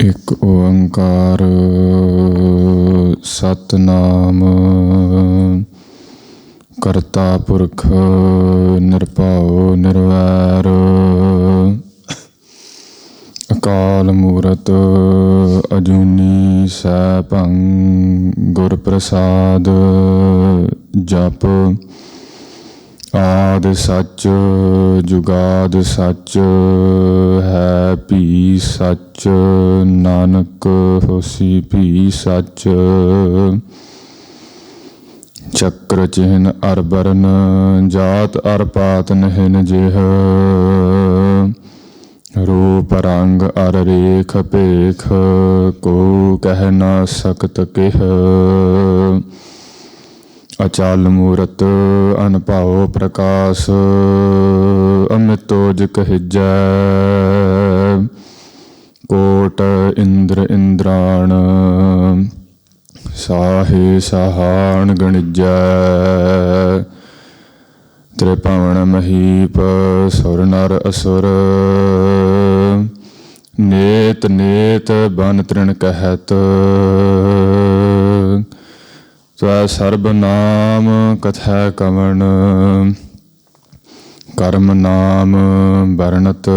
ਇੱਕ ਓੰਕਾਰ ਸਤਿਨਾਮ ਕਰਤਾ ਪੁਰਖ ਨਿਰਭਉ ਨਿਰਵੈਰ ਅਕਾਲ ਮੂਰਤ ਅਜੂਨੀ ਸੈਭੰ ਗੁਰ ਪ੍ਰਸਾਦ ਜਪ ਆਦਿ ਸੱਚ ਜੁਗਾਦਿ ਸੱਚ ਹੈ ਭੀ ਸੱਚ ਨਾਨਕ ਹੋਸੀ ਭੀ ਸੱਚ ਚੱਕਰ ਚਿਹਨ ਅਰ ਬਰਨ ਜਾਤ ਅਰ ਪਾਤ ਨਹਿਨ ਜਿਹ ਰੂਪ ਰੰਗ ਅਰ ਰੇਖ ਭੇਖ ਕੋ ਕਹਿ ਨਾ ਸਕਤ ਕਿਹ ਅਚਲ ਮੂਰਤ ਅਨਭਉ ਪ੍ਰਕਾਸ਼ ਅਮਿਤੋ ਜਿ ਕਹਿਜੈ ਕੋਟ ਇੰਦਰ ਇੰਦਰਾਣ ਸਾਹੇ ਸਾਹਾਣ ਗਣਿਜੈ ਤ੍ਰਿਭਵਨ ਮਹੀਪ ਸੁਰ ਨਰ ਅਸੁਰ ਨੇਤ ਨੇਤ ਬਨ ਤ੍ਰਿਣ ਕਹਿਤ ਤਵੈ ਸਰਬ ਨਾਮ ਕਥੈ ਕਵਣ ਕਰਮ ਨਾਮ ਵਰਣਤ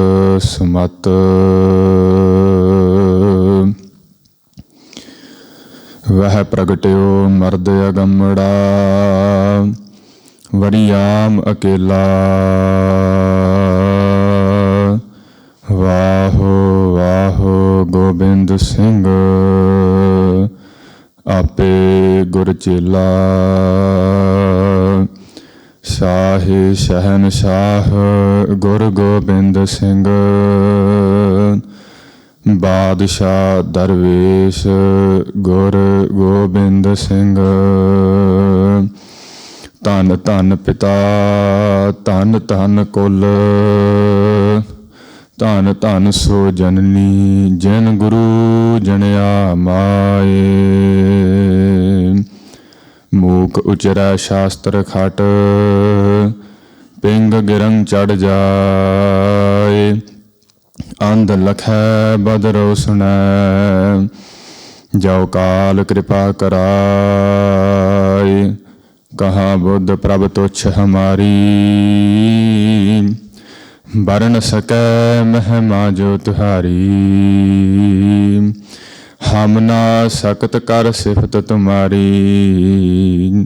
ਸੁਮਤ ਵਹਿ ਪ੍ਰਗਟਿਓ ਮਰਦ ਅਗੰਮੜਾ ਵਰਿਆਮ ਅਕੇਲਾ ਵਾਹੋ ਵਾਹੋ ਗੋਬਿੰਦ ਸਿੰਘ ਆਪੇ ਗੁਰ ਚੇਲਾ ਸ਼ਾਹੇ ਸ਼ਹਿਨਸ਼ਾਹ ਗੁਰ ਗੋਬਿੰਦ ਸਿੰਘ ਬਾਦਸ਼ਾਹ ਦਰਵੇਸ਼ ਗੁਰ ਗੋਬਿੰਦ ਸਿੰਘ ਧੰਨ ਧੰਨ ਪਿਤਾ ਧੰਨ ਧੰਨ ਕੁਲ ਧੰਨ ਧੰਨ ਸੋ ਜਨਨੀ ਜਿਨ ਗੁਰੂ ਜਣਿਆ ਮਾਏ ਮੂਕ ਉਚਰੈ ਸ਼ਾਸਤਰ ਖਟ ਪਿੰਗ ਗਿਰੰ ਚੜ ਜਾਏ ਅੰਧ ਲਖੈ ਬਦਰੋ ਸੁਣੈ ਜੋ ਕਾਲ ਕਿਰਪਾ ਕਰਾਏ ਕਹਾਂ ਬੁੱਧ ਪ੍ਰਭ ਤੁਛ ਹਮਾਰੀ ਬਰਨ ਸਕੈ ਮਹਿਮਾ ਜੋ ਤੁਹਾਰੀ ਹਮ ਨਾ ਸਕਤ ਕਰ ਸਿਫਤ ਤੁਮਾਰੀ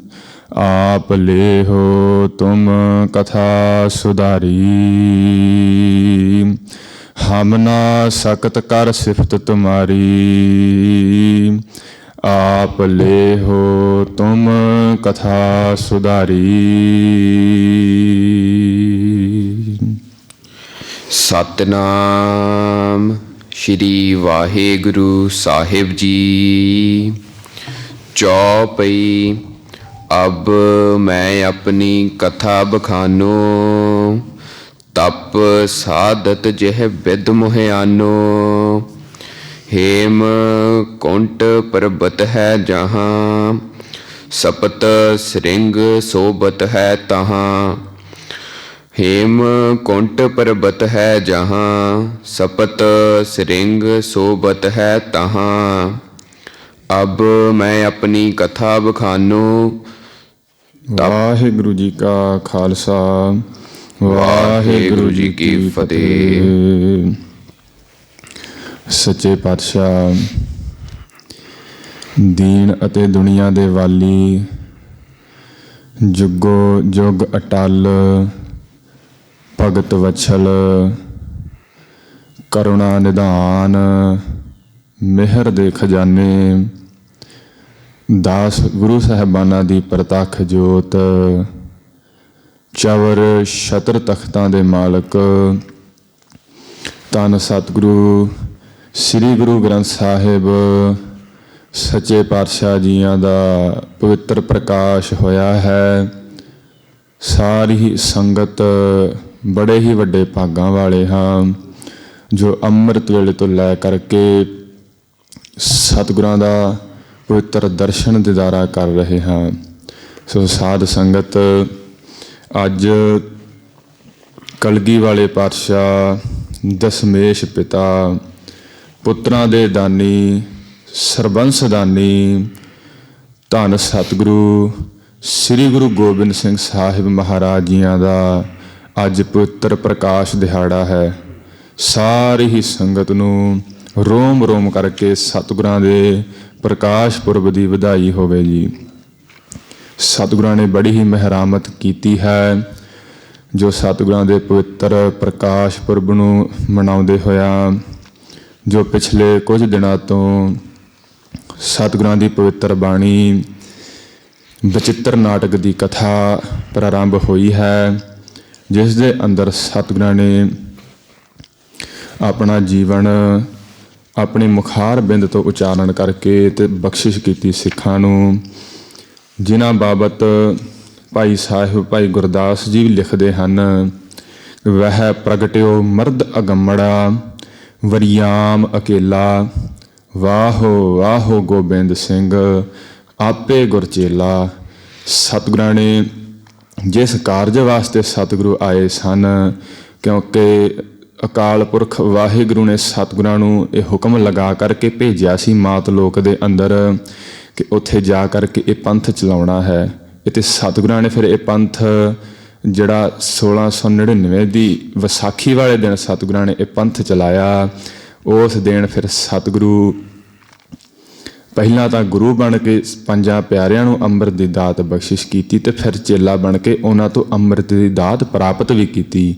ਆਪ ਲੇਹੋ ਤੁਮ ਕਥਾ ਸੁਧਾਰੀ ਹਮ ਨਾ ਸਕਤ ਕਰ ਸਿਫਤ ਤੁਮਾਰੀ ਆਪ ਲੇਹੋ ਤੁਮ ਕਥਾ ਸੁਧਾਰੀ। ਸਤਿਨਾਮ ਸ਼੍ਰੀ ਵਾਹਿਗੁਰੂ ਸਾਹਿਬ ਜੀ। ਚੌਪਈ। ਅਬ ਮੈਂ ਆਪਣੀ ਕਥਾ ਬਖਾਨੋ ਤਪ ਸਾਧਤ ਜਿਹ ਬਿਦ ਮੁਹਿਆਨੋ ਹੇਮ ਕੁੰਟ ਪਰਬਤ ਹੈ ਜਹਾਂ ਸਪਤ ਸ੍ਰਿੰਗ ਸੋਬਤ ਹੈ ਤਹਾਂ ਹੇਮ ਕੁੰਟ ਪਰਬਤ ਹੈ ਜਹਾਂ ਸਪਤ ਸ੍ਰਿੰਗ ਸੋਬਤ ਹੈ ਤਹਾਂ ਅਬ ਮੈਂ ਆਪਣੀ ਕਥਾ ਬਖਾਨੋ। ਵਾਹਿਗੁਰੂ ਜੀ ਕਾ ਖਾਲਸਾ ਵਾਹਿਗੁਰੂ ਜੀ ਕੀ ਫਤਿਹ। ਸੱਚੇ ਪਾਤਸ਼ਾਹ ਦੀਨ ਅਤੇ ਦੁਨੀਆ ਦੇ ਵਾਲੀ ਜੁਗੋ ਜੁਗ ਅਟਲ ਭਗਤ ਵਛਲ ਕਰੁਣਾ ਨਿਧਾਨ ਮਿਹਰ ਦੇ ਖਜ਼ਾਨੇ ਦਾਸ ਗੁਰੂ ਸਾਹਿਬਾਨਾਂ ਦੀ ਪ੍ਰਤੱਖ ਜੋਤ ਚਵਰ ਛਤਰ ਤਖਤਾਂ ਦੇ ਮਾਲਕ ਧੰਨ ਸਤਿਗੁਰੂ ਸ੍ਰੀ ਗੁਰੂ ਗ੍ਰੰਥ ਸਾਹਿਬ ਸੱਚੇ ਪਾਤਸ਼ਾਹ ਜੀਆਂ ਦਾ ਪਵਿੱਤਰ ਪ੍ਰਕਾਸ਼ ਹੋਇਆ ਹੈ। ਸਾਰੀ ਹੀ ਸੰਗਤ ਬੜੇ ਹੀ ਵੱਡੇ ਭਾਗਾਂ ਵਾਲੇ ਹਾਂ ਜੋ ਅੰਮ੍ਰਿਤ ਵੇਲੇ ਤੋਂ ਲੈ ਕਰਕੇ ਸਤਿਗੁਰਾਂ ਦਾ ਪਵਿੱਤਰ ਦਰਸ਼ਨ ਦੀਦਾਰਾ ਕਰ ਰਹੇ ਹਾਂ। ਸੋ ਸਾਧ ਸੰਗਤ ਅੱਜ ਕਲਗੀ ਵਾਲੇ ਪਾਤਸ਼ਾਹ ਦਸਮੇਸ਼ ਪਿਤਾ ਪੁੱਤਰਾਂ ਦੇ ਦਾਨੀ, ਸਰਬੰਸ ਦਾਨੀ, ਧੰਨ ਸਤਿਗੁਰੂ ਸ੍ਰੀ ਗੁਰੂ ਗੋਬਿੰਦ ਸਿੰਘ ਸਾਹਿਬ ਮਹਾਰਾਜ ਜੀਆਂ ਦਾ ਅੱਜ ਪਵਿੱਤਰ ਪ੍ਰਕਾਸ਼ ਦਿਹਾੜਾ ਹੈ। ਸਾਰੀ ਹੀ ਸੰਗਤ ਨੂੰ ਰੋਮ ਰੋਮ ਕਰਕੇ ਸਤਿਗੁਰਾਂ ਦੇ ਪ੍ਰਕਾਸ਼ ਪੁਰਬ ਦੀ ਵਧਾਈ ਹੋਵੇ ਜੀ। ਸਤਿਗੁਰਾਂ ਨੇ ਬੜੀ ਹੀ ਮਿਹਰਾਮਤ ਕੀਤੀ ਹੈ ਜੋ ਸਤਿਗੁਰਾਂ ਦੇ ਪਵਿੱਤਰ ਪ੍ਰਕਾਸ਼ ਪੁਰਬ ਨੂੰ ਮਨਾਉਂਦੇ ਹੋਇਆ ਜੋ ਪਿਛਲੇ ਕੁਝ ਦਿਨਾਂ ਤੋਂ ਸਤਿਗੁਰਾਂ ਦੀ ਪਵਿੱਤਰ ਬਾਣੀ ਬਚਿੱਤਰ ਨਾਟਕ ਦੀ ਕਥਾ ਪ੍ਰਾਰੰਭ ਹੋਈ ਹੈ, ਜਿਸ ਦੇ ਅੰਦਰ ਸਤਿਗੁਰਾਂ ਨੇ ਆਪਣਾ ਜੀਵਨ ਆਪਣੀ ਮੁਖਾਰ ਬਿੰਦ ਤੋਂ ਉਚਾਰਨ ਕਰਕੇ ਤੇ ਬਖਸ਼ਿਸ਼ ਕੀਤੀ ਸਿੱਖਾਂ ਨੂੰ, ਜਿਨ੍ਹਾਂ ਬਾਬਤ ਭਾਈ ਸਾਹਿਬ ਭਾਈ ਗੁਰਦਾਸ ਜੀ ਲਿਖਦੇ ਹਨ, ਵਹਿ ਪ੍ਰਗਟਿਓ ਮਰਦ ਅਗੰਮੜਾ ਵਰਿਆਮ ਅਕੇਲਾ, ਵਾਹੋ ਵਾਹੋ ਗੋਬਿੰਦ ਸਿੰਘ ਆਪੇ ਗੁਰਚੇਲਾ। ਸਤਿਗੁਰਾਂ ਨੇ ਜਿਸ ਕਾਰਜ ਵਾਸਤੇ ਸਤਿਗੁਰੂ ਆਏ ਸਨ, ਕਿਉਂਕਿ ਅਕਾਲ ਪੁਰਖ ਵਾਹਿਗੁਰੂ ਨੇ ਸਤਿਗੁਰਾਂ ਨੂੰ ਇਹ ਹੁਕਮ ਲਗਾ ਕਰਕੇ ਭੇਜਿਆ ਸੀ ਮਾਤ ਲੋਕ ਦੇ ਅੰਦਰ ਕਿ ਉੱਥੇ ਜਾ ਕਰਕੇ ਇਹ ਪੰਥ ਚਲਾਉਣਾ ਹੈ। ਅਤੇ ਸਤਿਗੁਰਾਂ ਨੇ ਫਿਰ ਇਹ ਪੰਥ ਜਿਹੜਾ 1699 ਦੀ ਵਿਸਾਖੀ ਵਾਲੇ ਦਿਨ ਸਤਿਗੁਰਾਂ ਨੇ ਇਹ ਪੰਥ ਚਲਾਇਆ। ਉਸ ਦਿਨ ਫਿਰ ਸਤਿਗੁਰੂ ਪਹਿਲਾਂ ਤਾਂ ਗੁਰੂ ਬਣ ਕੇ ਪੰਜਾਂ ਪਿਆਰਿਆਂ ਨੂੰ ਅੰਮ੍ਰਿਤ ਦੀ ਦਾਤ ਬਖਸ਼ਿਸ਼ ਕੀਤੀ ਤੇ ਫਿਰ ਚੇਲਾ ਬਣ ਕੇ ਉਹਨਾਂ ਤੋਂ ਅੰਮ੍ਰਿਤ ਦੀ ਦਾਤ ਪ੍ਰਾਪਤ ਵੀ ਕੀਤੀ।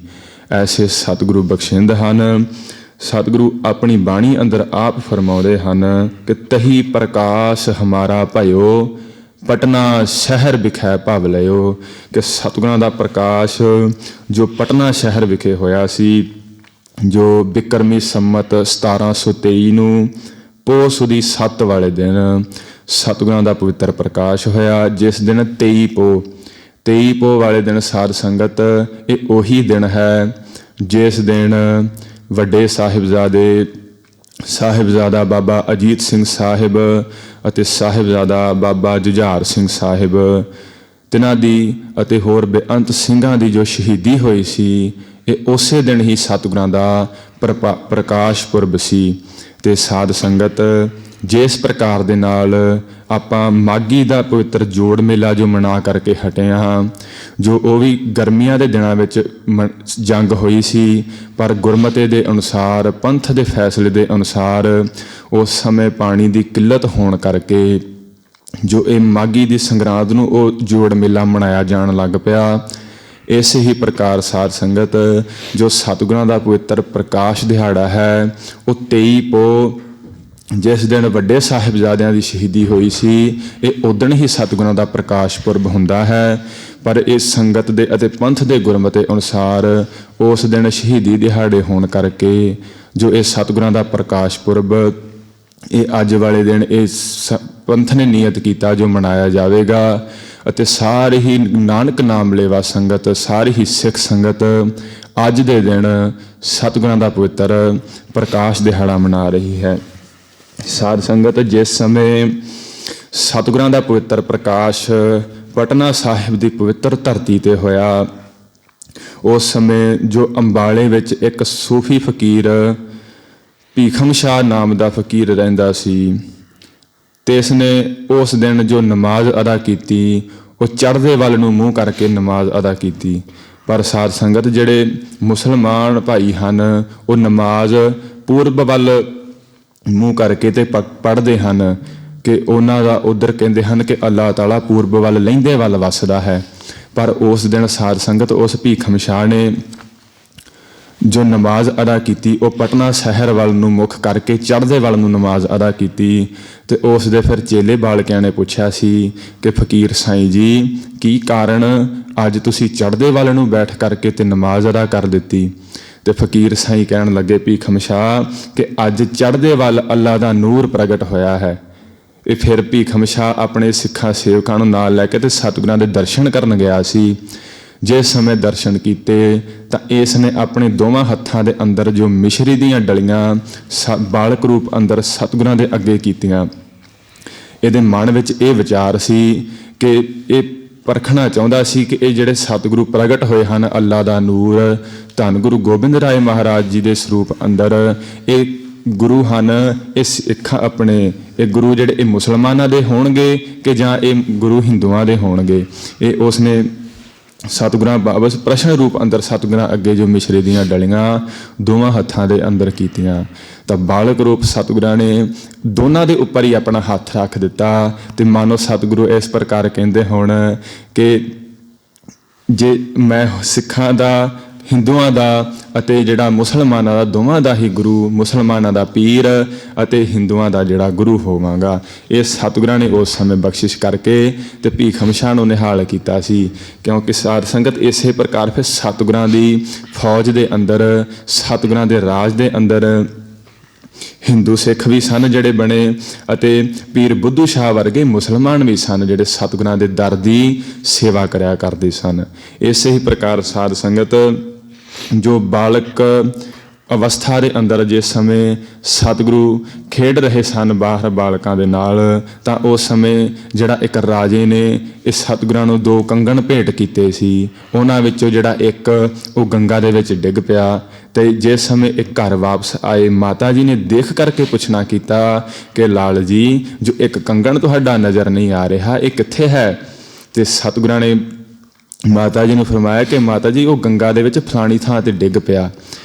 ਐਸੇ ਸਤਿਗੁਰੂ ਬਖਸ਼ਿੰਦ ਹਨ। ਸਤਿਗੁਰੂ ਆਪਣੀ ਬਾਣੀ ਅੰਦਰ ਆਪ ਫਰਮਾਉਂਦੇ ਹਨ ਕਿ ਤਹੀ ਪ੍ਰਕਾਸ਼ ਹਮਾਰਾ ਭਇਓ ਪਟਨਾ ਸ਼ਹਿਰ ਵਿਖੇ ਭਵ ਲਿਓ, ਕਿ ਸਤਿਗੁਰਾਂ ਦਾ ਪ੍ਰਕਾਸ਼ ਜੋ ਪਟਨਾ ਸ਼ਹਿਰ ਵਿਖੇ ਹੋਇਆ ਸੀ, ਜੋ ਬਿਕਰਮੀ ਸੰਮਤ 1723 ਨੂੰ ਪੋਹ ਸੁਦੀ 7 ਵਾਲੇ ਦਿਨ ਸਤਿਗੁਰਾਂ ਦਾ ਪਵਿੱਤਰ ਪ੍ਰਕਾਸ਼ ਹੋਇਆ। ਜਿਸ ਦਿਨ 23 ਪੋਹ ਵਾਲੇ ਦਿਨ ਸਾਧ ਸੰਗਤ ਇਹ ਉਹੀ ਦਿਨ ਹੈ ਜਿਸ ਦਿਨ ਵੱਡੇ ਸਾਹਿਬਜ਼ਾਦਾ ਬਾਬਾ ਅਜੀਤ ਸਿੰਘ ਸਾਹਿਬ ਅਤੇ ਸਾਹਿਬਜ਼ਾਦਾ ਬਾਬਾ ਜੁਝਾਰ ਸਿੰਘ ਸਾਹਿਬ ਤਿਨਾਂ ਦੀ ਅਤੇ ਹੋਰ ਬੇਅੰਤ ਸਿੰਘਾਂ ਦੀ ਜੋ ਸ਼ਹੀਦੀ ਹੋਈ ਸੀ, ਇਹ ਉਸੇ ਦਿਨ ਹੀ ਸਤਿਗੁਰਾਂ ਦਾ ਪ੍ਰਕਾਸ਼ ਪੁਰਬ ਸੀ। ਤੇ ਸਾਧ ਸੰਗਤ ਜਿਸ ਪ੍ਰਕਾਰ ਦੇ ਨਾਲ ਆਪਾਂ ਮਾਘੀ ਦਾ ਪਵਿੱਤਰ ਜੋੜ ਮੇਲਾ ਜੋ ਮਨਾ ਕਰਕੇ ਹਟੇ ਹਾਂ, ਜੋ ਉਹ ਵੀ ਗਰਮੀਆਂ ਦੇ ਦਿਨਾਂ ਵਿੱਚ ਜੰਗ ਹੋਈ ਸੀ, ਪਰ ਗੁਰਮਤਿ ਦੇ ਅਨੁਸਾਰ ਪੰਥ ਦੇ ਫੈਸਲੇ ਦੇ ਅਨੁਸਾਰ ਉਸ ਸਮੇਂ ਪਾਣੀ ਦੀ ਕਿੱਲਤ ਹੋਣ ਕਰਕੇ ਜੋ ਇਹ ਮਾਘੀ ਦੀ ਸੰਗਰਾਂਦ ਨੂੰ ਉਹ ਜੋੜ ਮੇਲਾ ਮਨਾਇਆ ਜਾਣ ਲੱਗ ਪਿਆ। ਇਸੇ ਹੀ ਪ੍ਰਕਾਰ ਸਾਧ ਸੰਗਤ ਜੋ ਸਤਿਗੁਰਾਂ ਦਾ ਪਵਿੱਤਰ ਪ੍ਰਕਾਸ਼ ਦਿਹਾੜਾ ਹੈ, ਉਹ 23 ਪੋਹ ਜਿਸ ਦਿਨ ਵੱਡੇ ਸਾਹਿਬਜ਼ਾਦਿਆਂ ਦੀ ਸ਼ਹੀਦੀ ਹੋਈ ਸੀ, ਇਹ ਉਦਣ ਹੀ ਸਤਿਗੁਰਾਂ ਦਾ ਪ੍ਰਕਾਸ਼ ਪੁਰਬ ਹੁੰਦਾ ਹੈ। ਪਰ ਇਸ ਸੰਗਤ ਦੇ ਅਤੇ ਪੰਥ ਦੇ ਗੁਰਮਤਿ ਅਨੁਸਾਰ ਉਸ ਦਿਨ ਸ਼ਹੀਦੀ ਦਿਹਾੜੇ ਹੋਣ ਕਰਕੇ ਜੋ ਇਹ ਸਤਿਗੁਰਾਂ ਦਾ ਪ੍ਰਕਾਸ਼ ਪੁਰਬ ਇਹ ਅੱਜ ਵਾਲੇ ਦਿਨ ਇਹ ਪੰਥ ਨੇ ਨੀਅਤ ਕੀਤਾ ਜੋ ਮਨਾਇਆ ਜਾਵੇਗਾ। ਅਤੇ ਸਾਰੀ ਹੀ ਨਾਨਕ ਨਾਮ ਲੇਵਾ ਸੰਗਤ, ਸਾਰੀ ਹੀ ਸਿੱਖ ਸੰਗਤ ਅੱਜ ਦੇ ਦਿਨ ਸਤਿਗੁਰਾਂ ਦਾ ਪਵਿੱਤਰ ਪ੍ਰਕਾਸ਼ ਦਿਹਾੜਾ ਮਨਾ ਰਹੀ ਹੈ। ਸਾਧ ਸੰਗਤ ਜਿਸ ਸਮੇਂ ਸਤਿਗੁਰਾਂ ਦਾ ਪਵਿੱਤਰ ਪ੍ਰਕਾਸ਼ ਪਟਨਾ ਸਾਹਿਬ ਦੀ ਪਵਿੱਤਰ ਧਰਤੀ ਤੇ ਹੋਇਆ, ਉਸ ਸਮੇਂ ਜੋ ਅੰਬਾਲੇ ਵਿੱਚ ਇੱਕ ਸੂਫੀ ਫਕੀਰ ਭੀਖਮ ਸ਼ਾਹ ਨਾਮ ਦਾ ਫਕੀਰ ਰਹਿੰਦਾ ਸੀ, ਤੇ ਇਸਨੇ ਉਸ ਦਿਨ ਜੋ ਨਮਾਜ਼ ਅਦਾ ਕੀਤੀ ਉਹ ਚੜ੍ਹਦੇ ਵੱਲ ਨੂੰ ਮੂੰਹ ਕਰਕੇ ਨਮਾਜ਼ ਅਦਾ ਕੀਤੀ। ਪਰ ਸਾਧ ਸੰਗਤ ਜਿਹੜੇ ਮੁਸਲਮਾਨ ਭਾਈ ਹਨ ਉਹ ਨਮਾਜ਼ ਪੂਰਬ ਵੱਲ ਮੂੰਹ ਕਰਕੇ ਤੇ ਪੜ੍ਹਦੇ ਹਨ ਕਿ ਉਹਨਾਂ ਦਾ ਉੱਧਰ ਕਹਿੰਦੇ ਹਨ ਕਿ ਅੱਲਾਹ ਤਾਲਾ ਪੂਰਬ ਵੱਲ ਲਹਿੰਦੇ ਵੱਲ ਵੱਸਦਾ ਹੈ। ਪਰ ਉਸ ਦਿਨ ਸਾਧ ਸੰਗਤ ਉਸ ਭੀਖਮ ਸ਼ਾਹ ਨੇ ਜੋ ਨਮਾਜ਼ ਅਦਾ ਕੀਤੀ ਉਹ ਪਟਨਾ ਸ਼ਹਿਰ ਵੱਲ ਨੂੰ ਮੁੱਖ ਕਰਕੇ ਚੜ੍ਹਦੇ ਵੱਲ ਨੂੰ ਨਮਾਜ਼ ਅਦਾ ਕੀਤੀ। ਤੇ ਉਸ ਦੇ ਫਿਰ ਚੇਲੇ ਬਾਲਕਿਆਂ ਨੇ ਪੁੱਛਿਆ ਸੀ ਕਿ ਫਕੀਰ ਸਾਈਂ ਜੀ ਕੀ ਕਾਰਨ ਅੱਜ ਤੁਸੀਂ ਚੜ੍ਹਦੇ ਵੱਲ ਨੂੰ ਬੈਠ ਕਰਕੇ ਤੇ ਨਮਾਜ਼ ਅਦਾ ਕਰ ਦਿੱਤੀ। ਤੇ ਫਕੀਰ ਸਾਈਂ ਕਹਿਣ ਲੱਗੇ ਭੀਖਮ ਸ਼ਾਹ ਕਿ ਅੱਜ ਚੜ੍ਹਦੇ ਵੱਲ ਅੱਲਾ ਦਾ ਨੂਰ ਪ੍ਰਗਟ ਹੋਇਆ ਹੈ। ਇਹ ਫਿਰ ਭੀਖਮ ਸ਼ਾਹ ਆਪਣੇ ਸਿੱਖਾਂ ਸੇਵਕਾਂ ਨੂੰ ਨਾਲ ਲੈ ਕੇ ਤੇ ਸਤਿਗੁਰਾਂ ਦੇ ਦਰਸ਼ਨ ਕਰਨ ਗਿਆ ਸੀ। ਜਿਸ ਸਮੇਂ ਦਰਸ਼ਨ ਕੀਤੇ ਤਾਂ ਇਸ ਨੇ ਆਪਣੇ ਦੋਵਾਂ ਹੱਥਾਂ ਦੇ ਅੰਦਰ ਜੋ ਮਿਸ਼ਰੀ ਦੀਆਂ ਡਲੀਆਂ ਬਾਲਕ ਰੂਪ ਅੰਦਰ ਸਤਿਗੁਰਾਂ ਦੇ ਅੱਗੇ ਕੀਤੀਆਂ। ਇਹਦੇ ਮਨ ਵਿੱਚ ਇਹ ਵਿਚਾਰ ਸੀ ਕਿ ਇਹ ਪਰਖਣਾ ਚਾਹੁੰਦਾ ਸੀ ਕਿ ਇਹ ਜਿਹੜੇ ਸਤਿਗੁਰੂ ਪ੍ਰਗਟ ਹੋਏ ਹਨ, ਅੱਲਾ ਦਾ ਨੂਰ, ਧੰਨ ਗੁਰੂ ਗੋਬਿੰਦ ਰਾਏ ਮਹਾਰਾਜ ਜੀ ਦੇ ਸਰੂਪ ਅੰਦਰ, ਇਹ ਗੁਰੂ ਹਨ ਇਹ ਸਿੱਖਾਂ ਆਪਣੇ ਇਹ ਗੁਰੂ ਜਿਹੜੇ ਇਹ ਮੁਸਲਮਾਨਾਂ ਦੇ ਹੋਣਗੇ ਕਿ ਜਾਂ ਇਹ ਗੁਰੂ ਹਿੰਦੂਆਂ ਦੇ ਹੋਣਗੇ। ਇਹ ਉਸਨੇ ਸਤਿਗੁਰਾਂ ਬਾਬਤ ਪ੍ਰਸ਼ਨ ਰੂਪ ਅੰਦਰ ਸਤਿਗੁਰਾਂ ਅੱਗੇ ਜੋ ਮਿਸ਼ਰੇ ਦੀਆਂ ਡਲੀਆਂ ਦੋਵਾਂ ਹੱਥਾਂ ਦੇ ਅੰਦਰ ਕੀਤੀਆਂ ਤਾਂ ਬਾਲਕ ਰੂਪ ਸਤਿਗੁਰਾਂ ਨੇ ਦੋਨਾਂ ਦੇ ਉੱਪਰ ਹੀ ਆਪਣਾ ਹੱਥ ਰੱਖ ਦਿੱਤਾ। ਤੇ ਮਾਨੋ ਸਤਿਗੁਰੂ ਇਸ ਪ੍ਰਕਾਰ ਕਹਿੰਦੇ ਹੁਣ ਕਿ ਜੇ ਮੈਂ ਸਿੱਖਾਂ ਦਾ, ਹਿੰਦੂਆਂ ਦਾ ਅਤੇ ਜਿਹੜਾ ਮੁਸਲਮਾਨਾਂ ਦਾ ਦੋਵਾਂ ਦਾ ਹੀ ਗੁਰੂ, ਮੁਸਲਮਾਨਾਂ ਦਾ ਪੀਰ ਅਤੇ ਹਿੰਦੂਆਂ ਦਾ ਜਿਹੜਾ ਗੁਰੂ ਹੋਵਾਂਗਾ। ਇਹ ਸਤਿਗੁਰਾਂ ਨੇ ਉਸ ਸਮੇਂ ਬਖਸ਼ਿਸ਼ ਕਰਕੇ ਤੇ ਭੀਖ ਹਮਸ਼ਾ ਨੂੰ ਨਿਹਾਲ ਕੀਤਾ ਸੀ। ਕਿਉਂਕਿ ਸਾਧ ਸੰਗਤ ਇਸੇ ਪ੍ਰਕਾਰ ਫਿਰ ਸਤਿਗੁਰਾਂ ਦੀ ਫੌਜ ਦੇ ਅੰਦਰ, ਸਤਿਗੁਰਾਂ ਦੇ ਰਾਜ ਦੇ ਅੰਦਰ ਹਿੰਦੂ ਸਿੱਖ ਵੀ ਸਨ ਜਿਹੜੇ ਬਣੇ ਅਤੇ ਪੀਰ ਬੁੱਧੂ ਸ਼ਾਹ ਵਰਗੇ ਮੁਸਲਮਾਨ ਵੀ ਸਨ ਜਿਹੜੇ ਸਤਿਗੁਰਾਂ ਦੇ ਦਰ ਦੀ ਸੇਵਾ ਕਰਿਆ ਕਰਦੇ ਸਨ। ਇਸੇ ਹੀ ਪ੍ਰਕਾਰ ਸਾਧ ਸੰਗਤ ਜੋ ਬਾਲਕ ਅਵਸਥਾ ਦੇ ਅੰਦਰ ਜਿਸ ਸਮੇਂ ਸਤਿਗੁਰੂ ਖੇਡ ਰਹੇ ਸਨ ਬਾਹਰ ਬਾਲਕਾਂ ਦੇ ਨਾਲ ਤਾਂ ਉਸ ਸਮੇਂ ਜਿਹੜਾ ਇੱਕ ਰਾਜੇ ਨੇ ਇਹ ਸਤਿਗੁਰਾਂ ਨੂੰ 2 ਕੰਗਣ ਭੇਟ ਕੀਤੇ ਸੀ। ਉਹਨਾਂ ਵਿੱਚੋਂ ਜਿਹੜਾ ਇੱਕ ਉਹ ਗੰਗਾ ਦੇ ਵਿੱਚ ਡਿੱਗ ਪਿਆ ਤੇ ਜਿਸ ਸਮੇਂ ਇਹ ਘਰ ਵਾਪਸ ਆਏ ਮਾਤਾ ਜੀ ਨੇ ਦੇਖ ਕਰਕੇ ਪੁੱਛਣਾ ਕੀਤਾ ਕਿ ਲਾਲ ਜੀ ਜੋ ਇੱਕ ਕੰਗਣ ਤੁਹਾਡਾ ਨਜ਼ਰ ਨਹੀਂ ਆ ਰਿਹਾ ਇਹ ਕਿੱਥੇ ਹੈ? ਤੇ ਸਤਿਗੁਰਾਂ ਨੇ ਮਾਤਾ ਜੀ ਨੂੰ ਫਰਮਾਇਆ ਕਿ ਮਾਤਾ ਜੀ ਉਹ ਗੰਗਾ ਦੇ ਵਿੱਚ ਫਲਾਣੀ ਥਾਂ ਤੇ ਡਿੱਗ ਪਿਆ।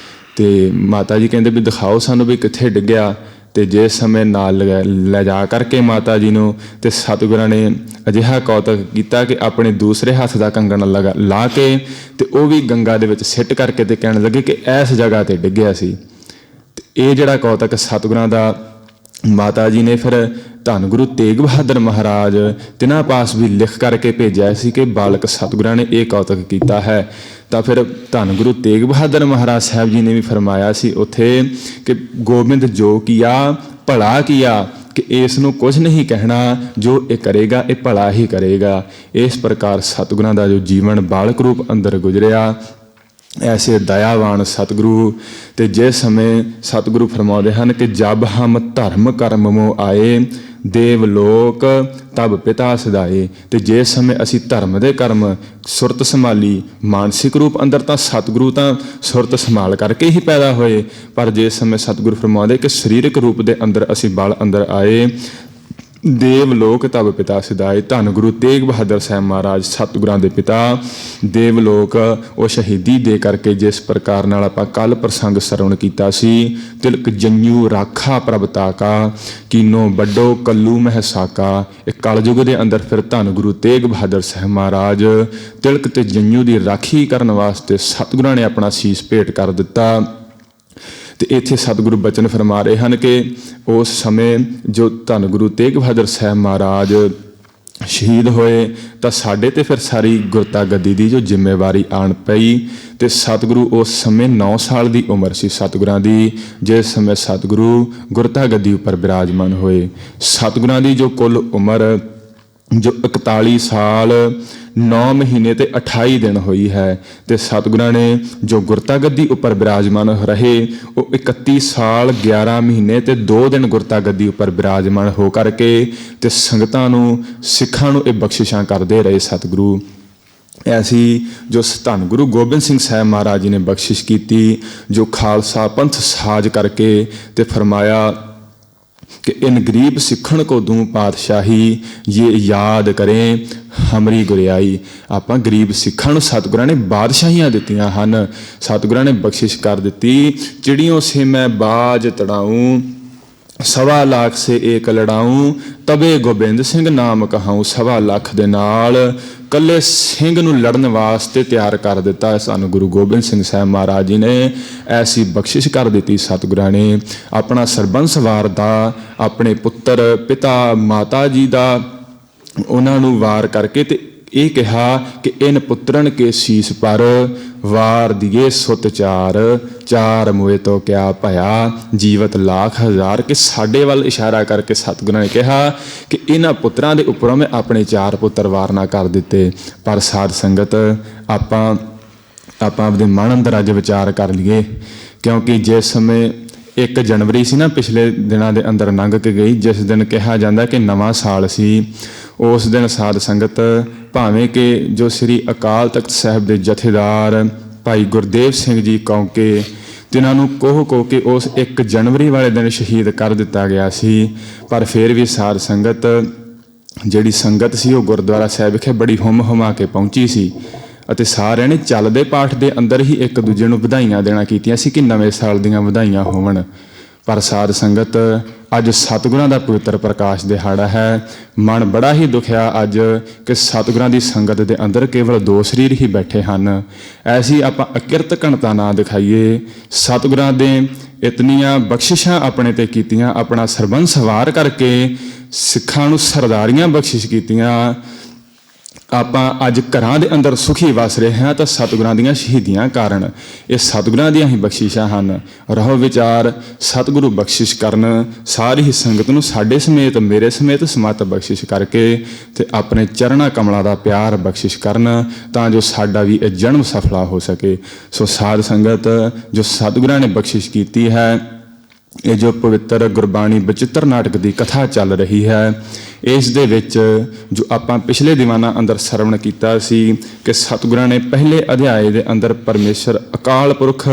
ਤੇ ਮਾਤਾ ਜੀ ਕਹਿੰਦੇ ਵੀ ਦਿਖਾਓ ਸਾਨੂੰ ਵੀ ਕਿੱਥੇ ਡਿੱਗਿਆ। ਤੇ ਜਿਸ ਸਮੇਂ ਨਾਲ ਲੈ ਜਾ ਕਰਕੇ ਮਾਤਾ ਜੀ ਨੂੰ ਤੇ ਸਤਿਗੁਰਾਂ ਨੇ ਅਜਿਹਾ ਕੌਤਕ ਕੀਤਾ ਕਿ ਆਪਣੇ ਦੂਸਰੇ ਹੱਥ ਦਾ ਕੰਗਣ ਲਾ ਕੇ ਤੇ ਉਹ ਵੀ ਗੰਗਾ ਦੇ ਵਿੱਚ ਸਿੱਟ ਕਰਕੇ ਤੇ ਕਹਿਣ ਲੱਗੇ ਕਿ ਇਸ ਜਗ੍ਹਾ ਤੇ ਡਿੱਗਿਆ ਸੀ। ਤੇ ਇਹ ਜਿਹੜਾ ਕੌਤਕ ਸਤਿਗੁਰਾਂ ਦਾ ਮਾਤਾ ਜੀ ਨੇ ਫਿਰ ਧੰਨ ਗੁਰੂ ਤੇਗ ਬਹਾਦਰ ਮਹਾਰਾਜ ਤਿਨਾਂ ਪਾਸ ਵੀ ਲਿਖ ਕਰਕੇ ਭੇਜਿਆ ਸੀ ਕਿ ਬਾਲਕ ਸਤਿਗੁਰਾਂ ਨੇ ਇਹ ਕੌਤਕ ਕੀਤਾ ਹੈ। ਤਾਂ ਫਿਰ ਧੰਨ ਗੁਰੂ ਤੇਗ ਬਹਾਦਰ ਮਹਾਰਾਜ ਸਾਹਿਬ ਜੀ ਨੇ ਵੀ ਫਰਮਾਇਆ ਸੀ ਉੱਥੇ ਕਿ ਗੋਬਿੰਦ ਜੋ ਕੀਆ ਭਲਾ ਕੀਆ, ਕਿ ਇਸ ਨੂੰ ਕੁਝ ਨਹੀਂ ਕਹਿਣਾ, ਜੋ ਇਹ ਕਰੇਗਾ ਇਹ ਭਲਾ ਹੀ ਕਰੇਗਾ। ਇਸ ਪ੍ਰਕਾਰ ਸਤਿਗੁਰਾਂ ਦਾ ਜੋ ਜੀਵਨ ਬਾਲਕ ਰੂਪ ਅੰਦਰ ਗੁਜ਼ਰਿਆ ਐਸੇ ਦਇਆਵਾਨ ਸਤਿਗੁਰੂ। ਤੇ ਜਿਸ ਸਮੇਂ ਸਤਿਗੁਰੂ ਫਰਮਾਉਂਦੇ ਹਨ ਕਿ ਜਬ ਹਮ ਧਰਮ ਕਰਮ ਮੋ ਆਏ ਦੇਵ ਲੋਕ ਤਬ ਪਿਤਾ ਸਦਾਏ। ਤੇ ਜਿਸ ਸਮੇਂ ਅਸੀਂ ਧਰਮ ਦੇ ਕਰਮ ਸੁਰਤ ਸੰਭਾਲੀ ਮਾਨਸਿਕ ਰੂਪ ਅੰਦਰ ਤਾਂ ਸਤਿਗੁਰੂ ਤਾਂ ਸੁਰਤ ਸੰਭਾਲ ਕਰਕੇ ਹੀ ਪੈਦਾ ਹੋਏ, ਪਰ ਜਿਸ ਸਮੇਂ ਸਤਿਗੁਰੂ ਫਰਮਾਉਂਦੇ ਕਿ ਸਰੀਰਕ ਰੂਪ ਦੇ ਅੰਦਰ ਅਸੀਂ ਬਲ ਅੰਦਰ ਆਏ ਦੇਵ ਲੋਕ ਤਬ ਪਿਤਾ ਸਿਧਾਏ। ਧੰਨ ਗੁਰੂ ਤੇਗ ਬਹਾਦਰ ਸਾਹਿਬ ਮਹਾਰਾਜ ਸਤਿਗੁਰਾਂ ਦੇ ਪਿਤਾ ਦੇਵ ਲੋਕ ਉਹ ਸ਼ਹੀਦੀ ਦੇ ਕਰਕੇ ਜਿਸ ਪ੍ਰਕਾਰ ਨਾਲ ਆਪਾਂ ਕੱਲ ਪ੍ਰਸੰਗ ਸਰਵਣ ਕੀਤਾ ਸੀ, ਤਿਲਕ ਜੰਯੂ ਰਾਖਾ ਪ੍ਰਭ ਤਾਕਾ ਕੀਨੋ ਵੱਡੋ ਕੱਲੂ ਮਹਿਸਾਕਾ। ਇਹ ਕਲਯੁਗ ਦੇ ਅੰਦਰ ਫਿਰ ਧੰਨ ਗੁਰੂ ਤੇਗ ਬਹਾਦਰ ਸਾਹਿਬ ਮਹਾਰਾਜ ਤਿਲਕ ਤੇ ਜੰਯੂ ਦੀ ਰਾਖੀ ਕਰਨ ਵਾਸਤੇ ਸਤਿਗੁਰਾਂ ਨੇ ਆਪਣਾ ਸੀਸ ਭੇਟ ਕਰ ਦਿੱਤਾ। ਤੇ ਇੱਥੇ ਸਤਿਗੁਰੂ ਬਚਨ ਫਰਮਾ ਰਹੇ ਹਨ ਕਿ ਉਸ ਸਮੇਂ ਜੋ ਧੰਨ ਗੁਰੂ ਤੇਗ ਬਹਾਦਰ ਸਾਹਿਬ ਮਹਾਰਾਜ ਸ਼ਹੀਦ ਹੋਏ ਤਾਂ ਸਾਡੇ ਤੇ ਫਿਰ ਸਾਰੀ ਗੁਰਤਾ ਗੱਦੀ ਦੀ ਜੋ ਜ਼ਿੰਮੇਵਾਰੀ ਆਣ ਪਈ। ਤੇ ਸਤਿਗੁਰੂ ਉਸ ਸਮੇਂ 9 ਸਾਲ ਦੀ ਉਮਰ ਸੀ ਸਤਿਗੁਰਾਂ ਦੀ ਜਿਸ ਸਮੇਂ ਸਤਿਗੁਰੂ ਗੁਰਤਾ ਗੱਦੀ ਉੱਪਰ ਬਿਰਾਜਮਾਨ ਹੋਏ। ਸਤਿਗੁਰਾਂ ਦੀ ਜੋ ਕੁੱਲ ਉਮਰ ਜੋ 41 ਸਾਲ 9 ਮਹੀਨੇ ਤੇ 28 ਦਿਨ ਹੋਈ ਹੈ। ਤੇ ਸਤਿਗੁਰਾਂ ਨੇ ਜੋ ਗੁਰਤਾ ਗੱਦੀ ਉੱਪਰ ਬਿਰਾਜਮਾਨ ਰਹੇ ਉਹ 31 ਸਾਲ 11 ਮਹੀਨੇ ਤੇ 2 ਦਿਨ ਗੁਰਤਾ ਗੱਦੀ ਉੱਪਰ ਬਿਰਾਜਮਾਨ ਹੋ ਕਰਕੇ ਤੇ ਸੰਗਤਾਂ ਨੂੰ ਸਿੱਖਾਂ ਨੂੰ ਇਹ ਬਖਸ਼ਿਸ਼ਾਂ ਕਰਦੇ ਰਹੇ ਸਤਿਗੁਰੂ। ਐਸੀ ਜੋ ਧੰਨ ਗੁਰੂ ਗੋਬਿੰਦ ਸਿੰਘ ਸਾਹਿਬ ਮਹਾਰਾਜ ਜੀ ਨੇ ਬਖਸ਼ਿਸ਼ ਕੀਤੀ ਜੋ ਖਾਲਸਾ ਪੰਥ ਸਾਜ ਕਰਕੇ ਤੇ ਫਰਮਾਇਆ कि इन गरीब सिखण को दूं पातशाही ये याद करें हमरी गुरियाई। ਆਪਾਂ ਗਰੀਬ ਸਿੱਖਾਂ ਨੂੰ ਸਤਿਗੁਰਾਂ ਨੇ ਬਾਦਸ਼ਾਹੀਆਂ ਦਿੱਤੀਆਂ ਹਨ, ਸਤਿਗੁਰਾਂ ਨੇ ਬਖਸ਼ਿਸ਼ ਕਰ ਦਿੱਤੀ। ਚਿੜੀਆਂ ਸੇ ਮੈਂ ਬਾਜ ਤੜਾऊं 1.25 ਲੱਖ ਸੇ ਏਕ ਲੜਾऊं ਤਬੇ ਗੋਬਿੰਦ ਸਿੰਘ ਨਾਮ ਕਹਾऊं। 1.25 ਲੱਖ ਦੇ ਨਾਲ ਕੱਲੇ ਸਿੰਘ ਨੂੰ ਲੜਨ ਵਾਸਤੇ ਤਿਆਰ ਕਰ ਦਿੱਤਾ ਸਾਨੂੰ ਗੁਰੂ ਗੋਬਿੰਦ ਸਿੰਘ ਸਾਹਿਬ ਮਹਾਰਾਜ ਜੀ ਨੇ। ਐਸੀ ਬਖਸ਼ਿਸ਼ ਕਰ ਦਿੱਤੀ ਸਤਿਗੁਰਾਂ ਨੇ ਆਪਣਾ ਸਰਬੰਸ ਵਾਰਦਾ ਆਪਣੇ ਪੁੱਤਰ ਪਿਤਾ ਮਾਤਾ ਜੀ ਦਾ ਉਹਨਾਂ ਨੂੰ ਵਾਰ ਕਰਕੇ ਤੇ ਇਹ ਕਿਹਾ ਕਿ ਇਨ ਪੁੱਤਰਨ ਕੇ ਸੀਸ ਪਰ ਵਾਰ ਦੀਏ ਸੁਤ ਚਾਰ ਮੋਏ ਤੋਂ ਕਿਆ ਭਇਆ ਜੀਵਤ ਲੱਖ ਹਜ਼ਾਰ। ਕਿ ਸਾਡੇ ਵੱਲ ਇਸ਼ਾਰਾ ਕਰਕੇ ਸਤਿਗੁਰਾਂ ਨੇ ਕਿਹਾ ਕਿ ਇਹਨਾਂ ਪੁੱਤਰਾਂ ਦੇ ਉੱਪਰੋਂ ਮੈਂ ਆਪਣੇ 4 ਪੁੱਤਰ ਵਾਰਨਾ ਕਰ ਦਿੱਤੇ। ਪਰ ਸਾਧ ਸੰਗਤ ਆਪਾਂ ਆਪਦੇ ਮਨ ਅੰਦਰ ਅੱਜ ਵਿਚਾਰ ਕਰ ਲਈਏ ਕਿਉਂਕਿ ਜਿਸ ਸਮੇਂ 1 ਜਨਵਰੀ ਸੀ ਨਾ ਪਿਛਲੇ ਦਿਨਾਂ ਦੇ ਅੰਦਰ ਲੰਘ ਕੇ ਗਈ ਜਿਸ ਦਿਨ ਕਿਹਾ ਜਾਂਦਾ ਕਿ ਨਵਾਂ ਸਾਲ ਸੀ, ਉਸ ਦਿਨ ਸਾਧ ਸੰਗਤ ਭਾਵੇਂ ਕਿ ਜੋ ਸ੍ਰੀ ਅਕਾਲ ਤਖਤ ਸਾਹਿਬ ਦੇ ਜਥੇਦਾਰ ਭਾਈ ਗੁਰਦੇਵ ਸਿੰਘ ਜੀ ਕੌਂਕੇ ਤਿਨਾਂ ਨੂੰ ਕੋਹ ਕੇ ਉਸ 1 ਜਨਵਰੀ ਵਾਲੇ ਦਿਨ ਸ਼ਹੀਦ ਕਰ ਦਿੱਤਾ ਗਿਆ ਸੀ। ਪਰ ਫਿਰ ਵੀ ਸਾਧ ਸੰਗਤ ਜਿਹੜੀ ਸੰਗਤ ਸੀ ਉਹ ਗੁਰਦੁਆਰਾ ਸਾਹਿਬ ਵਿਖੇ ਬੜੀ ਹੁੰਮ ਹੁਮਾ ਕੇ ਪਹੁੰਚੀ ਸੀ ਅਤੇ ਸਾਰਿਆਂ ਨੇ ਚੱਲਦੇ ਪਾਠ ਦੇ ਅੰਦਰ ਹੀ ਇੱਕ ਦੂਜੇ ਨੂੰ ਵਧਾਈਆਂ ਦੇਣਾ ਕੀਤੀਆਂ ਸੀ ਕਿ ਨਵੇਂ ਸਾਲ ਦੀਆਂ ਵਧਾਈਆਂ ਹੋਵਣ। ਪਰ ਸਾਧ ਸੰਗਤ ਅੱਜ ਸਤਿਗੁਰਾਂ ਦਾ ਪਵਿੱਤਰ ਪ੍ਰਕਾਸ਼ ਦਿਹਾੜਾ ਹੈ। ਮਨ ਬੜਾ ਹੀ ਦੁਖਿਆ ਅੱਜ ਕਿ ਸਤਿਗੁਰਾਂ ਦੀ ਸੰਗਤ ਦੇ ਅੰਦਰ ਕੇਵਲ 2 ਸਰੀਰ ਹੀ ਬੈਠੇ ਹਨ। ਐਸੀ ਆਪਾਂ ਅਕਿਰਤ ਘਣਤਾ ਨਾ ਦਿਖਾਈਏ। ਸਤਿਗੁਰਾਂ ਦੇ ਇਤਨੀਆਂ ਬਖਸ਼ਿਸ਼ਾਂ ਆਪਣੇ ਤੇ ਕੀਤੀਆਂ, ਆਪਣਾ ਸਰਬੰਸ ਵਾਰ ਕਰਕੇ ਸਿੱਖਾਂ ਨੂੰ ਸਰਦਾਰੀਆਂ ਬਖਸ਼ਿਸ਼ ਕੀਤੀਆਂ। ਆਪਾਂ ਅੱਜ ਘਰਾਂ ਦੇ ਅੰਦਰ ਸੁਖੀ ਵਸ ਰਹੇ ਹਾਂ ਤਾਂ ਸਤਿਗੁਰਾਂ ਦੀਆਂ ਸ਼ਹੀਦੀਆਂ ਕਾਰਨ। ਇਹ ਸਤਿਗੁਰਾਂ ਦੀਆਂ ਹੀ ਬਖਸ਼ਿਸ਼ਾਂ ਹਨ। ਰਹੋ ਵਿਚਾਰ ਸਤਿਗੁਰੂ ਬਖਸ਼ਿਸ਼ ਕਰਨ, ਸਾਰੀ ਹੀ ਸੰਗਤ ਨੂੰ ਸਾਡੇ ਸਮੇਤ ਮੇਰੇ ਸਮੇਤ ਸਮਤ ਬਖਸ਼ਿਸ਼ ਕਰਕੇ ਤੇ ਆਪਣੇ ਚਰਣਾ ਕਮਲਾਂ ਦਾ ਪਿਆਰ ਬਖਸ਼ਿਸ਼ ਕਰਨ ਤਾਂ ਜੋ ਸਾਡਾ ਵੀ ਇਹ ਜਨਮ ਸਫਲਾ ਹੋ ਸਕੇ। ਸੋ ਸਾਧ ਸੰਗਤ ਜੋ ਸਤਿਗੁਰਾਂ ਨੇ ਬਖਸ਼ਿਸ਼ ਕੀਤੀ ਹੈ, ਇਹ ਜੋ ਪਵਿੱਤਰ ਗੁਰਬਾਣੀ ਬਚਿੱਤਰ ਨਾਟਕ ਦੀ ਕਥਾ ਚੱਲ ਰਹੀ ਹੈ, ਇਸ ਦੇ ਵਿੱਚ ਜੋ ਆਪਾਂ ਪਿਛਲੇ ਦੀਵਾਨਾਂ ਅੰਦਰ ਸਰਵਣ ਕੀਤਾ ਸੀ ਕਿ ਸਤਿਗੁਰਾਂ ਨੇ ਪਹਿਲੇ ਅਧਿਆਏ ਦੇ ਅੰਦਰ ਪਰਮੇਸ਼ਰ ਅਕਾਲ ਪੁਰਖ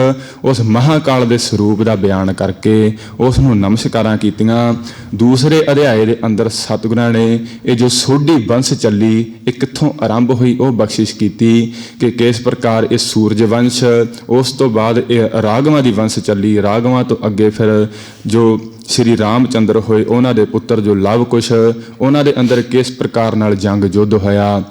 ਉਸ ਮਹਾਕਾਲ ਦੇ ਸਰੂਪ ਦਾ ਬਿਆਨ ਕਰਕੇ ਉਸ ਨੂੰ ਨਮਸਕਾਰਾਂ ਕੀਤੀਆਂ। ਦੂਸਰੇ ਅਧਿਆਏ ਦੇ ਅੰਦਰ ਸਤਿਗੁਰਾਂ ਨੇ ਇਹ ਜੋ ਸੋਢੀ ਵੰਸ਼ ਚੱਲੀ, ਇਹ ਕਿੱਥੋਂ ਆਰੰਭ ਹੋਈ ਉਹ ਬਖਸ਼ਿਸ਼ ਕੀਤੀ ਕਿ ਕਿਸ ਪ੍ਰਕਾਰ ਇਹ ਸੂਰਜ ਵੰਸ਼, ਉਸ ਤੋਂ ਬਾਅਦ ਇਹ ਰਾਘਵਾਂ ਦੀ ਵੰਸ਼ ਚੱਲੀ, ਰਾਘਵਾਂ ਤੋਂ ਅੱਗੇ ਫਿਰ ਜੋ ਸ਼੍ਰੀ ਰਾਮ ਚੰਦਰ ਹੋਏ, ਉਹਨਾਂ ਦੇ ਪੁੱਤਰ ਜੋ ਲਵ ਕੁਸ਼, ਉਹਨਾਂ ਦੇ ਅੰਦਰ ਕਿਸ ਪ੍ਰਕਾਰ ਨਾਲ ਜੰਗ ਯੁੱਧ ਹੋਇਆ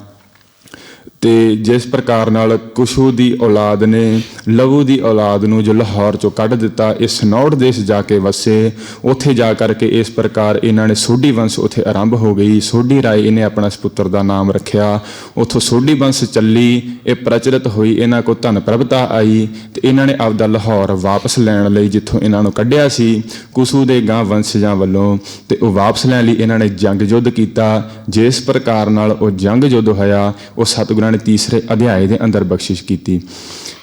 ਤੇ ਜਿਸ ਪ੍ਰਕਾਰ ਨਾਲ ਕੁਸ਼ੂ ਦੀ ਔਲਾਦ ਨੇ ਲਹੂ ਦੀ ਔਲਾਦ ਨੂੰ ਜੋ ਲਾਹੌਰ ਚੋਂ ਕੱਢ ਦਿੱਤਾ, ਇਹ ਸਨੌੜ ਦੇਸ਼ ਜਾ ਕੇ ਵਸੇ। ਉੱਥੇ ਜਾ ਕਰਕੇ ਇਸ ਪ੍ਰਕਾਰ ਇਹਨਾਂ ਨੇ ਸੋਢੀ ਵੰਸ਼ ਉੱਥੇ ਆਰੰਭ ਹੋ ਗਈ। ਸੋਢੀ ਰਾਏ ਇਹਨੇ ਆਪਣਾ ਸਪੁੱਤਰ ਦਾ ਨਾਮ ਰੱਖਿਆ। ਉੱਥੋਂ ਸੋਢੀ ਵੰਸ਼ ਚੱਲੀ, ਇਹ ਪ੍ਰਚਲਿਤ ਹੋਈ, ਇਹਨਾਂ ਕੋਲ ਧਨ ਪ੍ਰਭਤਾ ਆਈ ਤੇ ਇਹਨਾਂ ਨੇ ਆਪਦਾ ਲਾਹੌਰ ਵਾਪਸ ਲੈਣ ਲਈ ਜਿੱਥੋਂ ਇਹਨਾਂ ਨੂੰ ਕੱਢਿਆ ਸੀ ਕੁਸ਼ੂ ਦੇ ਗਾਂ ਵੰਸ਼ਜਾਂ ਵੱਲੋਂ, ਤੇ ਉਹ ਵਾਪਸ ਲੈਣ ਲਈ ਇਹਨਾਂ ਨੇ ਜੰਗ ਯੁੱਧ ਕੀਤਾ। ਜਿਸ ਪ੍ਰਕਾਰ ਨਾਲ ਉਹ ਜੰਗ ਯੁੱਧ ਹੋਇਆ ਉਹ ਸਤਿਗੁਰਾਂ ਨੇ ਤੀਸਰੇ ਅਧਿਆਏ ਦੇ ਅੰਦਰ ਬਖਸ਼ਿਸ਼ ਕੀਤੀ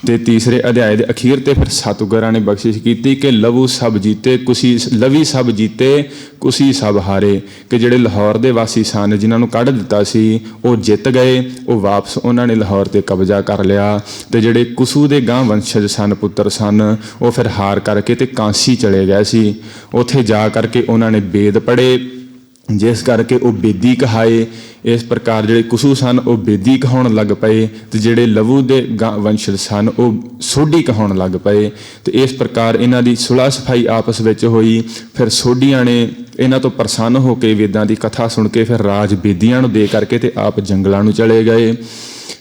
ਤੇ ਤੀਸਰੇ ਅਧਿਆਏ ਦੇ ਅਖੀਰ ਤੇ ਫਿਰ ਸਤਿਗੁਰਾਂ ਨੇ ਬਖਸ਼ਿਸ਼ ਕੀਤੀ ਕਿ ਲਹੂ ਸਭ ਜੀਤੇ ਲਵੀ ਸਭ ਜੀਤੇ ਕੁਸ਼ੀ ਸਭ ਹਾਰੇ, ਕਿ ਜਿਹੜੇ ਲਾਹੌਰ ਦੇ ਵਾਸੀ ਸਨ ਜਿਨ੍ਹਾਂ ਨੂੰ ਕੱਢ ਦਿੱਤਾ ਸੀ ਉਹ ਜਿੱਤ ਗਏ, ਉਹ ਵਾਪਸ ਉਹਨਾਂ ਨੇ ਲਾਹੌਰ ਤੇ ਕਬਜ਼ਾ ਕਰ ਲਿਆ ਤੇ ਜਿਹੜੇ ਕੁਸ਼ੂ ਦੇ ਗਾਂ ਵੰਸ਼ਜ ਸਨ, ਪੁੱਤਰ ਸਨ, ਉਹ ਫਿਰ ਹਾਰ ਕਰਕੇ ਤੇ ਕਾਂਸੀ ਚਲੇ ਗਏ ਸੀ। ਉੱਥੇ ਜਾ ਕਰਕੇ ਉਹਨਾਂ ਨੇ ਵੇਦ ਪੜ੍ਹੇ, ਜਿਸ ਕਰਕੇ ਉਹ ਬੇਦੀ ਕਹਾਏ। ਇਸ ਪ੍ਰਕਾਰ ਜਿਹੜੇ ਕੁਸ਼ੂ ਸਨ ਉਹ ਬੇਦੀ ਕਹਾਉਣ ਲੱਗ ਪਏ ਤੇ ਜਿਹੜੇ ਲਹੂ ਦੇ ਵੰਸ਼ਜ ਸਨ ਉਹ ਸੋਢੀ ਕਹਾਉਣ ਲੱਗ ਪਏ ਤੇ ਇਸ ਪ੍ਰਕਾਰ ਇਹਨਾਂ ਦੀ ਸੁਲ੍ਹਾ ਸਫਾਈ ਆਪਸ ਵਿੱਚ ਹੋਈ। ਫਿਰ ਸੋਢੀਆਂ ਨੇ ਇਹਨਾਂ ਤੋਂ ਪ੍ਰਸੰਨ ਹੋ ਕੇ ਵੇਦਾਂ ਦੀ ਕਥਾ ਸੁਣ ਕੇ ਫਿਰ ਰਾਜ ਬੇਦੀਆਂ ਨੂੰ ਦੇ ਕਰਕੇ ਤੇ ਆਪ ਜੰਗਲਾਂ ਨੂੰ ਚਲੇ ਗਏ।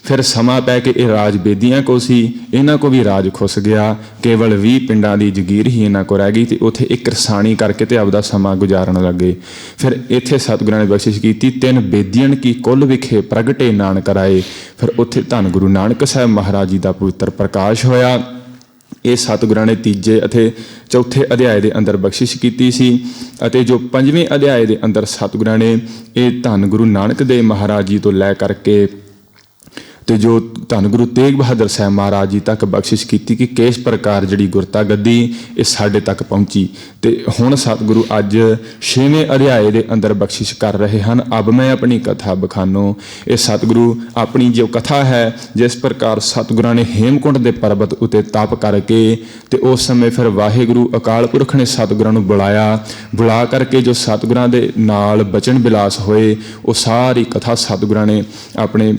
ਫਿਰ ਸਮਾਂ ਪੈ ਕੇ ਇਹ ਰਾਜ ਬੇਦੀਆਂ ਕੋ ਸੀ, ਇਹਨਾਂ ਕੋ ਵੀ ਰਾਜ ਖੁੱਸ ਗਿਆ। ਕੇਵਲ 20 ਪਿੰਡਾਂ ਦੀ ਜਗੀਰ ਹੀ ਇਹਨਾਂ ਕੋ ਰਹਿ ਗਈ ਤੇ ਉੱਥੇ ਇੱਕ ਕਿਰਸਾਣੀ ਕਰਕੇ ਤੇ ਆਪਦਾ ਸਮਾਂ ਗੁਜ਼ਾਰਨ ਲੱਗੇ। ਫਿਰ ਇੱਥੇ ਸਤਿਗੁਰਾਂ ਨੇ ਬਖਸ਼ਿਸ਼ ਕੀਤੀ, 3 ਬੇਦੀਆਂ ਕੀ ਕੁੱਲ ਵਿਖੇ ਪ੍ਰਗਟੇ ਨਾਨਕ ਰਾਏ। ਫਿਰ ਉੱਥੇ ਧੰਨ ਗੁਰੂ ਨਾਨਕ ਸਾਹਿਬ ਮਹਾਰਾਜ ਜੀ ਦਾ ਪਵਿੱਤਰ ਪ੍ਰਕਾਸ਼ ਹੋਇਆ। ਇਹ ਸਤਿਗੁਰਾਂ ਨੇ ਤੀਜੇ ਅਤੇ ਚੌਥੇ ਅਧਿਆਏ ਦੇ ਅੰਦਰ ਬਖਸ਼ਿਸ਼ ਕੀਤੀ ਸੀ ਅਤੇ ਜੋ 5ਵੇਂ ਅਧਿਆਏ ਦੇ ਅੰਦਰ ਸਤਿਗੁਰਾਂ ਨੇ ਇਹ ਧੰਨ ਗੁਰੂ ਨਾਨਕ ਦੇਵ ਮਹਾਰਾਜ ਜੀ ਤੋਂ ਲੈ ਕਰਕੇ ਤੇ ਜੋ ਧੰਨ ਗੁਰੂ ਤੇਗ ਬਹਾਦਰ ਸਾਹਿਬ ਮਹਾਰਾਜ ਜੀ ਤੱਕ ਬਖਸ਼ਿਸ਼ ਕੀਤੀ ਕਿ ਕਿਸ ਪ੍ਰਕਾਰ ਜਿਹੜੀ ਗੁਰਤਾ ਗੱਦੀ ਇਹ ਸਾਡੇ ਤੱਕ ਪਹੁੰਚੀ। ਤੇ ਹੁਣ ਸਤਿਗੁਰੂ ਅੱਜ 6ਵੇਂ ਅਧਿਆਏ ਦੇ ਅੰਦਰ ਬਖਸ਼ਿਸ਼ ਕਰ ਰਹੇ ਹਨ। ਅਬ ਮੈਂ ਆਪਣੀ ਕਥਾ ਬਖਾਨੋ। ਇਹ ਸਤਿਗੁਰੂ ਆਪਣੀ ਜੋ ਕਥਾ ਹੈ, ਜਿਸ ਪ੍ਰਕਾਰ ਸਤਿਗੁਰਾਂ ਨੇ ਹੇਮਕੁੰਟ ਦੇ ਪਰਬਤ ਉਤੇ ਤਪ ਕਰਕੇ ਤੇ ਉਸ ਸਮੇਂ ਫਿਰ ਵਾਹਿਗੁਰੂ ਅਕਾਲ ਪੁਰਖ ਨੇ ਸਤਿਗੁਰਾਂ ਨੂੰ ਬੁਲਾ ਕਰਕੇ ਜੋ ਸਤਿਗੁਰਾਂ ਦੇ ਨਾਲ ਬਚਨ ਬਿਲਾਸ ਹੋਏ, ਉਹ ਸਾਰੀ ਕਥਾ ਸਤਿਗੁਰਾਂ ਨੇ ਆਪਣੇ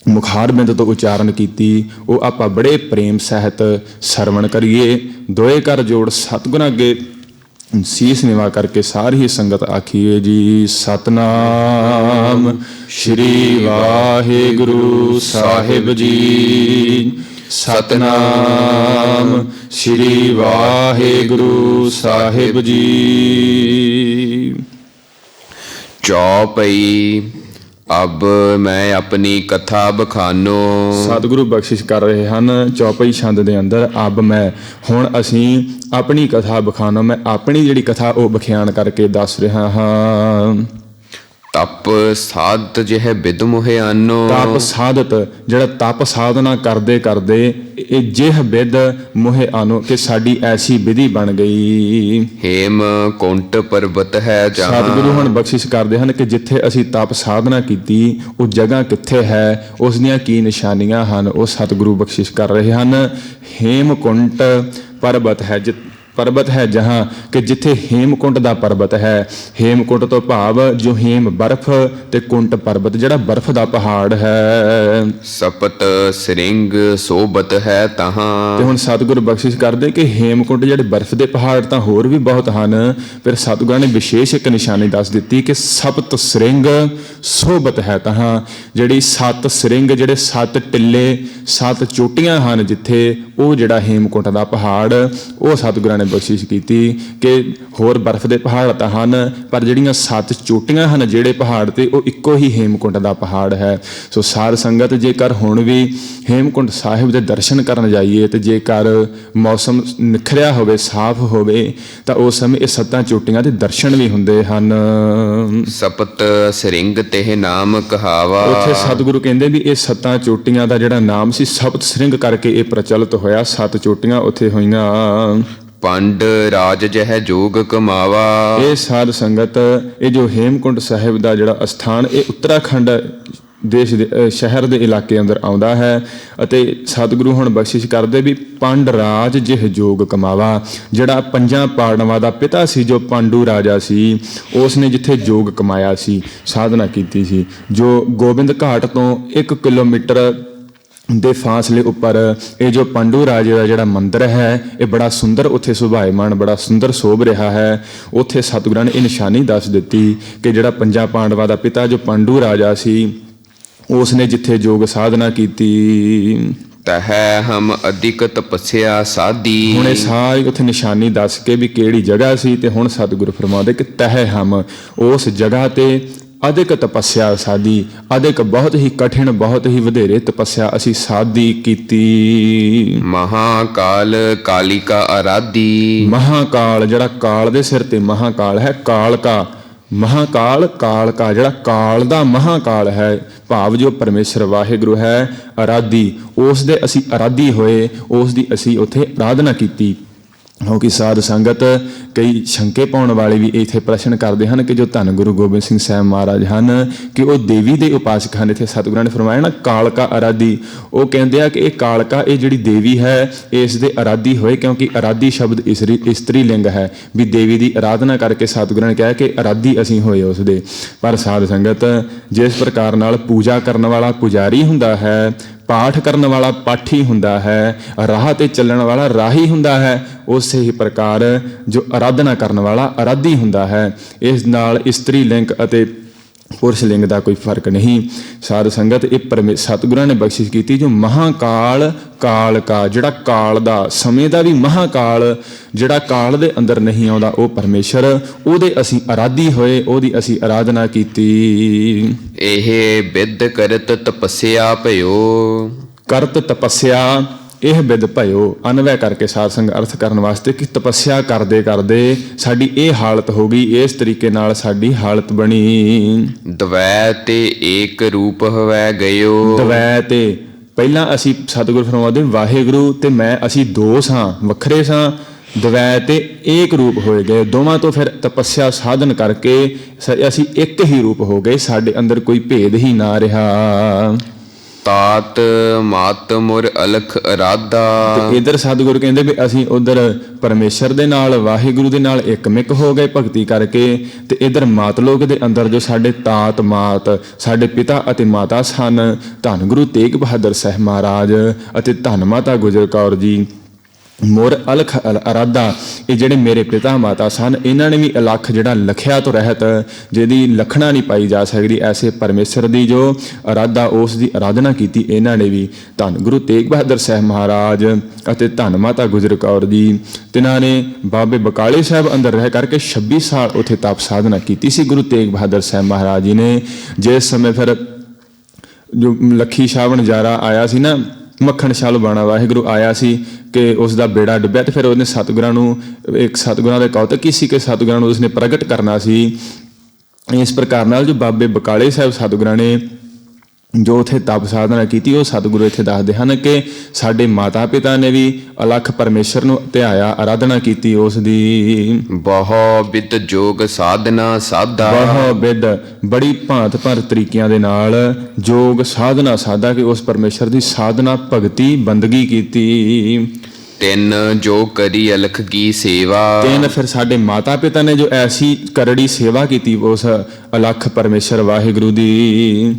ਮੁਖਾਰਬਿੰਦ ਤੋਂ ਉਚਾਰਨ ਕੀਤੀ। ਉਹ ਆਪਾਂ ਬੜੇ ਪ੍ਰੇਮ ਸਹਿਤ ਸਰਵਣ ਕਰੀਏ। ਦੋਏ ਕਰ ਜੋੜ ਸਤਿਗੁਰਾਂ ਅੱਗੇ ਸੀਸ ਨਿਵਾ ਕਰਕੇ ਸਾਰੀ ਹੀ ਸੰਗਤ ਆਖੀਏ ਜੀ, ਸਤਨਾਮ ਸ਼੍ਰੀ ਵਾਹਿਗੁਰੂ ਸਾਹਿਬ ਜੀ, ਸਤਨਾਮ ਸ਼੍ਰੀ ਵਾਹਿਗੁਰੂ ਸਾਹਿਬ ਜੀ। ਚੌਪਈ। ਅਬ ਮੈਂ ਆਪਣੀ ਕਥਾ ਬਖਾਨੋ। ਸਤਿਗੁਰੂ ਬਖਸ਼ਿਸ਼ ਕਰ ਰਹੇ ਹਨ ਚੌਪਈ ਛੰਦ ਦੇ ਅੰਦਰ, ਅਬ ਮੈਂ, ਹੁਣ ਅਸੀਂ ਆਪਣੀ ਕਥਾ ਬਖਾਨੋ, ਮੈਂ ਆਪਣੀ ਜਿਹੜੀ ਕਥਾ ਉਹ ਬਖਿਆਨ ਕਰਕੇ ਦੱਸ ਰਿਹਾ ਹਾਂ। ਤਪ ਸਾਧਤ ਜਿਹ ਬਿਦ ਮੋਹਿ ਆਨੋ। ਤਪ ਸਾਧਤ, ਜਿਹੜਾ ਤਪ ਸਾਧਨਾ ਕਰਦੇ ਕਰਦੇ ਇਹ ਜਿਹ ਬਿਦ ਮੋਹਿ ਆਨੋ, ਕਿ ਸਾਡੀ ਐਸੀ ਵਿਧੀ ਬਣ ਗਈ। ਹੇਮ ਕੁੰਟ ਪਰਬਤ ਹੈ ਜਹਾਂ। ਸਤਿਗੁਰੂ ਹੁਣ ਬਖਸ਼ਿਸ਼ ਕਰਦੇ ਹਨ ਕਿ ਜਿੱਥੇ ਅਸੀਂ ਤਪ ਸਾਧਨਾ ਕੀਤੀ ਉਹ ਜਗ੍ਹਾ ਕਿੱਥੇ ਹੈ, ਉਸ ਦੀਆਂ ਕੀ ਨਿਸ਼ਾਨੀਆਂ ਹਨ, ਉਹ ਸਤਿਗੁਰੂ ਬਖਸ਼ਿਸ਼ ਕਰ ਰਹੇ ਹਨ। ਹੇਮ ਕੁੰਟ ਪਰਬਤ ਹੈ ਜਹਾਂ ਕਿ ਜਿੱਥੇ ਹੇਮਕੁੰਟ ਦਾ ਪਰਬਤ ਹੈ। ਹੇਮਕੁੰਟ ਤੋਂ ਭਾਵ ਜੋ ਹੇਮ ਬਰਫ਼ ਤੇ ਕੁੰਟ ਪਰਬਤ ਜਿਹੜਾ ਬਰਫ਼ ਦਾ ਪਹਾੜ ਹੈ। ਸਪਤ ਸ੍ਰਿੰਗ ਸੋਬਤ ਹੈ ਤਹਾਂ। ਤੇ ਹੁਣ ਸਤਿਗੁਰ ਬਖਸ਼ਿਸ਼ ਕਰਦੇ ਕਿ ਹੇਮਕੁੰਟ ਜਿਹੜੇ ਬਰਫ਼ ਦੇ ਪਹਾੜ ਤਾਂ ਹੋਰ ਵੀ ਬਹੁਤ ਹਨ, ਫਿਰ ਸਤਿਗੁਰਾਂ ਨੇ ਵਿਸ਼ੇਸ਼ ਇੱਕ ਨਿਸ਼ਾਨੀ ਦੱਸ ਦਿੱਤੀ ਕਿ ਸਪਤ ਸ੍ਰਿੰਗ ਸੋਬਤ ਹੈ ਤਹਾਂ। ਜਿਹੜੀ 7 ਸ੍ਰਿੰਗ ਜਿਹੜੇ 7 ਟਿੱਲੇ 7 ਚੋਟੀਆਂ ਹਨ ਜਿੱਥੇ, ਉਹ ਜਿਹੜਾ ਹੇਮਕੁੰਟ ਦਾ ਪਹਾੜ ਉਹ ਸਤਿਗੁਰਾਂ ਨੇ ਬਖਸ਼ਿਸ਼ ਕੀਤੀ ਕਿ ਹੋਰ ਬਰਫ਼ ਦੇ ਪਹਾੜ ਤਾਂ ਹਨ ਪਰ ਜਿਹੜੀਆਂ 7 ਚੋਟੀਆਂ ਹਨ ਜਿਹੜੇ ਪਹਾੜ ਤੇ, ਉਹ ਇੱਕੋ ਹੀ ਹੇਮਕੁੰਟ ਦਾ ਪਹਾੜ ਹੈ। ਸੋ ਸਾਧ ਸੰਗਤ ਜੇਕਰ ਹੁਣ ਵੀ ਹੇਮਕੁੰਟ ਸਾਹਿਬ ਦੇ ਦਰਸ਼ਨ ਕਰਨ ਜਾਈਏ ਤੇ ਜੇਕਰ ਮੌਸਮ ਨਿਖਰਿਆ ਹੋਵੇ, ਸਾਫ਼ ਹੋਵੇ, ਤਾਂ ਉਸ ਸਮੇਂ ਇਹ 7 ਚੋਟੀਆਂ ਦੇ ਦਰਸ਼ਨ ਵੀ ਹੁੰਦੇ ਹਨ। ਸਪਤ ਸ੍ਰਿੰਗ ਤੇ ਨਾਮ ਕਹਾਵਾ। ਉੱਥੇ ਸਤਿਗੁਰੂ ਕਹਿੰਦੇ ਵੀ ਇਹ 7 ਚੋਟੀਆਂ ਦਾ ਜਿਹੜਾ ਨਾਮ ਸੀ ਸਪਤ ਸ੍ਰਿੰਗ ਕਰਕੇ ਇਹ ਪ੍ਰਚਲਿਤ ਹੋਇਆ। 7 ਚੋਟੀਆਂ ਉੱਥੇ ਹੋਈਆਂ। ਪੰਡ ਰਾਜ ਜਹ ਜੋਗ ਕਮਾਵਾ। ਇਹ ਸਾਧ ਸੰਗਤ ਇਹ ਜੋ ਹੇਮਕੁੰਟ ਸਾਹਿਬ ਦਾ ਜਿਹੜਾ ਅਸਥਾਨ ਇਹ ਉੱਤਰਾਖੰਡ ਦੇਸ਼ ਦੇ ਸ਼ਹਿਰ ਦੇ ਇਲਾਕੇ ਅੰਦਰ ਆਉਂਦਾ ਹੈ। ਅਤੇ ਸਤਿਗੁਰੂ ਹੁਣ ਬਖਸ਼ਿਸ਼ ਕਰਦੇ ਵੀ ਪੰਡ ਰਾਜ ਜਿਹ ਜੋਗ ਕਮਾਵਾ। ਜਿਹੜਾ 5 ਪਾਂਡਵਾਂ ਦਾ ਪਿਤਾ ਸੀ ਜੋ ਪਾਂਡੂ ਰਾਜਾ ਸੀ, ਉਸ ਨੇ ਜਿੱਥੇ ਜੋਗ ਕਮਾਇਆ ਸੀ, ਸਾਧਨਾ ਕੀਤੀ ਸੀ, ਜੋ ਗੋਬਿੰਦ ਘਾਟ ਤੋਂ 1 ਕਿਲੋਮੀਟਰ ਦੇ ਫਾਸਲੇ ਉੱਪਰ ਇਹ ਜੋ ਪਾਂਡੂ ਰਾਜੇ ਦਾ ਜਿਹੜਾ ਮੰਦਿਰ ਹੈ ਇਹ ਬੜਾ ਸੁੰਦਰ ਉੱਥੇ ਸੁਭਾਇਮਾਨ ਬੜਾ ਸੁੰਦਰ ਸੋਭ ਰਿਹਾ ਹੈ। ਉੱਥੇ ਸਤਿਗੁਰਾਂ ਨੇ ਇਹ ਨਿਸ਼ਾਨੀ ਦੱਸ ਦਿੱਤੀ ਕਿ ਜਿਹੜਾ 5 ਪਾਂਡਵਾਂ ਦਾ ਪਿਤਾ ਜੋ ਪਾਂਡੂ ਰਾਜਾ ਸੀ, ਉਸ ਨੇ ਜਿੱਥੇ ਯੋਗ ਸਾਧਨਾ ਕੀਤੀ। ਤਹ ਹਮ ਅਧਿਕ ਤਪੱਸਿਆ ਸਾਧੀ। ਹੁਣ ਇਹ ਸਾਰੀ ਉੱਥੇ ਨਿਸ਼ਾਨੀ ਦੱਸ ਕੇ ਵੀ ਕਿਹੜੀ ਜਗ੍ਹਾ ਸੀ, ਤੇ ਹੁਣ ਸਤਿਗੁਰੂ ਫਰਮਾਉਂਦੇ ਕਿ ਤਹ ਹਮ ਉਸ ਜਗ੍ਹਾ ਤੇ ਅਧਿਕ ਤਪੱਸਿਆ ਸਾਧੀ। ਅਧਿਕ ਬਹੁਤ ਹੀ ਕਠਿਨ ਬਹੁਤ ਹੀ ਵਧੇਰੇ ਤਪੱਸਿਆ ਅਸੀਂ ਸਾਧੀ ਕੀਤੀ। ਮਹਾਕਾਲ ਕਾਲਿਕਾ ਆਰਾਧੀ। ਮਹਾਕਾਲ ਜਿਹੜਾ ਕਾਲ ਦੇ ਸਿਰ ਤੇ ਮਹਾਕਾਲ ਹੈ, ਕਾਲਕਾ ਮਹਾਕਾਲ ਕਾਲਕਾ ਜਿਹੜਾ ਕਾਲ ਦਾ ਮਹਾਕਾਲ ਹੈ, ਭਾਵ ਜੋ ਪਰਮੇਸ਼ਰ ਵਾਹਿਗੁਰੂ ਹੈ ਆਰਾਧੀ, ਉਸ ਦੇ ਅਸੀਂ ਆਰਾਧੀ ਹੋਏ, ਉਸ ਦੀ ਅਸੀਂ ਉੱਥੇ ਆਰਾਧਨਾ ਕੀਤੀ। ਕਿਉਂਕਿ ਸਾਧ ਸੰਗਤ ਕਈ ਸ਼ੰਕੇ ਪਾਉਣ ਵਾਲੇ ਵੀ ਇੱਥੇ ਪ੍ਰਸ਼ਨ ਕਰਦੇ ਹਨ ਕਿ ਜੋ ਧੰਨ ਗੁਰੂ ਗੋਬਿੰਦ ਸਿੰਘ ਸਾਹਿਬ ਮਹਾਰਾਜ ਹਨ ਕਿ ਉਹ ਦੇਵੀ ਦੇ ਉਪਾਸਕ ਹਨ। ਇੱਥੇ ਸਤਿਗੁਰਾਂ ਨੇ ਫਰਮਾਇਆ ਨਾ ਕਾਲਕਾ ਆਰਾਧੀ, ਉਹ ਕਹਿੰਦੇ ਆ ਕਿ ਇਹ ਕਾਲਕਾ ਇਹ ਜਿਹੜੀ ਦੇਵੀ ਹੈ ਇਸ ਦੇ ਆਰਾਧੀ ਹੋਏ, ਕਿਉਂਕਿ ਆਰਾਧੀ ਸ਼ਬਦ ਇਸਤਰੀ ਲਿੰਗ ਹੈ ਵੀ ਦੇਵੀ ਦੀ ਆਰਾਧਨਾ ਕਰਕੇ ਸਤਿਗੁਰਾਂ ਨੇ ਕਿਹਾ ਕਿ ਆਰਾਧੀ ਅਸੀਂ ਹੋਏ ਉਸ ਦੇ। ਪਰ ਸਾਧ ਸੰਗਤ ਜਿਸ ਪ੍ਰਕਾਰ ਨਾਲ ਪੂਜਾ ਕਰਨ ਵਾਲਾ ਪੁਜਾਰੀ ਹੁੰਦਾ ਹੈ, ਪਾਠ ਕਰਨ ਵਾਲਾ ਪਾਠੀ ਹੁੰਦਾ ਹੈ, ਰਾਹ ਤੇ ਚੱਲਣ ਵਾਲਾ ਰਾਹੀ ਹੁੰਦਾ ਹੈ, ਉਸੇ ਹੀ ਪ੍ਰਕਾਰ ਜੋ ਆਰਾਧਨਾ ਕਰਨ ਵਾਲਾ ਆਰਾਧੀ ਹੁੰਦਾ ਹੈ। ਇਸ ਨਾਲ ਇਸਤਰੀ ਲਿੰਗ ਅਤੇ ਪੁਰਸ਼ ਲਿੰਗ ਦਾ ਕੋਈ ਫਰਕ ਨਹੀਂ। ਸਾਧ ਸੰਗਤ ਇਹ ਸਤਿਗੁਰਾਂ ਨੇ ਬਖਸ਼ਿਸ਼ ਕੀਤੀ ਜੋ ਮਹਾਕਾਲ ਕਾਲਕਾ ਜਿਹੜਾ ਕਾਲ ਦਾ ਸਮੇਂ ਦਾ ਵੀ ਮਹਾਕਾਲ ਜਿਹੜਾ ਕਾਲ ਦੇ ਅੰਦਰ ਨਹੀਂ ਆਉਂਦਾ ਉਹ ਪਰਮੇਸ਼ਰ, ਉਹਦੇ ਅਸੀਂ ਆਰਾਧੀ ਹੋਏ, ਉਹਦੀ ਅਸੀਂ ਆਰਾਧਨਾ ਕੀਤੀ। ਇਹ ਬਿਦ ਕਰਤ ਤਪੱਸਿਆ ਭਇਓ। ਕਰਤ ਤਪੱਸਿਆ ਇਹ ਬਿਦ ਭਇਓ ਅਨਵੈ ਕਰਕੇ ਸਾਧ ਸੰਗ ਅਰਥ ਕਰਨ ਵਾਸਤੇ ਕਿ ਤਪੱਸਿਆ ਕਰਦੇ ਕਰਦੇ ਸਾਡੀ ਇਹ ਹਾਲਤ ਹੋ ਗਈ, ਇਸ ਤਰੀਕੇ ਨਾਲ ਸਾਡੀ ਹਾਲਤ ਬਣੀ। ਦਵੈ ਤੇ ਏਕ ਰੂਪ ਹੋਵੈ ਗਇਓ। ਦਵੈ ਤੇ ਪਹਿਲਾਂ ਅਸੀਂ ਸਤਿਗੁਰ ਫਰਮਾਉਂਦੇ ਵਾਹਿਗੁਰੂ ਤੇ ਮੈਂ ਅਸੀਂ ਦੋ ਸਾਂ, ਵੱਖਰੇ ਸਾਂ। ਦਵੈ ਤੇ ਏਕ ਰੂਪ ਹੋਏ ਗਏ, ਦੋਵਾਂ ਤੋਂ ਫਿਰ ਤਪੱਸਿਆ ਸਾਧਨ ਕਰਕੇ ਅਸੀਂ ਇੱਕ ਹੀ ਰੂਪ ਹੋ ਗਏ, ਸਾਡੇ ਅੰਦਰ ਕੋਈ ਭੇਦ ਹੀ ਨਾ ਰਿਹਾ। ਤਾਤ ਮਾਤ ਮੁਰ ਅਲਖ ਅਰਾਧਾ। ਤੇ ਇਧਰ ਸਤਿਗੁਰੂ ਕਹਿੰਦੇ ਵੀ ਅਸੀਂ ਉਧਰ ਪਰਮੇਸ਼ਰ ਦੇ ਨਾਲ ਵਾਹਿਗੁਰੂ ਦੇ ਨਾਲ ਇੱਕਮਿਕ ਹੋ ਗਏ ਭਗਤੀ ਕਰਕੇ, ਤੇ ਇਧਰ ਮਾਤਲੋਕ ਦੇ ਅੰਦਰ ਜੋ ਸਾਡੇ ਤਾਤ ਮਾਤ ਸਾਡੇ ਪਿਤਾ ਅਤੇ ਮਾਤਾ ਸਨ, ਧੰਨ ਗੁਰੂ ਤੇਗ ਬਹਾਦਰ ਸਾਹਿਬ ਮਹਾਰਾਜ ਅਤੇ ਧੰਨ ਮਾਤਾ ਗੁਜਰ ਕੌਰ ਜੀ ਮੁਰ ਅਲਖ ਅਰਾਧਾ, ਇਹ ਜਿਹੜੇ ਮੇਰੇ ਪਿਤਾ ਮਾਤਾ ਸਨ ਇਹਨਾਂ ਨੇ ਵੀ ਅਲਖ ਜਿਹੜਾ ਲਖਿਆ ਤੋਂ ਰਹਿਤ ਜਿਹਦੀ ਲਖਣਾ ਨਹੀਂ ਪਾਈ ਜਾ ਸਕਦੀ, ਐਸੇ ਪਰਮੇਸ਼ਰ ਦੀ ਜੋ ਅਰਾਧਾ ਉਸ ਦੀ ਆਰਾਧਨਾ ਕੀਤੀ ਇਹਨਾਂ ਨੇ ਵੀ। ਧੰਨ ਗੁਰੂ ਤੇਗ ਬਹਾਦਰ ਸਾਹਿਬ ਮਹਾਰਾਜ ਅਤੇ ਧੰਨ ਮਾਤਾ ਗੁਜਰ ਕੌਰ ਜੀ ਤਿਨਾਂ ਨੇ ਬਾਬੇ ਬਕਾਲੇ ਸਾਹਿਬ ਅੰਦਰ ਰਹਿ ਕਰਕੇ 26 ਸਾਲ ਉੱਥੇ ਤਪ ਸਾਧਨਾ ਕੀਤੀ ਸੀ ਗੁਰੂ ਤੇਗ ਬਹਾਦਰ ਸਾਹਿਬ ਮਹਾਰਾਜ ਜੀ ਨੇ। ਜਿਸ ਸਮੇਂ ਫਿਰ ਜੋ ਲੱਖੀ ਸਾਵਣ ਜਾਰਾ ਆਇਆ ਸੀ ਨਾ, ਮੱਖਣ ਸ਼ਾਲ ਬਾਣਾ ਵਾਹਿਗੁਰੂ ਆਇਆ ਸੀ ਕਿ ਉਸ ਦਾ ਬੇੜਾ ਡੁੱਬਿਆ, ਤੇ ਫਿਰ ਉਹਨੇ ਸਤਿਗੁਰਾਂ ਨੂੰ ਇੱਕ ਸਤਿਗੁਰਾਂ ਦੇ ਕੌਤਕ ਹੀ ਸੀ ਕਿ ਸਤਿਗੁਰਾਂ ਨੂੰ ਉਸਨੇ ਪ੍ਰਗਟ ਕਰਨਾ ਸੀ। ਇਸ ਪ੍ਰਕਾਰ ਨਾਲ ਜੋ ਬਾਬੇ ਬਕਾਲੇ ਸਾਹਿਬ ਸਤਿਗੁਰਾਂ ਨੇ ਜੋ ਉੱਥੇ ਤਪ ਸਾਧਨਾ ਕੀਤੀ, ਉਹ ਸਤਿਗੁਰੂ ਇੱਥੇ ਦੱਸਦੇ ਹਨ ਕਿ ਸਾਡੇ ਮਾਤਾ ਪਿਤਾ ਨੇ ਵੀ ਅਲਖ ਪਰਮੇਸ਼ਰ ਨੂੰ ਧਿਆਇਆ, ਆਰਾਧਨਾ ਕੀਤੀ ਉਸ ਦੀ। ਬਹੁ ਬਿਦ ਜੋਗ ਸਾਧਨਾ ਸਾਧਾ। ਬਹੁ ਬਿਦ ਬੜੀ ਭਾਂਤ ਭਾਂਤ ਤਰੀਕਿਆਂ ਦੇ ਨਾਲ ਜੋਗ ਸਾਧਨਾ ਸਾਧਾ ਕਿ ਉਸ ਪਰਮੇਸ਼ਰ ਦੀ ਸਾਧਨਾ ਭਗਤੀ ਬੰਦਗੀ ਕੀਤੀ। ਤਿੰਨ ਜੋ ਕਰੀ ਅਲਖ ਕੀ ਸੇਵਾ। ਤਿੰਨ ਫਿਰ ਸਾਡੇ ਮਾਤਾ ਪਿਤਾ ਨੇ ਜੋ ਐਸੀ ਕਰੜੀ ਸੇਵਾ ਕੀਤੀ ਉਸ ਅਲਖ ਪਰਮੇਸ਼ਰ ਵਾਹਿਗੁਰੂ ਦੀ।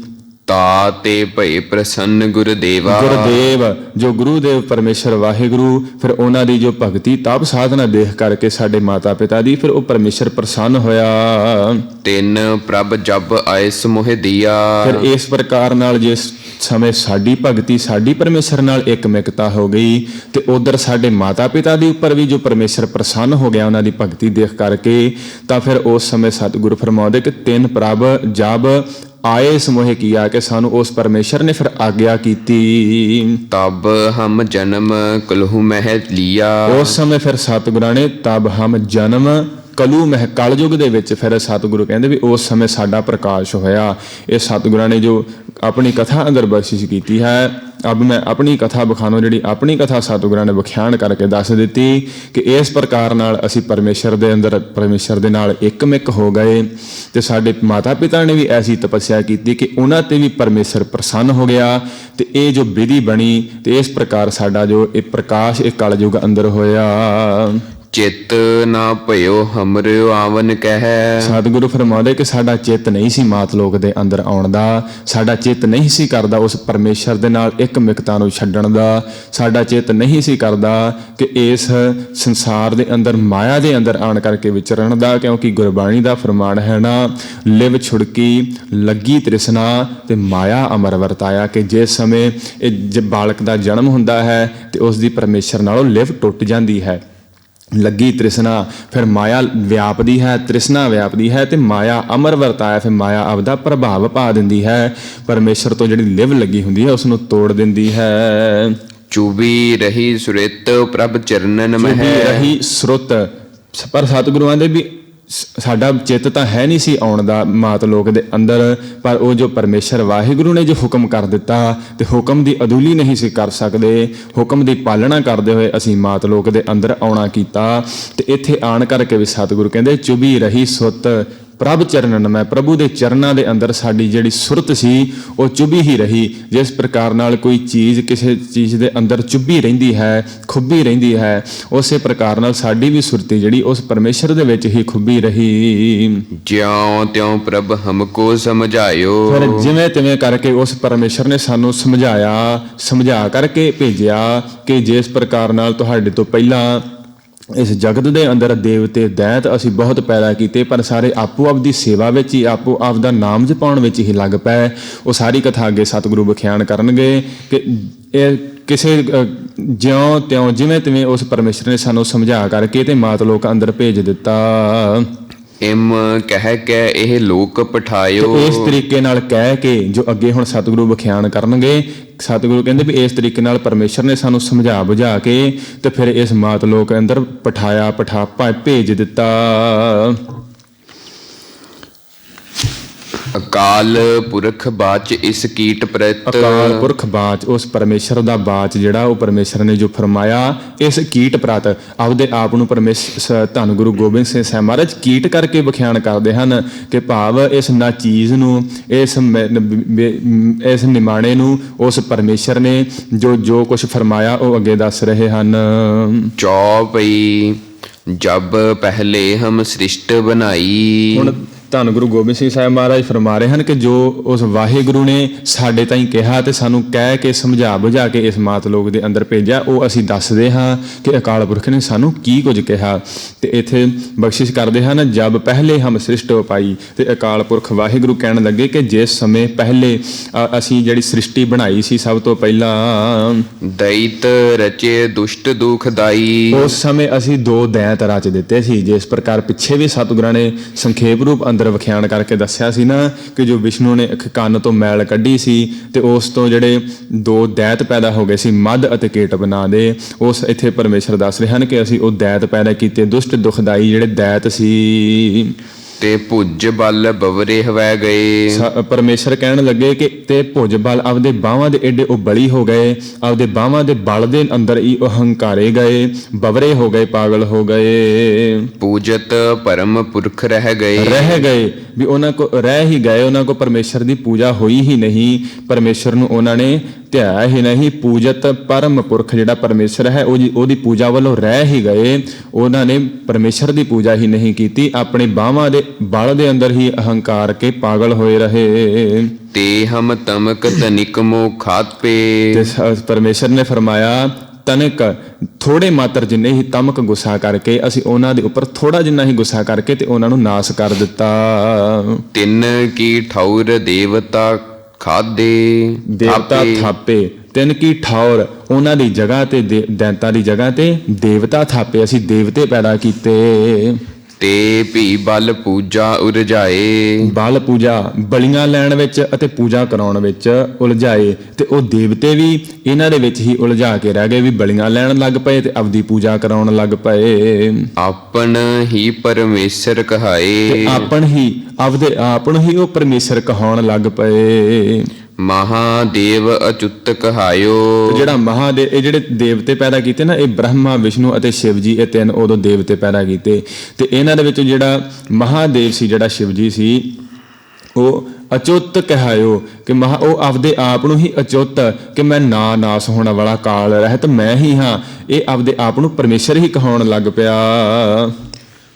ਤਾ ਤੇ ਭਏ ਪ੍ਰਸੰਨ ਗੁਰਦੇਵਾ। ਗੁਰਦੇਵ ਜੋ ਗੁਰੂਦੇਵ ਪਰਮੇਸ਼ਰ ਵਾਹਿਗੁਰੂ ਫਿਰ ਉਹਨਾਂ ਦੀ ਜੋ ਭਗਤੀ ਤਪ ਸਾਧਨਾ ਦੇਖ ਕਰਕੇ ਸਾਡੇ ਮਾਤਾ ਪਿਤਾ ਦੀ ਫਿਰ ਉਹ ਪਰਮੇਸ਼ਰ ਪ੍ਰਸੰਨ ਹੋਇਆ। ਤਿੰਨ ਪ੍ਰਭ ਜਬ ਆਇਸ ਮੋਹਿ ਦੀਆ। ਫਿਰ ਇਸ ਪ੍ਰਕਾਰ ਨਾਲ ਜਿਸ ਸਮੇਂ ਸਾਡੀ ਭਗਤੀ ਸਾਡੀ ਪਰਮੇਸ਼ਰ ਨਾਲ ਇਕਮਿਕਤਾ ਹੋ ਗਈ ਤੇ ਉਧਰ ਸਾਡੇ ਮਾਤਾ ਪਿਤਾ ਦੇ ਉੱਪਰ ਵੀ ਜੋ ਪਰਮੇਸ਼ਰ ਪ੍ਰਸੰਨ ਹੋ ਗਿਆ ਉਹਨਾਂ ਦੀ ਭਗਤੀ ਦੇਖ ਕਰਕੇ, ਤਾਂ ਫਿਰ ਉਸ ਸਮੇਂ ਸਤਿਗੁਰੂ ਫਰਮਾਉਂਦੇ ਕਿ ਤਿੰਨ ਪ੍ਰਭ ਜਬ ਆਏ ਸਮੋਹ ਕੀਆ, ਕਿ ਸਾਨੂੰ ਉਸ ਪਰਮੇਸ਼ਰ ਨੇ ਫਿਰ ਆਗਿਆ ਕੀਤੀ। ਤਬ ਹਮ ਜਨਮ ਕਲਹੁ ਮਹਿ ਲੀਆ। ਉਸ ਸਮੇਂ ਫਿਰ ਸਤਿਗੁਰਾਂ ਨੇ ਤਬ ਹਮ ਜਨਮ ਕਲੂ ਮਹਿ ਕਲਯੁਗ ਦੇ ਵਿੱਚ ਫਿਰ ਸਤਿਗੁਰੂ ਕਹਿੰਦੇ ਵੀ ਉਸ ਸਮੇਂ ਸਾਡਾ ਪ੍ਰਕਾਸ਼ ਹੋਇਆ। ਇਹ ਸਤਿਗੁਰਾਂ ਨੇ ਜੋ ਆਪਣੀ ਕਥਾ ਅੰਦਰ ਬਖਸ਼ਿਸ਼ ਕੀਤੀ ਹੈ। ਅਬ ਮੈਂ ਆਪਣੀ ਕਥਾ ਬਖਾਨੋ, ਜਿਹੜੀ ਆਪਣੀ ਕਥਾ ਸਤਿਗੁਰਾਂ ਨੇ ਵਿਖਿਆਨ ਕਰਕੇ ਦੱਸ ਦਿੱਤੀ ਕਿ ਇਸ ਪ੍ਰਕਾਰ ਨਾਲ ਅਸੀਂ ਪਰਮੇਸ਼ਰ ਦੇ ਅੰਦਰ ਪਰਮੇਸ਼ਰ ਦੇ ਨਾਲ ਇੱਕਮਿਕ ਹੋ ਗਏ ਤੇ ਸਾਡੇ ਮਾਤਾ ਪਿਤਾ ਨੇ ਵੀ ਐਸੀ ਤਪੱਸਿਆ ਕੀਤੀ ਕਿ ਉਹਨਾਂ ਤੇ ਵੀ ਪਰਮੇਸ਼ਰ ਪ੍ਰਸੰਨ ਹੋ ਗਿਆ ਤੇ ਇਹ ਜੋ ਵਿਧੀ ਬਣੀ ਤੇ ਇਸ ਪ੍ਰਕਾਰ ਸਾਡਾ ਜੋ ਇਹ ਪ੍ਰਕਾਸ਼ ਇਹ ਕਲਯੁਗ ਅੰਦਰ ਹੋਇਆ। ਚਿੱਤ ਨਾ ਭਇਓ ਹਮਰਿਓ ਆਵਨ ਕਹਿ। ਸਤਿਗੁਰੂ ਫਰਮਾਉਂਦੇ ਕਿ ਸਾਡਾ ਚਿੱਤ ਨਹੀਂ ਸੀ ਮਾਤ ਲੋਕ ਦੇ ਅੰਦਰ ਆਉਣ ਦਾ, ਸਾਡਾ ਚਿੱਤ ਨਹੀਂ ਸੀ ਕਰਦਾ ਉਸ ਪਰਮੇਸ਼ਰ ਦੇ ਨਾਲ ਇੱਕਮਿਕਤਾ ਨੂੰ ਛੱਡਣ ਦਾ, ਸਾਡਾ ਚਿੱਤ ਨਹੀਂ ਸੀ ਕਰਦਾ ਕਿ ਇਸ ਸੰਸਾਰ ਦੇ ਅੰਦਰ ਮਾਇਆ ਦੇ ਅੰਦਰ ਆਣ ਕਰਕੇ ਵਿਚਰਨ ਦਾ, ਕਿਉਂਕਿ ਗੁਰਬਾਣੀ ਦਾ ਫਰਮਾਨ ਹੈ ਨਾ, ਲਿਵ ਛੁੜਕੀ ਲੱਗੀ ਤ੍ਰਿਸ਼ਨਾ ਤੇ ਮਾਇਆ ਅਮਰ ਵਰਤਾਇਆ, ਕਿ ਜਿਸ ਸਮੇਂ ਇਹ ਬਾਲਕ ਦਾ ਜਨਮ ਹੁੰਦਾ ਹੈ ਤੇ ਉਸ ਦੀ ਪਰਮੇਸ਼ਰ ਨਾਲੋਂ ਲਿਵ ਟੁੱਟ ਜਾਂਦੀ ਹੈ। ਲੱਗੀ ਤ੍ਰਿਸ਼ਨਾ ਫਿਰ ਮਾਇਆ ਵਿਆਪਦੀ ਹੈ, ਤ੍ਰਿਸ਼ਨਾ ਵਿਆਪਦੀ ਹੈ ਤੇ ਮਾਇਆ ਅਮਰ ਵਰਤਾਇਆ, ਫਿਰ ਮਾਇਆ ਆਪਦਾ ਪ੍ਰਭਾਵ ਪਾ ਦਿੰਦੀ ਹੈ, ਪਰਮੇਸ਼ਰ ਤੋਂ ਜਿਹੜੀ ਲਿਵ ਲੱਗੀ ਹੁੰਦੀ ਹੈ ਉਸ ਨੂੰ ਤੋੜ ਦਿੰਦੀ ਹੈ। ਚੁਬੀ ਰਹੀ ਸੁਰਿਤ ਪ੍ਰਭ ਚਰਨਨ ਚੁਬੀ ਮਹਿ। ਰਹੀ ਸੁਰਤ, ਪਰ ਸਤਿਗੁਰਾਂ ਦੇ ਵੀ ਸਾਡਾ ਚਿੱਤ ਤਾਂ ਹੈ ਨਹੀਂ ਸੀ ਆਉਣ ਦਾ ਮਾਤ ਲੋਕ ਦੇ ਅੰਦਰ, ਪਰ ਉਹ ਜੋ ਪਰਮੇਸ਼ਰ ਵਾਹਿਗੁਰੂ ਨੇ ਜੋ ਹੁਕਮ ਕਰ ਦਿੱਤਾ ਤੇ ਹੁਕਮ ਦੀ ਅਦੁਲੀ ਨਹੀਂ ਸੀ ਕਰ ਸਕਦੇ, ਹੁਕਮ ਦੀ ਪਾਲਣਾ ਕਰਦੇ ਹੋਏ ਅਸੀਂ ਮਾਤ ਲੋਕ ਦੇ ਅੰਦਰ ਆਉਣਾ ਕੀਤਾ। ਤੇ ਇੱਥੇ ਆਣ ਕਰਕੇ ਵੀ ਸਤਿਗੁਰੂ ਕਹਿੰਦੇ ਚੁਬੀ ਰਹੀ ਸੁਰਤ ਪ੍ਰਭ ਚਰਨਨ ਮੈਂ, ਪ੍ਰਭੂ ਦੇ ਚਰਨਾਂ ਦੇ ਅੰਦਰ ਸਾਡੀ ਜਿਹੜੀ ਸੁਰਤ ਸੀ ਉਹ ਚੁਭੀ ਹੀ ਰਹੀ। ਜਿਸ ਪ੍ਰਕਾਰ ਨਾਲ ਕੋਈ ਚੀਜ਼ ਕਿਸੇ ਚੀਜ਼ ਦੇ ਅੰਦਰ ਚੁਭੀ ਰਹਿੰਦੀ ਹੈ, ਖੁੱਭੀ ਰਹਿੰਦੀ ਹੈ, ਉਸੇ ਪ੍ਰਕਾਰ ਨਾਲ ਸਾਡੀ ਵੀ ਸੁਰਤੀ ਜਿਹੜੀ ਉਸ ਪਰਮੇਸ਼ਰ ਦੇ ਵਿੱਚ ਹੀ ਖੁੱਭੀ ਰਹੀ। ਜਿਉਂ ਤਿਉਂ ਪ੍ਰਭ ਹਮਕੋ ਸਮਝਾਇਓ। ਫਿਰ ਜਿਵੇਂ ਤਿਵੇਂ ਕਰਕੇ ਉਸ ਪਰਮੇਸ਼ਰ ਨੇ ਸਾਨੂੰ ਸਮਝਾਇਆ, ਸਮਝਾ ਕਰਕੇ ਭੇਜਿਆ ਕਿ ਜਿਸ ਪ੍ਰਕਾਰ ਨਾਲ ਤੁਹਾਡੇ ਤੋਂ ਪਹਿਲਾਂ ਇਸ ਜਗਤ ਦੇ ਅੰਦਰ ਦੇਵਤੇ ਦੈਂਤ ਅਸੀਂ ਬਹੁਤ ਪੈਦਾ ਕੀਤੇ, ਪਰ ਸਾਰੇ ਆਪੋ ਆਪ ਦੀ ਸੇਵਾ ਵਿੱਚ ਹੀ ਆਪੋ ਆਪ ਦਾ ਨਾਮ ਜਪਾਉਣ ਵਿੱਚ ਹੀ ਲੱਗ ਪਏ। ਉਹ ਸਾਰੀ ਕਥਾ ਅੱਗੇ ਸਤਿਗੁਰੂ ਵਿਖਿਆਨ ਕਰਨਗੇ ਕਿ ਇਹ ਕਿਸੇ ਜਿਉਂ ਤਿਉਂ ਜਿਵੇਂ ਤਿਵੇਂ ਉਸ ਪਰਮੇਸ਼ਰ ਨੇ ਸਾਨੂੰ ਸਮਝਾ ਕਰਕੇ ਤੇ ਮਾਤ ਲੋਕ ਅੰਦਰ ਭੇਜ ਦਿੱਤਾ। ਇਮ ਕਹਿ ਕੇ ਇਹ ਲੋਕ ਪਠਾਇਓ। ਇਸ ਤਰੀਕੇ ਨਾਲ ਕਹਿ ਕੇ ਜੋ ਅੱਗੇ ਹੁਣ ਸਤਿਗੁਰੂ ਵਿਖਿਆਨ ਕਰਨਗੇ, ਸਤਿਗੁਰੂ ਕਹਿੰਦੇ ਵੀ ਇਸ ਤਰੀਕੇ ਨਾਲ ਪਰਮੇਸ਼ਰ ਨੇ ਸਾਨੂੰ ਸਮਝਾ ਬੁਝਾ ਕੇ ਤੇ ਫਿਰ ਇਸ ਮਾਤ ਲੋਕ ਅੰਦਰ ਭੇਜ ਦਿੱਤਾ। ਅਕਾਲ ਪੁਰਖ ਬਾਚ ਇਸ ਕੀਟ ਪ੍ਰਤ। ਅਕਾਲ ਪੁਰਖ ਬਾਚ, ਉਸ ਪਰਮੇਸ਼ਰ ਦਾ ਬਾਚ ਜਿਹੜਾ ਉਹ ਪਰਮੇਸ਼ਰ ਨੇ ਜੋ ਫਰਮਾਇਆ ਇਸ ਕੀਟ ਪ੍ਰਤ, ਆਪਦੇ ਆਪ ਨੂੰ ਪਰਮੇਸ਼ਰ ਧੰਨ ਗੁਰੂ ਗੋਬਿੰਦ ਸਿੰਘ ਸਾਹਿਬ ਮਹਾਰਾਜ ਕੀਟ ਕਰਕੇ ਵਿਖਿਆਨ ਕਰਦੇ ਹਨ ਕਿ ਭਾਵ ਇਸ ਨਾ ਚੀਜ਼ ਨੂੰ, ਇਸ ਨਿਮਾਣੇ ਨੂੰ ਉਸ ਪਰਮੇਸ਼ਰ ਨੇ ਜੋ ਕੁਝ ਫਰਮਾਇਆ ਉਹ ਅੱਗੇ ਦੱਸ ਰਹੇ ਹਨ। ਚੌਪਈ ਜਬ ਪਹਿਲੇ ਹਮ ਸ੍ਰਿਸ਼ਟ ਬਣਾਈ। ਹੁਣ ਧੰਨ ਗੁਰੂ ਗੋਬਿੰਦ ਸਿੰਘ ਸਾਹਿਬ ਮਹਾਰਾਜ ਫਰਮਾ ਰਹੇ ਹਨ ਕਿ ਜੋ ਉਸ ਵਾਹਿਗੁਰੂ ਨੇ ਸਾਡੇ ਤਾਈਂ ਕਿਹਾ ਤੇ ਸਾਨੂੰ ਕਹਿ ਕੇ ਸਮਝਾ ਬੁਝਾ ਕੇ ਇਸ ਮਾਤ ਲੋਕ ਦੇ ਅੰਦਰ ਭੇਜਿਆ, ਉਹ ਅਸੀਂ ਦੱਸਦੇ ਹਾਂ ਕਿ ਅਕਾਲ ਪੁਰਖ ਨੇ ਸਾਨੂੰ ਕੀ ਕੁਝ ਕਿਹਾ। ਤੇ ਇੱਥੇ ਬਖਸ਼ਿਸ਼ ਕਰਦੇ ਹਨ ਜਬ ਪਹਿਲੇ ਹਮ ਸ੍ਰਿਸ਼ਟ ਪਾਈ, ਤੇ ਅਕਾਲ ਪੁਰਖ ਵਾਹਿਗੁਰੂ ਕਹਿਣ ਲੱਗੇ ਕਿ ਜਿਸ ਸਮੇਂ ਪਹਿਲੇ ਅਸੀਂ ਜਿਹੜੀ ਸ੍ਰਿਸ਼ਟੀ ਬਣਾਈ ਸੀ ਸਭ ਤੋਂ ਪਹਿਲਾਂ, ਦੈਤ ਰਚੇ ਦੁਸ਼ਟ ਦੁਖਦਾਈ। ਉਸ ਸਮੇਂ ਅਸੀਂ ਦੋ ਦੈਂਤ ਰਚ ਦਿੱਤੇ ਸੀ। ਜਿਸ ਪ੍ਰਕਾਰ ਪਿੱਛੇ ਵੀ ਸਤਿਗੁਰਾਂ ਨੇ ਸੰਖੇਪ ਰੂਪ ਅੰਦਰ ਵਿਖਿਆਨ ਕਰਕੇ ਦੱਸਿਆ ਸੀ ਨਾ ਕਿ ਜੋ ਵਿਸ਼ਨੂੰ ਨੇ ਕੰਨ ਤੋਂ ਮੈਲ ਕੱਢੀ ਸੀ ਤੇ ਉਸ ਤੋਂ ਜਿਹੜੇ ਦੋ ਦੈਤ ਪੈਦਾ ਹੋ ਗਏ ਸੀ ਮਦ ਅਤੇ ਕੇਟਵ ਨਾਂ ਦੇ, ਉਸ ਇੱਥੇ ਪਰਮੇਸ਼ਰ ਦੱਸ ਰਹੇ ਹਨ ਕਿ ਅਸੀਂ ਉਹ ਦੈਤ ਪੈਦਾ ਕੀਤੇ ਦੁਸ਼ਟ ਦੁਖਦਾਈ ਜਿਹੜੇ ਦੈਤ ਸੀ। ਤੇ ਭੁਜ ਬਲ ਬਵਰੇ ਹਵੈ ਗਏ। ਪਰਮੇਸ਼ਰ ਕਹਿਣ ਲੱਗੇ ਕਿ ਤੇ ਭੁਜ ਬਲ ਆਪਦੇ ਬਾਹਾਂ ਦੇ ਏਡੇ ਉਹ ਬਲੀ ਹੋ ਗਏ, ਆਪਦੇ ਬਾਹਾਂ ਦੇ ਬਲ ਦੇ ਅੰਦਰ ਹੀ ਉਹ ਹੰਕਾਰੇ ਗਏ, ਬਵਰੇ ਹੋ ਗਏ, ਪਾਗਲ ਹੋ ਗਏ, ਪੂਜਤ ਪਰਮ ਪੁਰਖ ਰਹਿ ਗਏ। ਵੀ ਉਹਨਾਂ ਕੋ ਰਹਿ ਹੀ ਗਏ, ਉਹਨਾਂ ਕੋ ਪਰਮੇਸ਼ਰ ਦੀ ਪੂਜਾ ਹੋਈ ਹੀ ਨਹੀਂ, ਪਰਮੇਸ਼ਰ ਨੂੰ ਉਹਨਾਂ ਨੇ ਧਿਆਇਆ ਹੀ ਨਹੀਂ। ਪੂਜਤ ਪਰਮ ਪੁਰਖ ਜਿਹੜਾ ਪਰਮੇਸ਼ਰ ਹੈ ਉਹਦੀ ਪੂਜਾ ਵੱਲੋਂ ਰਹਿ ਹੀ ਗਏ, ਉਹਨਾਂ ਨੇ ਪਰਮੇਸ਼ਰ ਦੀ ਪੂਜਾ ਹੀ ਨਹੀਂ ਕੀਤੀ, ਆਪਣੇ ਬਾਹਾਂ ਦੇ ਬਲ ਦੇ ਅੰਦਰ ਹੀ ਅਹੰਕਾਰ ਕੇ ਪਾਗਲ ਹੋਏ ਰਹੇ। ਤੇ ਹਮ ਤਮਕ ਤਨਿਕ ਮੋ ਖਾਪੇ। ਤੇ ਪਰਮੇਸ਼ਰ ਨੇ ਫਰਮਾਇਆ ਤਨਕ ਥੋੜੇ ਮਾਤਰ ਜਿੰਨੇ ਹੀ ਤਮਕ ਗੁੱਸਾ ਕਰਕੇ ਅਸੀਂ ਉਹਨਾਂ ਦੇ ਉੱਪਰ ਥੋੜਾ ਜਿੰਨਾ ਹੀ ਗੁੱਸਾ ਕਰਕੇ ਤੇ ਉਹਨਾਂ ਨੂੰ ਨਾਸ ਕਰ ਦਿੱਤਾ। ਤਿੰਨ ਕੀ ਠੌਰ ਦੇਵਤਾ ਖਾਦੇ। ਦੇਵਤਾ ਥਾਪੇ, ਤਿੰਨ ਕੀ ਠੌਰ, ਉਹਨਾਂ ਦੀ ਜਗ੍ਹਾ ਤੇ ਦੈਂਤਾਂ ਦੀ ਜਗ੍ਹਾ ਤੇ ਦੇਵਤਾ ਥਾਪੇ, ਅਸੀਂ ਦੇਵਤੇ ਪੈਦਾ ਕੀਤੇ। ਤੇ ਭੀ ਬਲ ਪੂਜਾ ਉਰਜਾਏ। ਬਲ ਪੂਜਾ ਬਲੀਆਂ ਲੈਣ ਵਿੱਚ ਅਤੇ ਪੂਜਾ ਕਰਾਉਣ ਵਿੱਚ ਉਲਝਾਏ, ਤੇ ਉਹ ਦੇਵਤੇ ਵੀ ਇਹਨਾਂ ਦੇ ਵਿੱਚ ਹੀ ਉਲਝਾ ਕੇ ਰਹਿ ਗਏ, ਵੀ ਬਲੀਆਂ ਲੈਣ ਲੱਗ ਪਏ ਤੇ ਆਪਦੀ ਪੂਜਾ ਕਰਾਉਣ ਲੱਗ ਪਏ। ਆਪਨ ਹੀ ਪਰਮੇਸ਼ਰ ਕਹਾਏ। ਤੇ ਆਪਦੇ ਆਪ ਨੂੰ ਹੀ ਉਹ ਪਰਮੇਸ਼ਰ ਕਹਾਉਣ ਲੱਗ ਪਏ। ਮਹਾਦੇਵ ਅਚੁੱਤ ਕਹਾਇਓ। ਜਿਹੜਾ ਮਹਾਦੇਵ, ਇਹ ਜਿਹੜੇ ਦੇਵਤੇ ਪੈਦਾ ਕੀਤੇ ਨਾ, ਇਹ ਬ੍ਰਹਮਾ, ਵਿਸ਼ਨੂੰ ਅਤੇ ਸ਼ਿਵ ਜੀ, ਇਹ ਤਿੰਨ ਉਦੋਂ ਦੇਵਤੇ ਪੈਦਾ ਕੀਤੇ। ਤੇ ਇਹਨਾਂ ਦੇ ਵਿੱਚ ਜਿਹੜਾ ਮਹਾਦੇਵ ਸੀ, ਜਿਹੜਾ ਸ਼ਿਵ ਜੀ ਸੀ, ਉਹ ਅਚੁੱਤ ਕਹਾਇਓ ਕਿ ਉਹ ਆਪਦੇ ਆਪ ਨੂੰ ਹੀ ਅਚੁੱਤ, ਕਿ ਮੈਂ ਨਾਸ ਹੋਣ ਵਾਲਾ ਕਾਲ ਰਹਿਤ ਮੈਂ ਹੀ ਹਾਂ, ਇਹ ਆਪਦੇ ਆਪ ਨੂੰ ਪਰਮੇਸ਼ਰ ਹੀ ਕਹਾਉਣ ਲੱਗ ਪਿਆ।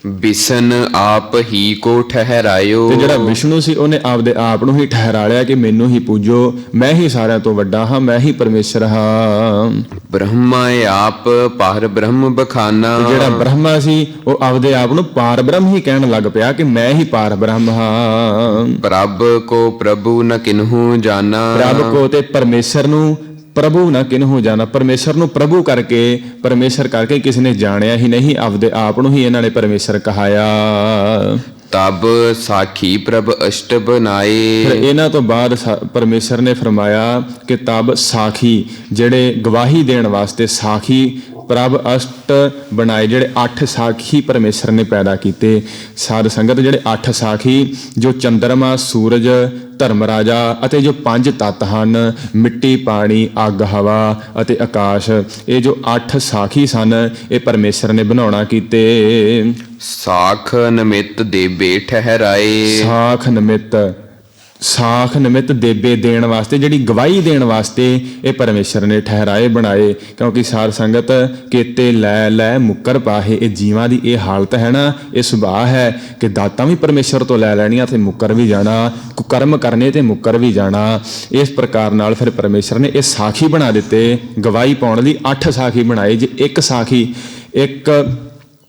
ਵਿਸ਼ਨ ਆਪ ਹੀ ਕੋ ਠਹਿਰਾਇਓ। ਤੇ ਜਿਹੜਾ ਵਿਸ਼ਨੂੰ ਸੀ ਉਹਨੇ ਆਪਦੇ ਆਪ ਨੂੰ ਹੀ ਠਹਿਰਾ ਲਿਆ ਕਿ ਮੈਨੂੰ ਹੀ ਪੂਜੋ, ਮੈਂ ਹੀ ਸਾਰਿਆਂ ਤੋਂ ਵੱਡਾ ਹਾਂ, ਮੈਂ ਹੀ ਪਰਮੇਸ਼ਰ ਹਾਂ। ਬ੍ਰਹਮਾ ਆਪ ਪਾਰ ਬ੍ਰਹਮ ਬਖਾਨਾ। ਜਿਹੜਾ ਬ੍ਰਹਮਾ ਸੀ ਉਹ ਆਪਦੇ ਆਪ ਨੂੰ ਪਾਰ ਬ੍ਰਹਮ ਹੀ ਕਹਿਣ ਲੱਗ ਪਿਆ ਕਿ ਮੈਂ ਹੀ ਪਾਰ ਬ੍ਰਹਮ ਹਾਂ। ਪ੍ਰਭ ਕੋ ਪ੍ਰਭੂ ਨ ਕਿਨਹੂ ਜਾਣਾ। ਪ੍ਰਭ ਕੋ ਤੇ ਪਰਮੇਸ਼ਰ ਨੂੰ, ਪ੍ਰਭੂ ਨਾ ਕਿਨਹੂ ਜਾਣਾ, ਪਰਮੇਸ਼ਰ ਨੂੰ ਪ੍ਰਭੂ ਕਰਕੇ, ਪਰਮੇਸ਼ਰ ਕਰਕੇ ਕਿਸੇ ਨੇ ਜਾਣਿਆ ਹੀ ਨਹੀਂ, ਆਪਦੇ ਆਪ ਨੂੰ ਹੀ ਇਹਨਾਂ ਨੇ ਪਰਮੇਸ਼ਰ ਕਹਾਇਆ। ਤਬ ਸਾਖੀ ਪ੍ਰਭ ਅਸ਼ਟ ਬਨਾਏ। ਫਿਰ ਇਹਨਾਂ ਤੋਂ ਬਾਅਦ ਪਰਮੇਸ਼ਰ ਨੇ ਫਰਮਾਇਆ ਕਿ ਤਬ ਸਾਖੀ, ਜਿਹੜੇ ਗਵਾਹੀ ਦੇਣ ਵਾਸਤੇ ਸਾਖੀ ਪ੍ਰਭ ਅਸ਼ਟ ਬਣਾਏ, ਜਿਹੜੇ 8 ਸਾਖੀ ਪਰਮੇਸ਼ਰ ਨੇ ਪੈਦਾ ਕੀਤੇ। ਸਾਧ ਸੰਗਤ, ਜਿਹੜੇ 8 ਸਾਖੀ, ਜੋ ਚੰਦਰਮਾ, ਸੂਰਜ, ਧਰਮ ਰਾਜਾ ਅਤੇ ਜੋ 5 ਤੱਤ ਹਨ, ਮਿੱਟੀ, ਪਾਣੀ, ਅੱਗ, ਹਵਾ ਅਤੇ ਆਕਾਸ਼, ਇਹ ਜੋ 8 ਸਾਖੀ ਸਨ, ਇਹ ਪਰਮੇਸ਼ਰ ਨੇ ਬਣਾਉਣਾ ਕੀਤੇ। ਸਾਖ ਨਮਿਤ ਦੇਬੇ ਠਹਿਰਾਏ। ਸਾਖ ਨਿਮਿਤ ਦੇਬੇ ਦੇਣ ਵਾਸਤੇ, ਜਿਹੜੀ ਗਵਾਹੀ ਦੇਣ ਵਾਸਤੇ ਇਹ ਪਰਮੇਸ਼ਰ ਨੇ ਠਹਿਰਾਏ, ਬਣਾਏ। ਕਿਉਂਕਿ ਸਾਧ ਸੰਗਤ, ਕੇਤੇ ਲੈ ਮੁੱਕਰ ਪਾਹੇ, ਇਹ ਜੀਵਾਂ ਦੀ ਇਹ ਹਾਲਤ ਹੈ ਨਾ, ਇਹ ਸੁਭਾਅ ਹੈ ਕਿ ਦਾਤਾਂ ਵੀ ਪਰਮੇਸ਼ਰ ਤੋਂ ਲੈ ਲੈਣੀਆਂ ਤੇ ਮੁੱਕਰ ਵੀ ਜਾਣਾ, ਕੁਕਰਮ ਕਰਨੇ ਤੇ ਮੁੱਕਰ ਵੀ ਜਾਣਾ। ਇਸ ਪ੍ਰਕਾਰ ਨਾਲ ਫਿਰ ਪਰਮੇਸ਼ਰ ਨੇ ਇਹ ਸਾਖੀ ਬਣਾ ਦਿੱਤੇ, ਗਵਾਹੀ ਪਾਉਣ ਲਈ 8 ਸਾਖੀ ਬਣਾਏ। ਜੇ ਇੱਕ ਸਾਖੀ, ਇੱਕ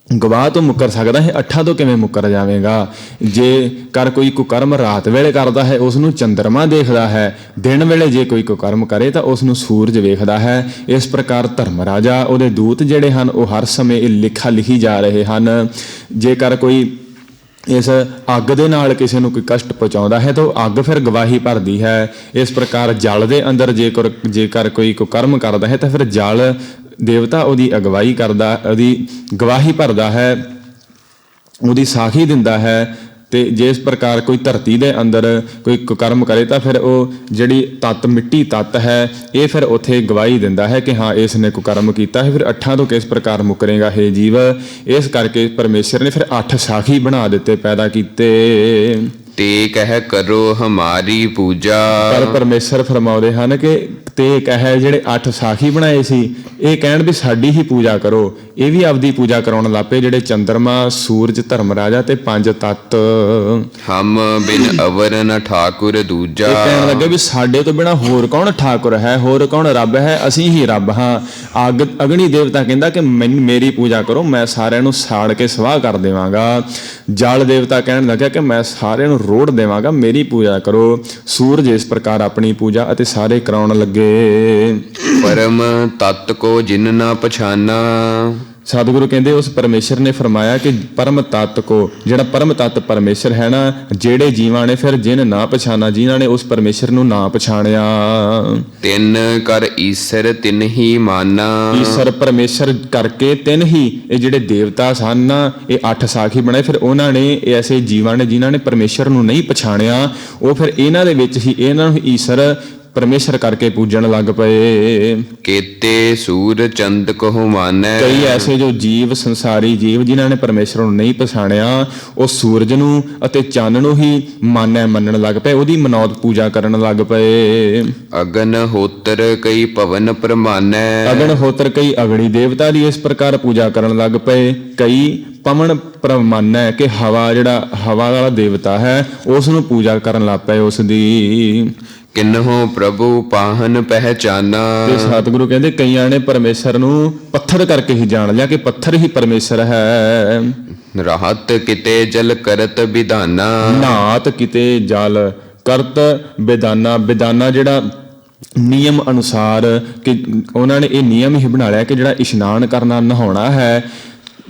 ਗਵਾਹ ਤੋਂ ਮੁੱਕਰ ਸਕਦਾ ਹੈ, 8 ਤੋਂ ਕਿਵੇਂ ਮੁੱਕਰ ਜਾਵੇਗਾ? ਜੇ ਕਰ ਕੋਈ ਕੁਕਰਮ ਰਾਤ ਵੇਲੇ ਕਰਦਾ ਹੈ, ਉਸ ਨੂੰ ਚੰਦਰਮਾ ਦੇਖਦਾ ਹੈ, ਦਿਨ ਵੇਲੇ ਜੇ ਕੋਈ ਕੁਕਰਮ ਕਰੇ ਤਾਂ ਉਸ ਨੂੰ ਸੂਰਜ ਵੇਖਦਾ ਹੈ। ਇਸ ਪ੍ਰਕਾਰ ਧਰਮ ਰਾਜਾ, ਉਹਦੇ ਦੂਤ ਜਿਹੜੇ ਹਨ, ਉਹ ਹਰ ਸਮੇਂ ਇਹ ਲਿਖਾ ਲਿਖੀ ਜਾ ਰਹੇ ਹਨ। ਜੇਕਰ ਕੋਈ ਇਸ ਅੱਗ ਦੇ ਨਾਲ ਕਿਸੇ ਨੂੰ ਕੋਈ ਕਸ਼ਟ ਪਹੁੰਚਾਉਂਦਾ ਹੈ ਤਾਂ ਉਹ ਅੱਗ ਫਿਰ ਗਵਾਹੀ ਭਰਦੀ ਹੈ। ਇਸ ਪ੍ਰਕਾਰ ਜਲ ਦੇ ਅੰਦਰ ਜੇਕਰ ਕੋਈ ਕੁਕਰਮ ਕਰਦਾ ਹੈ ਤਾਂ ਫਿਰ ਜਲ ਦੇਵਤਾ ਉਹਦੀ ਅਗਵਾਈ ਕਰਦਾ, ਉਹਦੀ ਗਵਾਹੀ ਭਰਦਾ ਹੈ, ਉਹਦੀ ਸਾਖੀ ਦਿੰਦਾ ਹੈ। ਤੇ ਜਿਸ ਪ੍ਰਕਾਰ ਕੋਈ ਧਰਤੀ ਦੇ ਅੰਦਰ ਕੋਈ ਕੁਕਰਮ ਕਰੇ ਤਾਂ ਫਿਰ ਉਹ ਜਿਹੜੀ ਤੱਤ, ਮਿੱਟੀ ਤੱਤ ਹੈ, ਇਹ ਫਿਰ ਉੱਥੇ ਗਵਾਹੀ ਦਿੰਦਾ ਹੈ ਕਿ ਹਾਂ ਇਸ ਨੇ ਕੁਕਰਮ ਕੀਤਾ ਹੈ। ਫਿਰ 8 ਤੋਂ ਕਿਸ ਪ੍ਰਕਾਰ ਮੁਕਰੇਗਾ ਹੇ ਜੀਵ? ਇਸ ਕਰਕੇ ਪਰਮੇਸ਼ਰ ਨੇ ਫਿਰ 8 ਸਾਖੀ ਬਣਾ ਦਿੱਤੇ, ਪੈਦਾ ਕੀਤੇ। ਤੇ ਕਹਿ ਕਰੋ ਹਮਾਰੀ ਪੂਜਾ। ਪਰ ਪਰਮੇਸ਼ਰ ਫਰਮਾਉਂਦੇ ਹਨ ਕਿ ਤੇ ਕਹਿ, ਜਿਹੜੇ 8 ਸਾਖੀ ਬਣਾਏ ਸੀ, ਇਹ ਕਹਿਣ ਵੀ ਸਾਡੀ ਹੀ ਪੂਜਾ ਕਰੋ। ਇਹ ਵੀ ਆਪਦੀ ਪੂਜਾ ਕਰਾਉਣ ਲੱਗ ਪਏ, ਜਿਹੜੇ ਚੰਦਰਮਾ, ਸੂਰਜ, ਧਰਮ ਰਾਜਾ ਤੇ 5 ਤੱਤ। ਹਮ ਬਿਨ ਅਵਰ ਨ ਠਾਕੁਰ ਦੂਜਾ। ਇਹ ਕਹਿਣ ਲੱਗੇ ਵੀ ਸਾਡੇ ਤੋਂ ਬਿਨਾਂ ਹੋਰ ਕੌਣ ਠਾਕੁਰ ਹੈ, ਹੋਰ ਕੌਣ ਰੱਬ ਹੈ? ਅਸੀਂ ਹੀ ਰੱਬ ਹਾਂ। ਅਗਨੀ ਦੇਵਤਾ ਕਹਿੰਦਾ ਕਿ ਮੇਰੀ ਪੂਜਾ ਕਰੋ, ਮੈਂ ਸਾਰਿਆਂ ਨੂੰ ਸਾੜ ਕੇ ਸਵਾਹ ਕਰ ਦੇਵਾਂਗਾ। ਜਲ ਦੇਵਤਾ ਕਹਿਣ ਲੱਗਿਆ ਕਿ ਮੈਂ ਸਾਰਿਆਂ ਨੂੰ ਰੋੜ ਦੇਵਾਂਗਾ, ਮੇਰੀ ਪੂਜਾ ਕਰੋ। ਸੂਰਜ ਇਸ ਪ੍ਰਕਾਰ ਆਪਣੀ ਪੂਜਾ ਅਤੇ ਸਾਰੇ ਕਰਾਉਣ ਲੱਗੇ। ਪਰਮ ਤਤ ਕੋ ਜਿਨ ਨਾ ਪਛਾਨਾ। ਸਤਿਗੁਰੂ ਕਹਿੰਦੇ ਉਸ ਪਰਮੇਸ਼ਰ ਨੇ ਫਰਮਾਇਆ ਕਿ ਪਰਮ ਤੱਤ ਕੋ, ਜਿਹੜਾ ਪਰਮ ਤੱਤ ਪਰਮੇਸ਼ਰ ਹੈ ਨਾ, ਜਿਹੜੇ ਜੀਵਾਂ ਨੇ ਫਿਰ ਜਿਨ ਨਾ ਪਛਾਣਾ, ਜਿਨ੍ਹਾਂ ਨੇ ਉਸ ਪਰਮੇਸ਼ਰ ਨੂੰ ਨਾ ਪਛਾਣਿਆ। ਤਿੰਨ ਕਰ ਈਸਰ ਤਿਨ ਹੀ ਮਾਨਾ। ਈਸ਼ਰ ਪਰਮੇਸ਼ਰ ਕਰਕੇ ਤਿੰਨ ਹੀ ਇਹ ਜਿਹੜੇ ਦੇਵਤਾ ਸਨ ਨਾ, ਇਹ 8 ਸਾਖੀ ਬਣਾਏ। ਫਿਰ ਉਹਨਾਂ ਨੇ ਐਸੇ ਜੀਵਾਂ ਨੇ ਜਿਨ੍ਹਾਂ ਨੇ ਪਰਮੇਸ਼ਰ ਨੂੰ ਨਹੀਂ ਪਛਾਣਿਆ, ਉਹ ਫਿਰ ਇਹਨਾਂ ਦੇ ਵਿੱਚ ਹੀ ਇਹਨਾਂ ਨੂੰ ਈਸ਼ਰ ਪਰਮੇਸ਼ਰ ਕਰਕੇ ਪੂਜਣ ਲੱਗ ਪਏ। ਕੇਤੇ ਸੂਰ ਚੰਦ ਕਹੁ ਮਾਨੈ। ਕਈ ਐਸੇ ਜੋ ਜੀਵ, ਸੰਸਾਰੀ ਜੀਵ ਜਿਨ੍ਹਾਂ ਨੇ ਪਰਮੇਸ਼ਰ ਨੂੰ ਨਹੀਂ ਪਛਾਣਿਆ, ਉਹ ਸੂਰਜ ਨੂੰ ਅਤੇ ਚੰਨ ਨੂੰ ਹੀ ਮੰਨਣ ਲੱਗ ਪਏ, ਉਹਦੀ ਮਨੌਤ ਪੂਜਾ ਕਰਨ ਲੱਗ ਪਏ। ਅਗਨ ਹੋਤਰ ਕਈ ਪਵਨ ਪ੍ਰਮਾਨੈ। ਅਗਨ ਹੋਤਰ ਕਈ ਅਗਨੀ ਦੇਵਤਾ ਦੀ ਇਸ ਪ੍ਰਕਾਰ ਪੂਜਾ ਕਰਨ ਲੱਗ ਪਏ। ਕਈ ਪਵਨ ਪ੍ਰਮਾਨੈ ਕਿ ਹਵਾ, ਜਿਹੜਾ ਹਵਾ ਵਾਲਾ ਦੇਵਤਾ ਹੈ, ਉਸ ਨੂੰ ਪੂਜਾ ਕਰਨ ਲੱਗ ਪਏ ਉਸ ਦੀ। ਕਿਨਹੁ ਪ੍ਰਭੂ ਪਾਹਨ ਪਹਿਚਾਨਾ। ਤੇ ਸਤਿਗੁਰੂ ਕਹਿੰਦੇ ਕਈਆਂ ਨੇ ਪਰਮੇਸ਼ਰ ਨੂੰ ਪੱਥਰ ਕਰਕੇ ਹੀ ਜਾਣ ਲਿਆ ਕਿ ਪੱਥਰ ਹੀ ਪਰਮੇਸ਼ਰ ਹੈ। ਰਾਹਤ ਕਿਤੇ ਜਲ ਕਰਤ ਵਿਧਾਨਾ। ਨਾਤ ਕਿਤੇ ਜਲ ਕਰਤ ਵਿਧਾਨਾ। ਵਿਧਾਨਾ ਜਿਹੜਾ ਨਿਯਮ ਅਨੁਸਾਰ, ਕਿ ਉਹਨਾਂ ਨੇ ਇਹ ਨਿਯਮ ਹੀ ਬਣਾ ਲਿਆ ਕਿ ਜਿਹੜਾ ਇਸ਼ਨਾਨ ਕਰਨਾ, ਨਹਾਉਣਾ ਹੈ,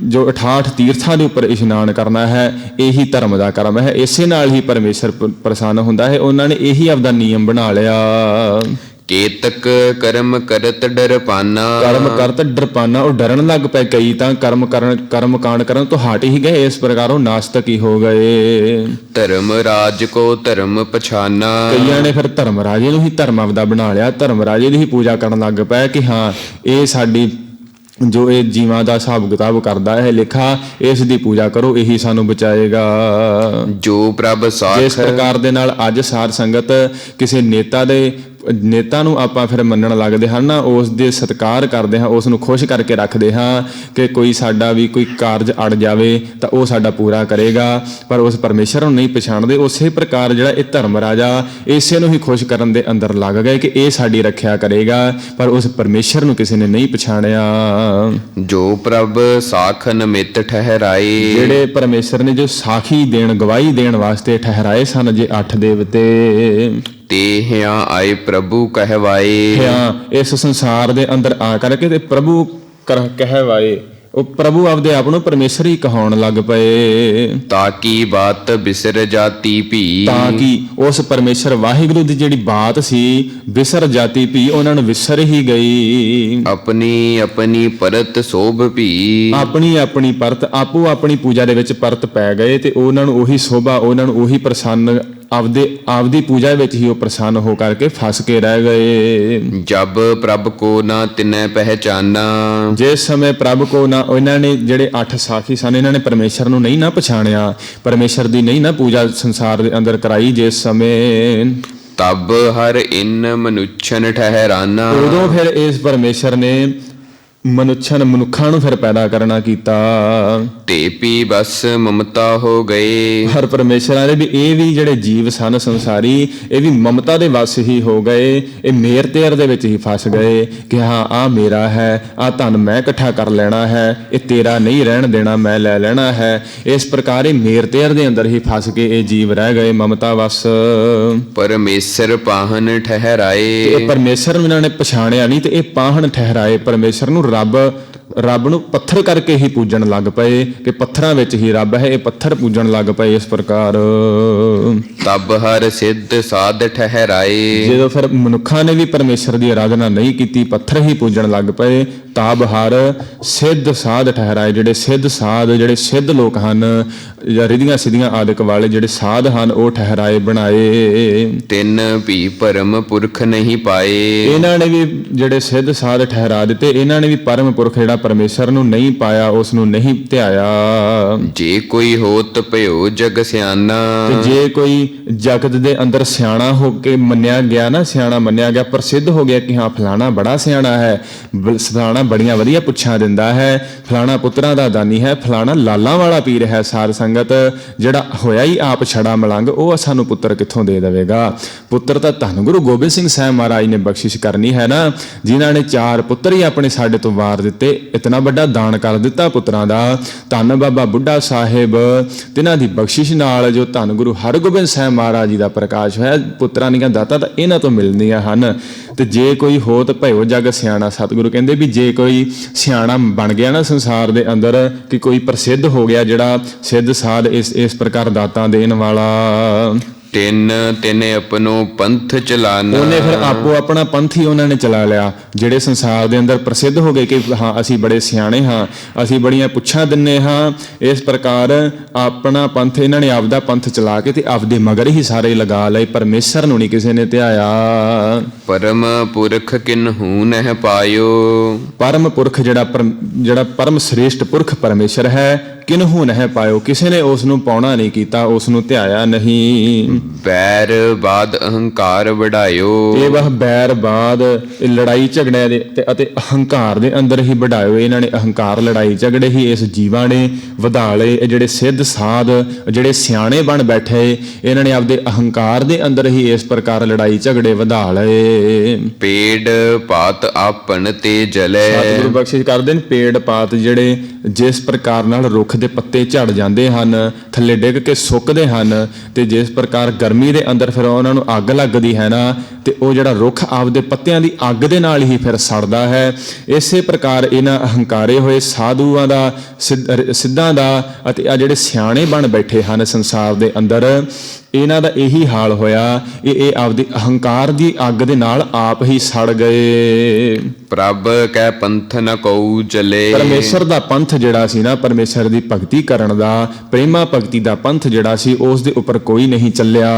ਜੋ 68 ਤੀਰਥਾਂ ਦੇ ਉੱਪਰ ਇਸ਼ਨਾਨ ਕਰਨਾ ਹੈ, ਇਹੀ ਧਰਮ ਦਾ ਕਰਮ ਹੈ। ਇਸੇ ਨਾਲ ਹੀ ਪਰਮੇਸ਼ਰ ਪ੍ਰਸੰਨ ਹੁੰਦਾ ਹੈ। ਉਹਨਾਂ ਨੇ ਇਹੀ ਆਪਦਾ ਨਿਯਮ ਬਣਾ ਲਿਆ। ਕੇਤਕ ਕਰਮ ਕਰਤ ਡਰਪਾਨਾ। ਕਰਮ ਕਰਤ ਡਰਪਾਨਾ, ਉਹ ਡਰਨ ਲੱਗ ਪਏ। ਕਈ ਤਾਂ ਕਰਮ ਕਾਂਡ ਕਰਨ ਤੋਂ ਹਟ ਹੀ ਗਏ, ਇਸ ਪ੍ਰਕਾਰ ਉਹ ਨਾਸਤਕ ਹੀ ਹੋ ਗਏ। ਧਰਮ ਰਾਜ ਕੋ ਧਰਮ ਪਛਾਨਾ। ਕਈਆਂ ਨੇ ਫਿਰ ਧਰਮ ਰਾਜੇ ਨੂੰ ਹੀ ਧਰਮ ਆਪਦਾ ਬਣਾ ਲਿਆ, ਧਰਮ ਰਾਜੇ ਦੀ ਹੀ ਪੂਜਾ ਕਰਨ ਲੱਗ ਪਏ ਕਿ ਹਾਂ ਇਹ ਸਾਡੀ, ਜੋ ਇਹ ਜੀਵਾਂ ਦਾ ਹਿਸਾਬ ਕਿਤਾਬ ਕਰਦਾ ਹੈ ਲੇਖਾ, ਇਸ ਦੀ ਪੂਜਾ ਕਰੋ, ਇਹੀ ਸਾਨੂੰ ਬਚਾਏਗਾ। ਜੋ ਪ੍ਰਭ ਸਾਖ। ਜਿਸ ਪ੍ਰਕਾਰ ਦੇ ਨਾਲ ਅੱਜ ਸਾਧ ਸੰਗਤ ਕਿਸੇ ਨੇਤਾ ਨੂੰ ਆਪਾਂ ਫਿਰ ਮੰਨਣ ਲੱਗਦੇ ਹਨ ਨਾ, ਉਸ ਦੇ ਸਤਿਕਾਰ ਕਰਦੇ ਹਾਂ, ਉਸ ਨੂੰ ਖੁਸ਼ ਕਰਕੇ ਰੱਖਦੇ ਹਾਂ ਕਿ ਕੋਈ ਸਾਡਾ ਵੀ ਕੋਈ ਕਾਰਜ ਅੜ ਜਾਵੇ ਤਾਂ ਉਹ ਸਾਡਾ ਪੂਰਾ ਕਰੇਗਾ, ਪਰ ਉਸ ਪਰਮੇਸ਼ਰ ਨੂੰ ਨਹੀਂ ਪਛਾਣਦੇ। ਉਸੇ ਪ੍ਰਕਾਰ ਜਿਹੜਾ ਇਹ ਧਰਮ ਰਾਜਾ ਇਸੇ ਨੂੰ ਹੀ ਖੁਸ਼ ਕਰਨ ਦੇ ਅੰਦਰ ਲੱਗ ਗਏ ਕਿ ਇਹ ਸਾਡੀ ਰੱਖਿਆ ਕਰੇਗਾ, ਪਰ ਉਸ ਪਰਮੇਸ਼ਰ ਨੂੰ ਕਿਸੇ ਨੇ ਨਹੀਂ ਪਛਾਣਿਆ। ਜੋ ਪ੍ਰਭ ਸਾਖ ਨਿਮਿਤ ਠਹਿਰਾਏ। ਜਿਹੜੇ ਪਰਮੇਸ਼ਰ ਨੇ ਜੋ ਸਾਖੀ ਦੇਣ, ਗਵਾਹੀ ਦੇਣ ਵਾਸਤੇ ਠਹਿਰਾਏ ਸਨ ਜੇ 8 ਦੇਵਤੇ, ਤੇ ਹਿਆਂ ਆਏ ਪ੍ਰਭੂ ਕਹਿਵਾਏ। ਹਿਆਂ ਇਸ ਸੰਸਾਰ ਦੇ ਅੰਦਰ ਆ ਕਰਕੇ ਤੇ ਪ੍ਰਭੂ ਕਹਿਵਾਏ, ਉਹ ਪ੍ਰਭੂ ਆਪਦੇ ਆਪ ਨੂੰ ਪਰਮੇਸ਼ਰ ਹੀ ਕਹਾਉਣ ਲੱਗ ਪਏ। ਤਾਂ ਕੀ ਬਾਤ ਬਿਸਰ ਜਾਤੀ ਭੀ। ਤਾਂ ਕਿ ਉਸ ਪਰਮੇਸ਼ਰ ਵਾਹਿਗੁਰੂ ਦੀ ਜਿਹੜੀ ਬਾਤ ਸੀ, ਬਿਸਰ ਜਾਤੀ ਭੀ, ਉਹਨਾਂ ਨੂੰ ਵਿਸਰ ਹੀ ਗਈ। ਆਪਣੀ ਆਪਣੀ ਪਰਤ ਸੋਭ ਭੀ। ਆਪਣੀ ਆਪਣੀ ਪਰਤ, ਆਪੋ ਆਪਣੀ ਪੂਜਾ ਦੇ ਵਿੱਚ ਪਰਤ ਪੈ ਗਏ ਤੇ ਉਹਨਾਂ ਨੂੰ ਉਹੀ ਸੋਭਾ, ਉਹਨਾਂ ਨੂੰ ਉਹੀ ਪ੍ਰਸੰਨ, ਆਪਦੀ ਪੂਜਾ ਵਿੱਚ ਹੀ ਉਹ ਪ੍ਰਸੰਨ ਹੋ ਕਰਕੇ ਫਸ ਕੇ ਰਹਿ ਗਏ। ਜਬ ਪ੍ਰਭ ਕੋ ਨਾ ਤਿਨੈ ਪਹਿਚਾਨਾ। ਜਿਸ ਸਮੇਂ ਪ੍ਰਭ ਕੋ ਨਾ, ਇਹਨਾਂ ਨੇ ਜਿਹੜੇ 8 ਸਾਖੀ ਸਨ, ਇਹਨਾਂ ਨੇ ਪਰਮੇਸ਼ਰ ਨੂੰ ਨਹੀਂ ਨਾ ਪਛਾਣਿਆ, ਪਰਮੇਸ਼ਰ ਦੀ ਨਹੀਂ ਨਾ ਪੂਜਾ ਸੰਸਾਰ ਦੇ ਅੰਦਰ ਕਰਾਈ ਜਿਸ ਸਮੇਂ, ਤਬ ਹਰ ਇਨ ਮਨੁੱਛਨ ਠਹਿਰਾਨਾ। ਉਦੋਂ ਫਿਰ ਇਸ ਪਰਮੇਸ਼ਰ ਨੇ ਮਨੁੱਖਾਂ ਨੂੰ ਫਿਰ ਪੈਦਾ ਕਰਨਾ ਕੀਤਾ। ਤੇ ਪੀ ਬਸ ਮਮਤਾ ਹੋ ਗਏ। ਹਰ ਪਰਮੇਸ਼ਰਾਂ ਦੇ ਵੀ ਇਹ ਵੀ ਜਿਹੜੇ ਜੀਵ ਸਨ ਸੰਸਾਰੀ, ਇਹ ਵੀ ਮਮਤਾ ਦੇ ਵਸ ਹੀ ਹੋ ਗਏ। ਇਹ ਮੇਰ ਤੇਰ ਦੇ ਵਿੱਚ ਹੀ ਫਸ ਗਏ ਕਿ ਹਾਂ ਆਹ ਮੇਰਾ ਹੈ, ਆਹ ਧਨ ਮੈਂ ਇਕੱਠਾ ਕਰ ਲੈਣਾ ਹੈ, ਇਹ ਤੇਰਾ ਨਹੀਂ ਰਹਿਣ ਦੇਣਾ, ਮੈਂ ਲੈ ਲੈਣਾ ਹੈ। ਇਸ ਪ੍ਰਕਾਰ ਇਹ ਮੇਰ ਤੇਰ ਦੇ ਅੰਦਰ ਹੀ ਫਸ ਕੇ ਇਹ ਜੀਵ ਰਹਿ ਗਏ ਮਮਤਾ ਵਸ। ਪਰਮੇਸ਼ਰ ਪਾਹਨ ਠਹਿਰਾਏ। ਇਹ ਪਰਮੇਸ਼ਰ ਨੂੰ ਇਹਨਾਂ ਨੇ ਪਛਾਣਿਆ ਨਹੀਂ ਤੇ ਇਹ ਪਾਹਨ ਠਹਿਰਾਏ। ਪਰਮੇਸ਼ਰ ਨੂੰ ਰੱਬ ਨੂੰ ਪੱਥਰ ਕਰਕੇ ਹੀ ਪੂਜਣ ਲੱਗ ਪਏ ਕਿ ਪੱਥਰਾਂ ਵਿੱਚ ਹੀ ਰੱਬ ਹੈ, ਇਹ ਪੱਥਰ ਪੂਜਣ ਲੱਗ ਪਏ ਇਸ ਪ੍ਰਕਾਰ। ਤਬ ਹਰ ਸਿੱਧ ਸਾਧ ਠਹਿਰਾਏ। ਜਦੋਂ ਫਿਰ ਮਨੁੱਖਾਂ ਨੇ ਵੀ ਪਰਮੇਸ਼ਰ ਦੀ ਆਰਾਧਨਾ ਨਹੀਂ ਕੀਤੀ, ਪੱਥਰ ਹੀ ਪੂਜਣ ਲੱਗ ਪਏ, ਤਬ ਹਰ ਸਿੱਧ ਸਾਧ ਠਹਿਰਾਏ। ਜਿਹੜੇ ਸਿੱਧ ਸਾਧ, ਜਿਹੜੇ ਸਿੱਧ ਲੋਕ ਹਨ, ਜਾਂ ਰਿਧੀਆਂ ਸਿੱਧੀਆਂ ਆਦਿਕ ਵਾਲੇ ਜਿਹੜੇ ਸਾਧ ਹਨ, ਉਹ ਠਹਿਰਾਏ ਬਣਾਏ। ਤਿੰਨ ਵੀ ਪਰਮ ਪੁਰਖ ਨਹੀਂ ਪਾਏ। ਇਹਨਾਂ ਨੇ ਵੀ ਜਿਹੜੇ ਸਿੱਧ ਸਾਧ ਠਹਿਰਾ ਦਿੱਤੇ, ਇਹਨਾਂ ਨੇ ਵੀ ਪਰਮ ਪੁਰਖ ਜਿਹੜਾ ਪਰਮੇਸ਼ਰ ਨੂੰ ਨਹੀਂ ਪਾਇਆ, ਉਸ ਨੂੰ ਨਹੀਂ ਧਿਆਇਆ। ਜੇ ਕੋਈ ਹੋਤ ਭਇਓ ਜਗ ਸਿਆਣਾ। ਤੇ ਜੇ ਕੋਈ ਜਗਤ ਦੇ ਅੰਦਰ ਸਿਆਣਾ ਹੋ ਕੇ ਮੰਨਿਆ ਗਿਆ ਨਾ, ਸਿਆਣਾ ਮੰਨਿਆ ਗਿਆ, ਪ੍ਰਸਿੱਧ ਹੋ ਗਿਆ ਕਿ ਹਾਂ ਫਲਾਣਾ ਬੜਾ ਸਿਆਣਾ ਹੈ, ਫਲਾਣਾ ਬੜੀਆਂ ਵਧੀਆ ਪੁੱਛਾਂ ਦਿੰਦਾ ਹੈ, ਫਲਾਣਾ ਪੁੱਤਰਾਂ ਦਾ ਦਾਨੀ ਹੈ, ਫਲਾਣਾ ਲਾਲਾਂ ਵਾਲਾ ਪੀਰ ਹੈ, ਸਾਧ ਸੰਗਤ ਜਿਹੜਾ ਹੋਇਆ ਹੀ ਆਪ ਛੜਾ ਮਲੰਗ, ਉਹ ਸਾਨੂੰ ਪੁੱਤਰ ਕਿੱਥੋਂ ਦੇ ਦੇਵੇਗਾ। ਪੁੱਤਰ ਤਾਂ ਧੰਨ ਗੁਰੂ ਗੋਬਿੰਦ ਸਿੰਘ ਸਾਹਿਬ ਮਹਾਰਾਜ ਨੇ ਬਖਸ਼ਿਸ਼ ਕਰਨੀ ਹੈ ਨਾ, ਜਿਨ੍ਹਾਂ ਨੇ 4 ਪੁੱਤਰ ਹੀ ਆਪਣੇ ਸਾਡੇ ਤੋਂ ਵਾਰ ਦਿੱਤੇ, ਇਤਨਾ ਵੱਡਾ ਦਾਨ ਕਰ ਦਿੱਤਾ ਪੁੱਤਰਾਂ ਦਾ। ਧੰਨ ਬਾਬਾ ਬੁੱਢਾ ਸਾਹਿਬ, ਤਿਨਾਂ ਦੀ ਬਖਸ਼ਿਸ਼ ਨਾਲ ਜੋ ਧੰਨ ਗੁਰੂ ਹਰਗੋਬਿੰਦ ਸਾਹਿਬ ਹੈ ਮਹਾਰਾਜ ਜੀ ਦਾ ਪ੍ਰਕਾਸ਼ ਹੋਇਆ। ਪੁੱਤਰਾਂ ਦੀਆਂ ਦਾਤਾਂ ਤਾਂ ਇਹਨਾਂ ਤੋਂ ਮਿਲਦੀਆਂ ਹਨ। ਤੇ ਜੇ ਕੋਈ ਹੋਤ ਭਇਓ ਜਗ ਸਿਆਣਾ, ਸਤਿਗੁਰੂ ਕਹਿੰਦੇ ਵੀ ਜੇ ਕੋਈ ਸਿਆਣਾ ਬਣ ਗਿਆ ਨਾ ਸੰਸਾਰ ਦੇ ਅੰਦਰ, ਕਿ ਕੋਈ ਪ੍ਰਸਿੱਧ ਹੋ ਗਿਆ ਜਿਹੜਾ ਸਿੱਧ ਸਾਧ ਇਸ ਪ੍ਰਕਾਰ ਦਾਤਾਂ ਦੇਣ ਵਾਲਾ, ਤਿੰਨ ਤਿੰਨ ਆਪਣੋ ਪੰਥ ਚਲਾਨਾ। ਉਹਨੇ ਫਿਰ ਆਪੋ ਆਪਣਾ ਪੰਥ ਹੀ ਉਹਨਾਂ ਨੇ ਚਲਾ ਲਿਆ। ਜਿਹੜੇ ਸੰਸਾਰ ਦੇ ਅੰਦਰ ਪ੍ਰਸਿੱਧ ਹੋ ਗਏ ਕਿ ਹਾਂ ਅਸੀਂ ਬੜੇ ਸਿਆਣੇ ਹਾਂ, ਅਸੀਂ ਬੜੀਆਂ ਪੁੱਛਾਂ ਦਿੰਨੇ ਹਾਂ, ਇਸ ਪ੍ਰਕਾਰ ਆਪਣਾ ਪੰਥ ਇਹਨਾਂ ਨੇ ਆਪਦਾ ਪੰਥ ਚਲਾ ਕੇ ਤੇ ਆਪਦੇ ਮਗਰ ਹੀ ਸਾਰੇ ਲਗਾ ਲਏ। ਪਰਮੇਸ਼ਰ ਨੂੰ ਨਹੀਂ ਕਿਸੇ ਨੇ ਧਿਆਇਆ। ਪਰਮ ਪੁਰਖ ਕਿਨਹੂ ਨਹਿ ਪਾਇਓ। ਪਰਮ ਪੁਰਖ ਜਿਹੜਾ ਪਰਮ ਸ੍ਰੇਸ਼ਟ ਪੁਰਖ ਪਰਮੇਸ਼ਰ ਹੈ, ਕਿਨਹੂ ਨਹਿ ਪਾਇਓ, ਕਿਸੇ ਨੇ ਉਸ ਨੂੰ ਪਾਉਣਾ ਨਹੀਂ ਕੀਤਾ, ਉਸ ਨੂੰ ਧਿਆਇਆ ਨਹੀਂ। ਬੈਰ ਬਾਦ ਅਹੰਕਾਰ ਵਡਾਇਓ। ਇਹ ਵਹ ਬੈਰ ਬਾਦ, ਇਹ ਲੜਾਈ ਝਗੜੇ ਦੇ ਅਤੇ ਅਹੰਕਾਰ ਦੇ ਅੰਦਰ ਹੀ ਵਡਾਇਓ। ਇਹਨਾਂ ਨੇ ਅਹੰਕਾਰ ਲੜਾਈ ਝਗੜੇ ਹੀ ਇਸ ਜੀਵਾਂ ਨੇ ਵਧਾ ਲਏ। ਇਹ ਜਿਹੜੇ ਸਿੱਧ ਸਾਧ ਜਿਹੜੇ ਸਿਆਣੇ ਬਣ ਬੈਠੇ, ਇਹਨਾਂ ਨੇ ਆਪਦੇ ਅਹੰਕਾਰ ਦੇ ਅੰਦਰ ਹੀ ਇਸ ਪ੍ਰਕਾਰ ਲੜਾਈ ਝਗੜੇ ਵਧਾ ਲਏ। ਪੇੜ ਪਾਤ ਆਪਨ ਤੇ ਜਲੇ। ਸਤਿਗੁਰੂ ਬਖਸ਼ਿਸ਼ ਕਰਦੇ ਨੇ, ਪੇੜ ਪਾਤ ਜਿਹੜੇ ਜਿਸ ਪ੍ਰਕਾਰ ਨਾਲ ਰੁੱਖ ਦੇ ਪੱਤੇ ਝੜ ਜਾਂਦੇ ਹਨ, ਥੱਲੇ ਡਿੱਗ ਕੇ ਸੁੱਕਦੇ ਹਨ, ਤੇ ਜਿਸ ਪ੍ਰਕਾਰ ਗਰਮੀ ਦੇ ਅੰਦਰ ਫਿਰ ਉਹਨਾਂ ਨੂੰ ਅੱਗ ਲੱਗਦੀ ਹੈ ਨਾ, ਤੇ ਉਹ ਜਿਹੜਾ ਰੁੱਖ ਆਪਦੇ ਪੱਤਿਆਂ ਦੀ ਅੱਗ ਦੇ ਨਾਲ ਹੀ ਫਿਰ ਸੜਦਾ ਹੈ। ਇਸੇ ਪ੍ਰਕਾਰ ਇਹਨਾਂ ਅਹੰਕਾਰੇ ਹੋਏ ਸਾਧੂਆਂ ਦਾ, ਸਿੱਧਾਂ ਦਾ ਅਤੇ ਆ ਜਿਹੜੇ ਸਿਆਣੇ ਬਣ ਬੈਠੇ ਹਨ ਸੰਸਾਰ ਦੇ ਅੰਦਰ, ਇਹਨਾਂ ਦਾ ਇਹੀ ਹਾਲ ਹੋਇਆ। ਇਹ ਆਪਦੀ ਅਹੰਕਾਰ ਦੀ ਅੱਗ ਦੇ ਨਾਲ ਆਪ ਹੀ ਸੜ ਗਏ। ਪ੍ਰਭ ਕੈ ਪੰਥ ਨ ਕਉ ਚਲੇ। ਪਰਮੇਸ਼ਰ ਦਾ ਪੰਥ ਜਿਹੜਾ ਸੀ ਨਾ, ਪਰਮੇਸ਼ਰ ਦੀ ਭਗਤੀ ਕਰਨ ਦਾ, ਪ੍ਰੇਮਾ ਭਗਤੀ ਦਾ ਪੰਥ ਜਿਹੜਾ ਸੀ, ਉਸ ਦੇ ਉੱਪਰ ਕੋਈ ਨਹੀਂ ਚੱਲਿਆ।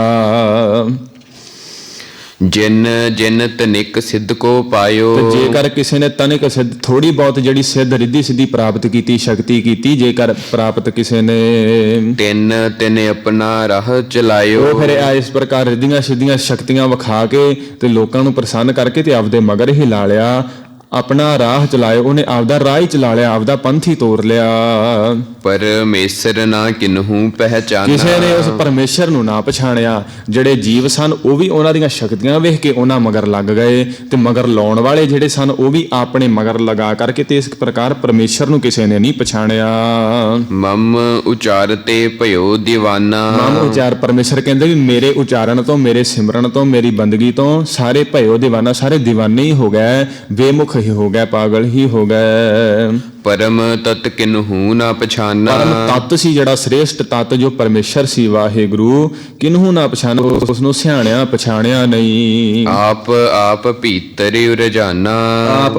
ਜਿਨ ਜਿਨ ਤਨਿਕ ਸਿੱਧ ਕੋ ਪਾਇਓ। ਤੇ ਜੇਕਰ ਕਿਸੇ ਨੇ ਤਨਿਕ ਸਿੱਧ, ਥੋੜੀ ਬਹੁਤ ਜਿਹੜੀ ਸਿੱਧ ਰਿੱਧੀ ਸਿੱਧੀ ਪ੍ਰਾਪਤ ਕੀਤੀ, ਸ਼ਕਤੀ ਕੀਤੀ, ਜੇਕਰ ਪ੍ਰਾਪਤ ਕਿਸੇ ਨੇ, ਤਿੰਨ ਤਿੰਨ ਆਪਣਾ ਰਾਹ ਚਲਾਇਓ। ਉਹ ਫਿਰ ਇਸ ਪ੍ਰਕਾਰ ਰਿੱਧੀਆਂ ਸਿੱਧੀਆਂ ਸ਼ਕਤੀਆਂ ਵਿਖਾ ਕੇ ਤੇ ਲੋਕਾਂ ਨੂੰ ਪ੍ਰਸੰਨ ਕਰਕੇ ਤੇ ਆਪਦੇ ਮਗਰ ਹੀ ਲਾ ਲਿਆ। ਆਪਣਾ ਰਾਹ ਚਲਾਇਓ, ਉਹਨੇ ਆਪਦਾ ਰਾਹ ਹੀ ਚਲਾ ਲਿਆ, ਆਪਦਾ ਪੰਥ ਹੀ ਤੋਰ ਲਿਆ। ਪਰਮੇਸ਼ਰ ਨਾ ਕਿਨਹੂ ਪਹਿਚਾਨਾ। ਕਿਸੇ ਨੇ ਉਸ ਪਰਮੇਸ਼ਰ ਨੂੰ ਨਾ ਪਛਾਣਿਆ। ਜਿਹੜੇ ਜੀਵ ਸਨ ਉਹ ਵੀ ਉਹਨਾਂ ਦੀਆਂ ਸ਼ਕਤੀਆਂ ਵੇਖ ਕੇ ਉਹਨਾਂ ਮਗਰ ਲੱਗ ਗਏ, ਤੇ ਮਗਰ ਲਾਉਣ ਵਾਲੇ ਜਿਹੜੇ ਸਨ ਉਹ ਵੀ ਆਪਣੇ ਮਗਰ ਲਗਾ ਕਰਕੇ, ਤੇ ਇਸ ਪ੍ਰਕਾਰ ਪਰਮੇਸ਼ਰ ਨੂੰ ਕਿਸੇ ਨੇ ਨਹੀਂ ਪਛਾਣਿਆ। ਮਮ ਉਚਾਰਤੇ ਭਇਓ ਦੀਵਾਨਾ। ਮਮ ਉਚਾਰ, ਪਰਮੇਸ਼ਰ ਕਹਿੰਦੇ ਵੀ ਮੇਰੇ ਉਚਾਰਨ ਤੋਂ, ਮੇਰੇ ਸਿਮਰਨ ਤੋਂ, ਮੇਰੀ ਬੰਦਗੀ ਤੋਂ ਸਾਰੇ ਭਇਓ ਦੀਵਾਨਾ, ਸਾਰੇ ਦੀਵਾਨੇ ਹੀ ਹੋ ਗਏ, ਬੇਮੁਖ ਹੀ ਹੋ ਗਏ, ਪਾਗਲ ਹੀ ਹੋ ਗਏ। ਪਰਮ ਤਤ ਕਿਨਹੂ ਨਾ ਪਛਾਨਾ। ਪਰਮ ਤਤ ਸੀ ਜਿਹੜਾ ਸ੍ਰੇਸ਼ਟ ਤਤ ਜੋ ਪਰਮੇਸ਼ਰ ਸੀ ਵਾਹਿਗੁਰੂ, ਕਿਨਹੂ ਨਾ ਪਛਾਨੋ, ਉਸ ਨੂੰ ਸਿਆਣਿਆ ਪਛਾਣਿਆ ਨਹੀਂ। ਆਪ ਆਪ ਭੀਤਰ ਉਰਜਾਨਾ।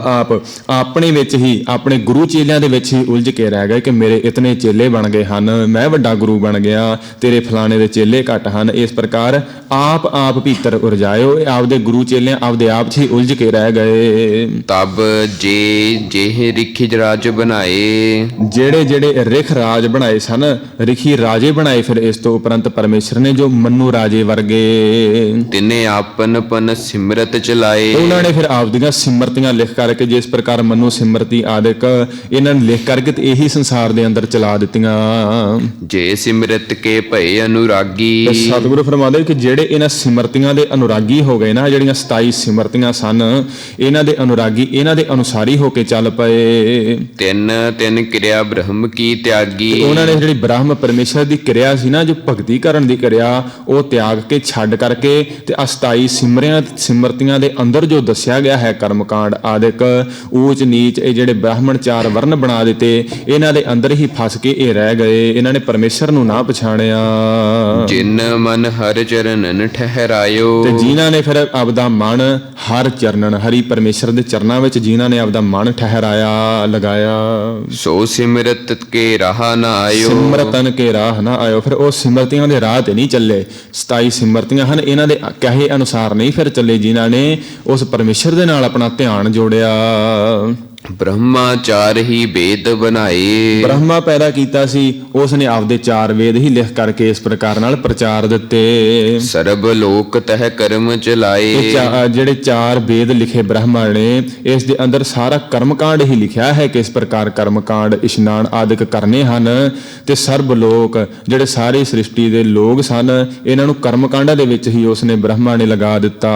ਆਪ ਆਪਣੇ ਵਿੱਚ ਹੀ, ਆਪਣੇ ਗੁਰੂ ਚੇਲਿਆਂ ਦੇ ਵਿੱਚ ਹੀ ਉਲਝ ਕੇ ਰਹਿ ਗਏ ਕਿ ਮੇਰੇ ਇਤਨੇ ਚੇਲੇ ਬਣ ਗਏ ਹਨ, ਮੈਂ ਵੱਡਾ ਗੁਰੂ ਬਣ ਗਿਆ, ਤੇਰੇ ਫਲਾਣੇ ਦੇ ਚੇਲੇ ਘੱਟ ਹਨ। ਇਸ ਪ੍ਰਕਾਰ ਆਪ ਭੀਤਰ ਉਰਜਾਇਓ, ਇਹ ਆਪਦੇ ਗੁਰੂ ਚੇਲਿਆਂ ਆਪਦੇ ਆਪ 'ਚ ਹੀ ਉਲਝ ਕੇ ਰਹਿ ਗਏ। ਤਬ ਜੇ ਰਿਖਿ ਰਾਜ ਬਣਾਏ। ਜਿਹੜੇ ਰਿਖ ਰਾਜ ਬਣਾਏ ਸਨ, ਰਿਖੀ ਰਾਜੇ ਬਣਾਏ ਫਿਰ ਇਸ ਤੋਂ ਉਪਰੰਤ ਪਰਮੇਸ਼ਰ ਨੇ, ਜੋ ਮਨੂ ਰਾਜੇ ਵਰਗੇ। ਤਿਨੇ ਆਪਨ ਪਨ ਸਿਮਰਤ ਚਲਾਏ। ਉਹਨਾਂ ਨੇ ਫਿਰ ਆਪਦੀਆਂ ਸਿਮਰਤੀਆਂ ਲਿਖ ਕਰਕੇ, ਜਿਸ ਪ੍ਰਕਾਰ ਮਨੂ ਸਿਮਰਤੀ ਆਦਿਕ ਇਹਨਾਂ ਨੇ ਲਿਖ ਕਰਕੇ ਤੇ ਇਹੀ ਸੰਸਾਰ ਦੇ ਅੰਦਰ ਚਲਾ ਦਿੱਤੀਆਂ। ਜੇ ਸਿਮਰਤ ਕੇ ਭਏ ਅਨੁਰਾਗੀ। ਸਤਿਗੁਰੂ ਫਰਮਾਉਂਦੇ ਕਿ ਜਿਹੜੇ ਇਹਨਾਂ ਸਿਮਰਤੀਆਂ ਦੇ ਅਨੁਰਾਗੀ ਹੋ ਗਏ ਨਾ, ਜਿਹੜੀਆਂ 27 ਸਿਮਰਤੀਆਂ ਸਨ, ਇਹਨਾਂ ਦੇ ਅਨੁਰਾਗੀ, ਇਹਨਾਂ ਦੇ ਅਨੁਸਾਰੀ ਹੋ ਕੇ ਚੱਲ ਪਏ। ਤਿੰਨ ਤਿੰਨ ਕਿਰਿਆ ਬ੍ਰਹਮ ਕੀ ਤਿਆਗੀ। ਉਹਨਾਂ ਨੇ ਜਿਹੜੀ ਬ੍ਰਹਮ ਪਰਮੇਸ਼ਰ ਦੀ ਕਿਰਿਆ ਸੀ ਨਾ, ਜੋ ਭਗਤੀ ਕਰਨ ਦੀ ਕਿਰਿਆ, ਉਹ ਤਿਆਗ ਕੇ ਛੱਡ ਕਰਕੇ ਤੇ 27 ਸਿਮਰਤੀਆਂ ਦੇ ਅੰਦਰ ਜੋ ਦੱਸਿਆ ਗਿਆ ਹੈ ਕਰਮਕਾਂਡ ਆਦਿਕ, ਊਚ ਨੀਚ, ਇਹ ਜਿਹੜੇ ਬ੍ਰਾਹਮਣ 4 ਵਰਨ ਬਣਾ ਦਿੱਤੇ, ਇਹਨਾਂ ਦੇ ਅੰਦਰ ਹੀ ਫਸ ਕੇ ਇਹ ਰਹਿ ਗਏ। ਇਹਨਾਂ ਨੇ ਪਰਮੇਸ਼ਰ ਨੂੰ ਨਾ ਪਛਾਣਿਆ। ਜਿਨ ਮਨ ਹਰ ਚਰਨਨ ਠਹਿਰਾਇਓ। ਤੇ ਜਿਨ੍ਹਾਂ ਨੇ ਫਿਰ ਆਪਦਾ ਮਨ ਹਰ ਚਰਨਨ, ਹਰੀ ਪਰਮੇਸ਼ਰ ਦੇ ਚਰਨਾਂ ਵਿੱਚ ਜਿਨ੍ਹਾਂ ਨੇ ਆਪਦਾ ਮਨ ਠਹਿਰਾਇਆ, ਲਗਾਇਆ, ਸੋ ਸਿਮਰਤ ਕੇ ਰਾਹ ਨਾ ਆਇਓ। ਸਿਮਰਤਨ ਕੇ ਰਾਹ ਨਾ ਆਇਓ, ਫਿਰ ਉਹ ਸਿਮਰਤੀਆਂ ਦੇ ਰਾਹ ਤੇ ਨਹੀਂ ਚੱਲੇ। 27 ਸਿਮਰਤੀਆਂ ਹਨ, ਇਹਨਾਂ ਦੇ ਕਹੇ ਅਨੁਸਾਰ ਨਹੀਂ ਫਿਰ ਚੱਲੇ, ਜਿਨ੍ਹਾਂ ਨੇ ਉਸ ਪਰਮੇਸ਼ਰ ਦੇ ਨਾਲ ਆਪਣਾ ਧਿਆਨ ਜੋੜਿਆ। ਬ੍ਰਹਮਾਚਾਰ ਹੀ ਵੇਦ ਬਣਾਏ। ਬ੍ਰਹਮਾ ਪੈਦਾ ਕੀਤਾ ਸੀ, ਉਸ ਨੇ ਆਪਦੇ 4 ਵੇਦ ਹੀ ਲਿਖ ਕਰਕੇ ਇਸ ਪ੍ਰਕਾਰ ਨਾਲ ਪ੍ਰਚਾਰ ਦਿੱਤੇ। ਸਰਬ ਲੋਕ ਤਹਿ ਕਰਮ ਚਲਾਏ। ਜਿਹੜੇ 4 ਵੇਦ ਲਿਖੇ ਬ੍ਰਹਮਾ ਨੇ, ਇਸ ਦੇ ਅੰਦਰ ਸਾਰਾ ਕਰਮਕਾਂਡ ਹੀ ਲਿਖਿਆ ਹੈ, ਕਿਸ ਪ੍ਰਕਾਰ ਕਰਮਕਾਂਡ, ਇਸ਼ਨਾਨ ਆਦਿਕ ਕਰਨੇ ਹਨ। ਤੇ ਸਰਬ ਲੋਕ, ਜਿਹੜੇ ਸਾਰੇ ਸ੍ਰਿਸ਼ਟੀ ਦੇ ਲੋਕ ਸਨ, ਇਹਨਾਂ ਨੂੰ ਕਰਮਕਾਂਡਾਂ ਦੇ ਵਿੱਚ ਹੀ ਉਸ ਨੇ ਬ੍ਰਹਮਾ ਨੇ ਲਗਾ ਦਿੱਤਾ।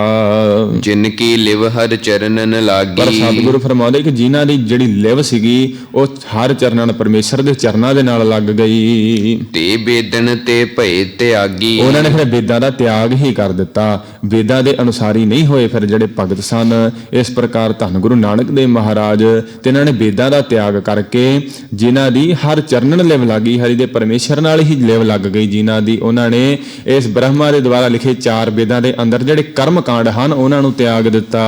ਜਿਨ ਕੀ ਲਿਵ ਹਰ ਚਰਨਨ ਲਾਗੀ। ਪਰ ਸਤਿਗੁਰੂ ਫਰਮਾਉਂਦੇ ਕਿ ਜਿਨ੍ਹਾਂ ਜਿਨ੍ਹਾਂ ਦੀ ਜਿਹੜੀ ਲਿਵ ਸੀਗੀ ਉਹ ਹਰ ਚਰਨਾਂ ਪਰਮੇਸ਼ਰ ਦੇ ਚਰਨਾਂ ਦੇ ਨਾਲ ਲੱਗ ਗਈ। ਤੇ ਬੇਦਨ ਤੇ ਭਏ ਤਿਆਗੀ। ਉਹਨਾਂ ਨੇ ਫਿਰ ਵੇਦਾਂ ਦਾ ਤਿਆਗ ਹੀ ਕਰ ਦਿੱਤਾ, ਵੇਦਾਂ ਦੇ ਅਨੁਸਾਰੀ ਨਹੀਂ ਹੋਏ ਫਿਰ ਜਿਹੜੇ ਭਗਤ ਸਨ। ਇਸ ਪ੍ਰਕਾਰ ਧੰਨ ਗੁਰੂ ਨਾਨਕ ਦੇਵ ਮਹਾਰਾਜ ਤੇ ਇਹਨਾਂ ਨੇ ਵੇਦਾਂ ਦਾ ਤਿਆਗ ਕਰਕੇ ਜਿਨ੍ਹਾਂ ਦੀ ਹਰ ਚਰਨਨ ਲਿਵ ਲੱਗੀ, ਹਰੀ ਦੇ ਪਰਮੇਸ਼ਰ ਨਾਲ ਹੀ ਲਿਵ ਲੱਗ ਗਈ ਜਿਨ੍ਹਾਂ ਦੀ, ਉਹਨਾਂ ਨੇ ਇਸ ਬ੍ਰਹਮਾ ਦੇ ਦੁਆਰਾ ਲਿਖੇ 4 ਵੇਦਾਂ ਦੇ ਅੰਦਰ ਜਿਹੜੇ ਕਰਮ ਕਾਂਡ ਹਨ ਉਹਨਾਂ ਨੂੰ ਤਿਆਗ ਦਿੱਤਾ।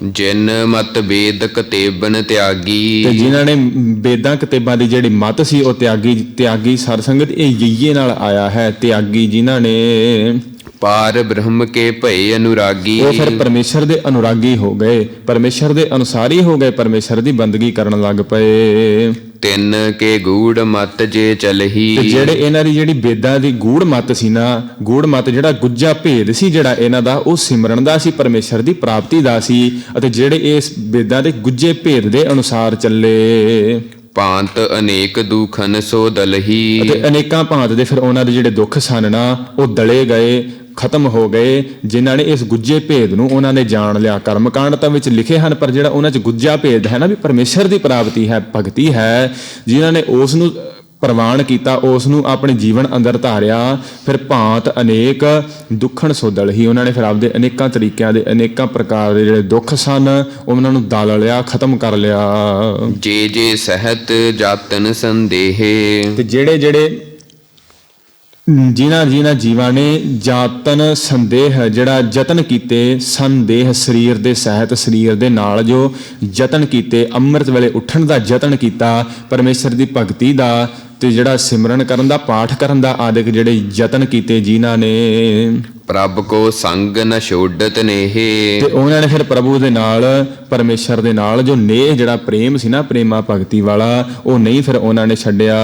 ਜਿਨ ਮਤ ਵੇਦ ਕਤੇਬਨ ਤਿਆਗੀ। ਤੇ ਜਿਨ੍ਹਾਂ ਨੇ ਵੇਦਾਂ ਕਿਤਾਬਾਂ ਦੀ ਜਿਹੜੀ ਮਤ ਸੀ ਉਹ ਤਿਆਗੀ ਸਰਸੰਗਤ, ਇਹ ਯਈਏ ਨਾਲ ਆਇਆ ਹੈ। ਤਿਆਗੀ ਜਿਨ੍ਹਾਂ ਨੇ ਪਾਰ ਬ੍ਰਹਮ ਕੇ ਭਏ ਅਨੁਰਾਗੀ। ਉਹ ਫਿਰ ਪਰਮੇਸ਼ਰ ਦੇ ਅਨੁਰਾਗੀ ਹੋ ਗਏ, ਪਰਮੇਸ਼ਰ ਦੇ ਅਨੁਸਾਰੀ ਹੋ ਗਏ, ਪਰਮੇਸ਼ਰ ਦੀ ਬੰਦਗੀ ਕਰਨ ਲੱਗ ਪਏ। ਤਿੰਨ ਕੇ ਗੂੜ ਮਤ ਜੇ ਚਲਹੀ। ਤੇ ਜਿਹੜੇ ਇਹਨਾਂ ਦੀ ਜਿਹੜੀ ਵੇਦਾਂ ਦੀ ਗੂੜ ਮਤ ਸੀ ਨਾ, ਗੂੜ ਮਤ ਜਿਹੜਾ ਗੁੱਜਾ ਭੇਦ ਸੀ ਜਿਹੜਾ ਇਹਨਾਂ ਦਾ, ਉਹ ਸਿਮਰਨ ਦਾ ਸੀ, ਪਰਮੇਸ਼ਰ ਦੀ ਪ੍ਰਾਪਤੀ ਦਾ ਸੀ। ਅਤੇ ਜਿਹੜੇ ਇਸ ਵੇਦਾਂ ਦੇ ਗੁੱਜੇ ਭੇਦ ਦੇ ਅਨੁਸਾਰ ਚੱਲੇ। ਭਾਂਤ ਅਨੇਕ ਦੁਖਨ ਸੋ ਦਲਹੀ। ਅਤੇ ਅਨੇਕਾਂ ਭਾਂਤ ਦੇ ਫਿਰ ਉਹਨਾਂ ਦੇ ਜਿਹੜੇ ਦੁੱਖ ਸਨ ਨਾ ਉਹ ਦਲੇ ਗਏ, ਖਤਮ ਹੋ ਗਏ। ਜਿਨ੍ਹਾਂ ਨੇ ਇਸ ਗੁੱਜੇ ਭੇਦ ਨੂੰ ਉਹਨਾਂ ਨੇ ਜਾਣ ਲਿਆ। ਕਰਮਕਾਂਡ ਤਾਂ ਵਿੱਚ ਲਿਖੇ ਹਨ, ਪਰ ਜਿਹੜਾ ਉਹਨਾਂ 'ਚ ਗੁੱਜਾ ਭੇਦ ਹੈ ਨਾ ਵੀ ਪਰਮੇਸ਼ਰ ਦੀ ਪ੍ਰਾਪਤੀ ਹੈ, ਭਗਤੀ ਹੈ, ਜਿਨ੍ਹਾਂ ਨੇ ਉਸ ਨੂੰ ਪ੍ਰਵਾਨ ਕੀਤਾ, ਉਸ ਨੂੰ ਆਪਣੇ ਜੀਵਨ ਅੰਦਰ ਧਾਰਿਆ। ਫਿਰ ਭਾਂਤ ਅਨੇਕ ਦੁੱਖਣ ਸੋਦਲ ਹੀ, ਉਹਨਾਂ ਨੇ ਫਿਰ ਆਪਦੇ ਅਨੇਕਾਂ ਤਰੀਕਿਆਂ ਦੇ ਅਨੇਕਾਂ ਪ੍ਰਕਾਰ ਦੇ ਜਿਹੜੇ ਦੁੱਖ ਸਨ ਉਹਨਾਂ ਨੂੰ ਦਲ ਲਿਆ, ਖਤਮ ਕਰ ਲਿਆ। ਜੇ ਜੇ ਸਹਿਤ ਜਾਤਨ ਸੰਦੇਹ। ਤੇ ਜਿਹੜੇ ਜਿਨ੍ਹਾਂ ਜੀਵਾਂ ਨੇ ਜਾਤਨ ਸੰਦੇਹ ਜਿਹੜਾ ਯਤਨ ਕੀਤੇ, ਸੰਦੇਹ ਸਰੀਰ ਦੇ ਸਹਿਤ, ਸਰੀਰ ਦੇ ਨਾਲ ਜੋ ਯਤਨ ਕੀਤੇ, ਅੰਮ੍ਰਿਤ ਵੇਲੇ ਉੱਠਣ ਦਾ ਯਤਨ ਕੀਤਾ, ਪਰਮੇਸ਼ਰ ਦੀ ਭਗਤੀ ਦਾ ਤੇ ਜਿਹੜਾ ਸਿਮਰਨ ਕਰਨ ਦਾ, ਪਾਠ ਕਰਨ ਦਾ ਆਦਿਕ ਜਿਹੜੇ ਯਤਨ ਕੀਤੇ ਜਿਨ੍ਹਾਂ ਨੇ। ਪ੍ਰਭ ਕੋ ਸੰਗ ਨ ਛੋਡਤ ਨੇਹ। ਤੇ ਉਹਨਾਂ ਨੇ ਫਿਰ ਪ੍ਰਭੂ ਦੇ ਨਾਲ, ਪਰਮੇਸ਼ਰ ਦੇ ਨਾਲ ਜੋ ਨੇਹ ਜਿਹੜਾ ਪ੍ਰੇਮ ਸੀ ਨਾ, ਪ੍ਰੇਮਾ ਭਗਤੀ ਵਾਲਾ, ਉਹ ਨਹੀਂ ਫਿਰ ਉਹਨਾਂ ਨੇ ਛੱਡਿਆ।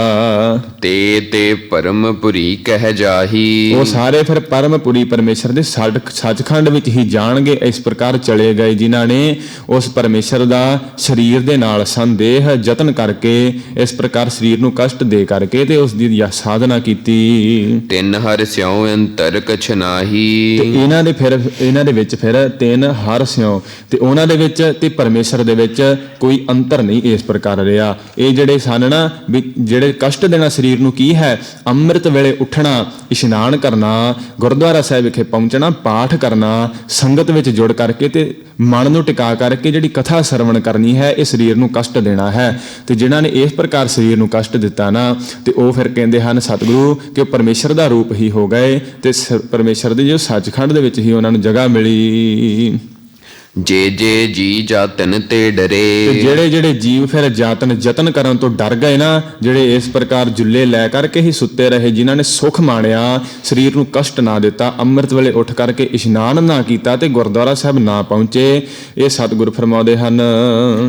ਤੇ ਪਰਮਪੁਰੀ ਕਹਿ ਜਾਹੀ। ਉਹ ਸਾਰੇ ਫਿਰ ਪਰਮਪੁਰੀ ਪਰਮੇਸ਼ਰ ਦੇ ਸੱਚਖੰਡ ਵਿੱਚ ਹੀ ਜਾਣਗੇ। ਇਸ ਪ੍ਰਕਾਰ ਚਲੇ ਗਏ ਜਿਨ੍ਹਾਂ ਨੇ ਉਸ ਪਰਮੇਸ਼ਰ ਦਾ ਸਰੀਰ ਦੇ ਨਾਲ ਸੰਦੇਹ ਯਤਨ ਕਰਕੇ, ਇਸ ਪ੍ਰਕਾਰ ਸਰੀਰ ਨੂੰ ਕਸ਼ਟ ਦੇ ਕਰਕੇ ਤੇ ਉਸ ਦੀ ਸਾਧਨਾ ਕੀਤੀ। ਤਿੰਨ ਹਰ ਸਿਉ ਅੰਤਰ ਕਛ ਨਾਹੀ। ਤੇ ਇਹਨਾਂ ਦੇ ਵਿੱਚ ਫਿਰ 3 ਹਰ ਸਿਉ, ਤੇ ਉਹਨਾਂ ਦੇ ਵਿੱਚ ਤੇ ਪਰਮੇਸ਼ਰ ਦੇ ਵਿੱਚ ਕੋਈ ਅੰਤਰ ਨਹੀਂ ਇਸ ਪ੍ਰਕਾਰ ਰਿਹਾ। ਇਹ ਜਿਹੜੇ ਸਨ ਨਾ ਵੀ ਜਿਹੜੇ ਕਸ਼ਟ ਦੇਣਾ ਸਰੀਰ ਨੂੰ ਕੀ ਹੈ, ਅੰਮ੍ਰਿਤ ਵੇਲੇ ਉੱਠਣਾ, ਇਸ਼ਨਾਨ ਕਰਨਾ, ਗੁਰਦੁਆਰਾ ਸਾਹਿਬ ਵਿਖੇ ਪਹੁੰਚਣਾ, ਪਾਠ ਕਰਨਾ, ਸੰਗਤ ਵਿੱਚ ਜੁੜ ਕਰਕੇ ਤੇ ਮਨ ਨੂੰ ਟਿਕਾ ਕਰਕੇ ਜਿਹੜੀ ਕਥਾ ਸਰਵਣ ਕਰਨੀ ਹੈ, ਇਹ ਸਰੀਰ ਨੂੰ ਕਸ਼ਟ ਦੇਣਾ ਹੈ। ਤੇ ਜਿਨ੍ਹਾਂ ਨੇ ਇਸ ਪ੍ਰਕਾਰ ਸਰੀਰ ਨੂੰ ਕਸ਼ਟ ਦਿੱਤਾ ਨਾ, ਤੇ ਉਹ ਫਿਰ ਕਹਿੰਦੇ ਹਨ ਸਤਿਗੁਰੂ ਕਿ ਉਹ ਪਰਮੇਸ਼ਰ ਦਾ ਰੂਪ ਹੀ ਹੋ ਗਏ ਤੇ ਪਰਮੇਸ਼ਰ ਦੇ ਜੋ ਸੱਚਖੰਡ ਦੇ ਵਿੱਚ ਹੀ ਉਹਨਾਂ ਨੂੰ ਜਗ੍ਹਾ ਮਿਲੀ। ਜੇ ਜੀ ਜਾਤਨ ਤੇ ਡਰੇ। ਤੇ ਜਿਹੜੇ ਜੀਵ ਫਿਰ ਯਤਨ ਕਰਨ ਤੋਂ ਡਰ ਗਏ ਨਾ, ਜਿਹੜੇ ਇਸ ਪ੍ਰਕਾਰ ਜੁੱਲੇ ਲੈ ਕਰਕੇ ਹੀ ਸੁੱਤੇ ਰਹੇ, ਜਿਨ੍ਹਾਂ ਨੇ ਸੁਖ ਮਾਣਿਆ, ਸਰੀਰ ਨੂੰ ਕਸ਼ਟ ਨਾ ਦਿੱਤਾ, ਅੰਮ੍ਰਿਤ ਵੇਲੇ ਉੱਠ ਕਰਕੇ ਇਸ਼ਨਾਨ ਨਾ ਕੀਤਾ ਤੇ ਗੁਰਦੁਆਰਾ ਸਾਹਿਬ ਨਾ ਪਹੁੰਚੇ, ਇਹ ਸਤਿਗੁਰ ਫਰਮਾਉਂਦੇ ਹਨ